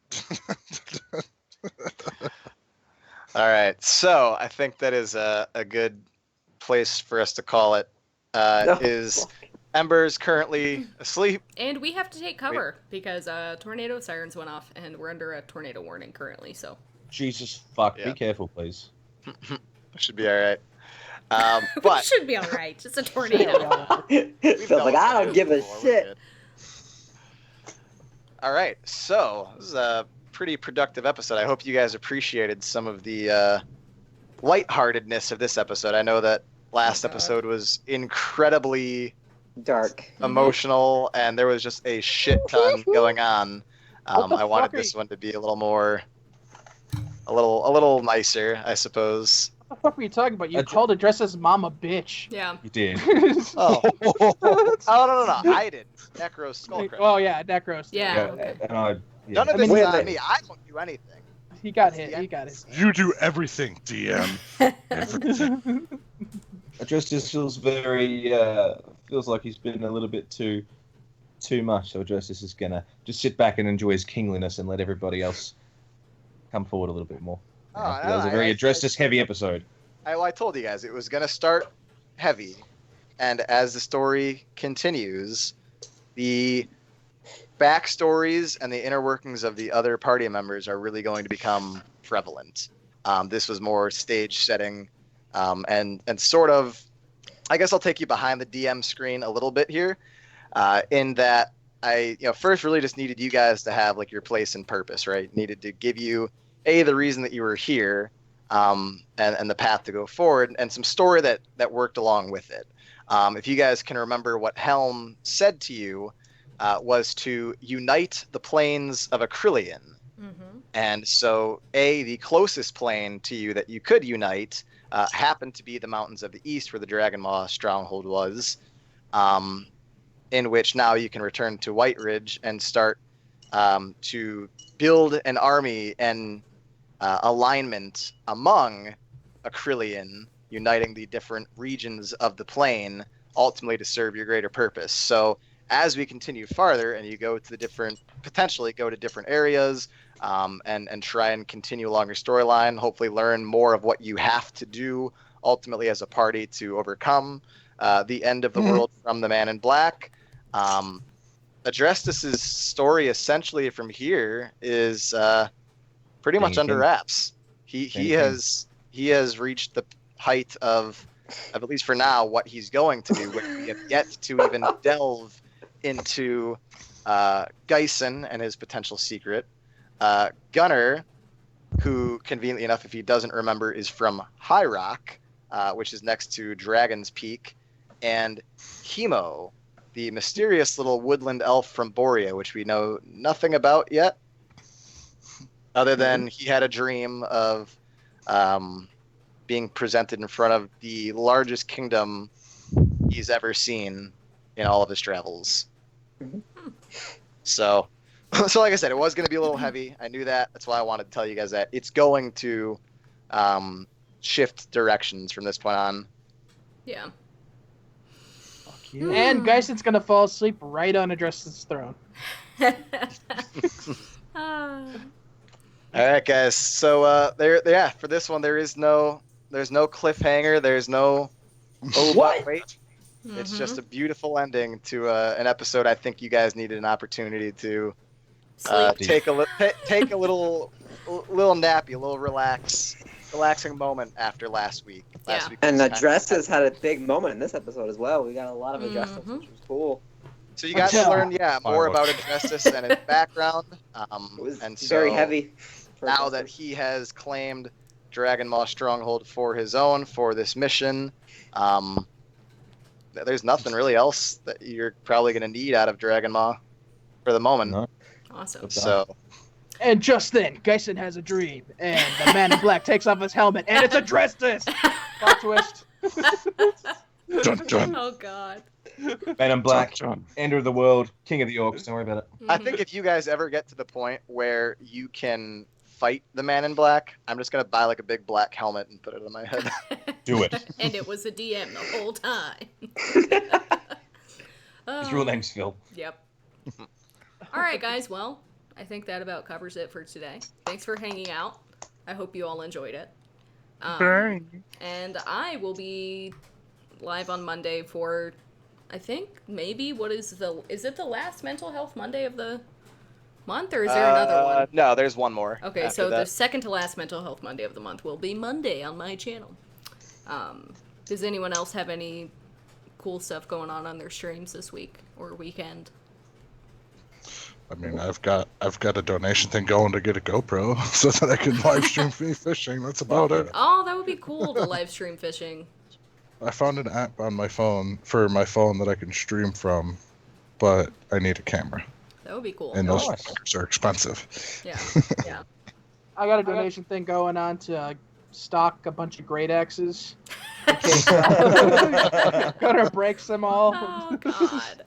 All right, so I think that is a good place for us to call it. No. Is Ember's currently asleep? And we have to take cover because tornado sirens went off and we're under a tornado warning currently, so. Jesus fuck, Yeah. be careful, please. Should be all right. We But should be alright. Just a tornado. we've Phil's dealt like, with I don't tornadoes give a before, we're shit. good. All right, so this is a pretty productive episode. I hope you guys appreciated some of the lightheartedness of this episode. I know that last God. episode was incredibly Dark. emotional, and there was just a shit ton going on. What the I wanted fuck are this you- one to be a little nicer, I suppose. What the fuck were you talking about? You Ad- called Adrestus mom a bitch. Yeah. You did. Oh, oh no, I didn't. Necro's Skullcrusher. Oh yeah, Necros. Yeah. Okay. And I. Yeah. None of I this mean, is wait a on minute. me. I don't do anything. He got It's hit. the He got hit. You do everything, DM. Everything. Adrestus feels feels like he's been a little bit too much. So Adrestus is gonna just sit back and enjoy his kingliness and let everybody else come forward a little bit more. Oh, That no, was a very I- Adrestus heavy episode. I told you guys it was gonna start heavy, and as the story continues, the backstories and the inner workings of the other party members are really going to become prevalent. This was more stage setting, and sort of. I guess I'll take you behind the DM screen a little bit here, in that I first really just needed you guys to have like your place and purpose, right? Needed to give you the reason that you were here. And the path to go forward, and some story that worked along with it. If you guys can remember what Helm said to you, was to unite the planes of Acrylion Mm-hmm. And so, the closest plane to you that you could unite happened to be the mountains of the east where the Dragonmaw stronghold was, in which now you can return to White Ridge and start to build an army and alignment among Acrylian, uniting the different regions of the plane, ultimately to serve your greater purpose. So as we continue farther and you go to potentially go to different areas, and try and continue along your storyline, hopefully learn more of what you have to do ultimately as a party to overcome the end of the world from the Man in Black. Adrestus' story essentially from here is pretty much under wraps. He has reached the height of at least for now, what he's going to do. We have yet to even delve into Geisen and his potential secret. Gunnar, who conveniently enough, if he doesn't remember, is from High Rock, which is next to Dragon's Peak, and Hemo, the mysterious little woodland elf from Borea, which we know nothing about yet, other than he had a dream of being presented in front of the largest kingdom he's ever seen in all of his travels. So like I said, it was going to be a little heavy. I knew that. That's why I wanted to tell you guys that. It's going to shift directions from this point on. Yeah. And Geisen's gonna fall asleep right on Adrestus' throne. All right, guys. So for this one, there's no cliffhanger. There's no What? wait. It's just a beautiful ending to an episode. I think you guys needed an opportunity to take a little nappy, a little relaxing moment after last week. Last week And was Adrestus had a big moment in this episode as well. We got a lot of Adrestus, which was cool. So you got to learn, more about Adrestus and his background. It was and very so heavy. Now that he has claimed Dragonmaw Stronghold for his own for this mission, there's nothing really else that you're probably going to need out of Dragonmaw for the moment. No. Awesome. So. And just then, Geisen has a dream, and the Man in Black takes off his helmet, and it's Adrestus! Plot twist. Dun, dun. Oh, God. Man in Black, Dun, dun. End of the World, King of the Orcs. Don't worry about it. I think if you guys ever get to the point where you can fight the Man in Black, I'm just going to buy like a big black helmet and put it on my head. Do it. And it was a DM the whole time. His real name's Phil. Yep. All right, guys. Well, I think that about covers it for today. Thanks for hanging out. I hope you all enjoyed it. And I will be live on Monday for, I think, maybe, is it the last Mental Health Monday of the month, or is there another one? No, there's one more. Okay, so the second to last Mental Health Monday of the month will be Monday on my channel. Does anyone else have any cool stuff going on their streams this week or weekend? I mean, I've got a donation thing going to get a GoPro so that I can live stream me fishing. That's about it. Oh, that would be cool to live stream fishing. I found an app on my phone that I can stream from, but I need a camera. That would be cool. And those fuckers are expensive. Yeah, yeah. I got a donation thing going on to stock a bunch of great axes. Gunnar breaks them all. Oh, God.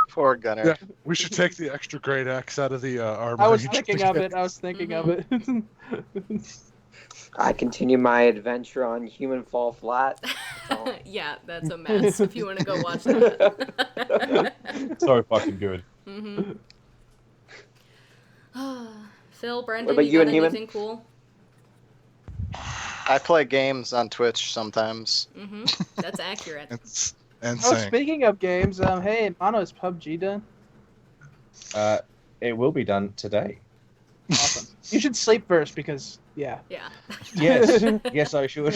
Poor Gunnar. Yeah, we should take the extra great axe out of the armor. I was thinking of it. I continue my adventure on Human Fall Flat. So. Yeah, that's a mess. If you want to go watch that. So fucking good. Mm-hmm. Phil, Brendan, What about you got and Human? anything cool? I play games on Twitch sometimes. Mm-hmm. That's accurate. And Oh, speaking of games, hey, Mono, is PUBG done? It will be done today. Awesome. You should sleep first because, yeah. Yeah. Yes, I should.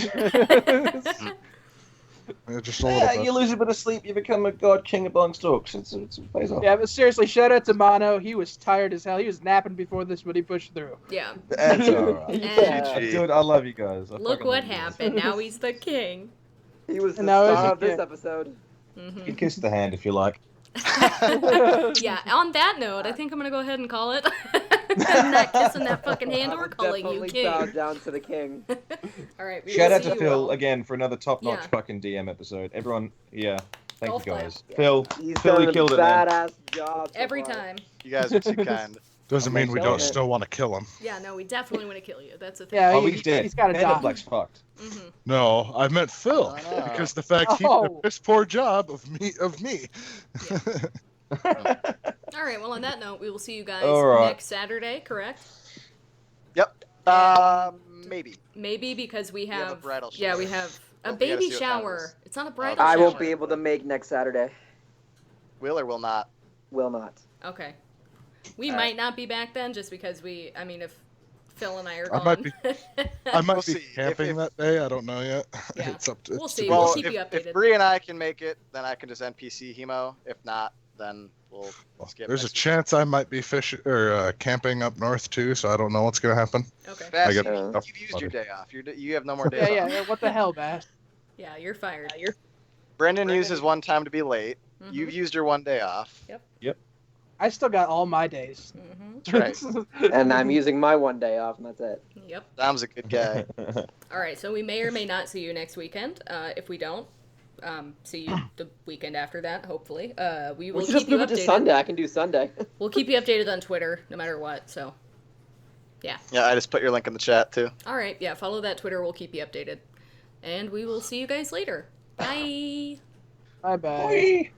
Just a little bit. You lose a bit of sleep, you become a god king of blind stalks. It pays off. Yeah, but seriously, shout out to Mono. He was tired as hell. He was napping before this, but he pushed through. Yeah. That's alright. And Dude, I love you guys. look what happened. Now he's the king. He was the And now star he's of this a- episode. You can kiss the hand if you like. Yeah, on that note, I think I'm going to go ahead and call it. I'm not kissing that fucking hand or I'll calling you definitely king. bow down to the king. All right. We Shout will out see to you Phil all. again for another top-notch Yeah. fucking DM episode. Everyone, yeah, thank Golf you clap. guys. Phil, He's Phil, done you a killed it, man. badass job so Every far. time. You guys are too kind. Doesn't mean we killing don't it. still want to kill him. Yeah, no, we definitely want to kill you. That's the thing. Yeah, Oh, he's dead. He's got a Panda job. Black's fucked. Mm-hmm. No, I meant Phil Oh. because the fact he did a Oh. piss poor job of me. All right. Well, on that note, we will see you guys All right. next Saturday. Correct? Yep. Maybe. Maybe because we We have a have. bridal Yeah, we shower. have a Well, we gotta baby see what time it shower. is. It's not a bridal I shower. won't be able to make next Saturday. Will or will not? Will not. Okay. We All might right. not be back then, just because we. I mean, if Phil and I are I gone. might be- I might We'll be see. camping If- that day. I don't know yet. Yeah. It's up to. We'll it's see. to We'll Well, keep if, you if updated. Bree and I can make it, then I can just NPC Hemo. If not, then we'll skip. There's a next week. chance I might be fishing or camping up north too, so I don't know what's gonna happen. Okay. I Bass, get you've stuff used your buddy. day off. You have no more days Yeah, off. yeah. What the hell, Bash? Yeah, you're fired. Brendan used his one time to be late. Mhm. You've used your one day off. I still got all my days. Mhm. That's right. And I'm using my one day off, and that's it. Yep. Dom's a good guy. All right. So we may or may not see you next weekend. If we don't, see you the weekend after that. Hopefully. We will We should keep just you move it to updated. Sunday. I can do Sunday. We'll keep you updated on Twitter, no matter what. So. Yeah, I just put your link in the chat too. All right. Yeah. Follow that Twitter. We'll keep you updated, and we will see you guys later. Bye. Bye bye.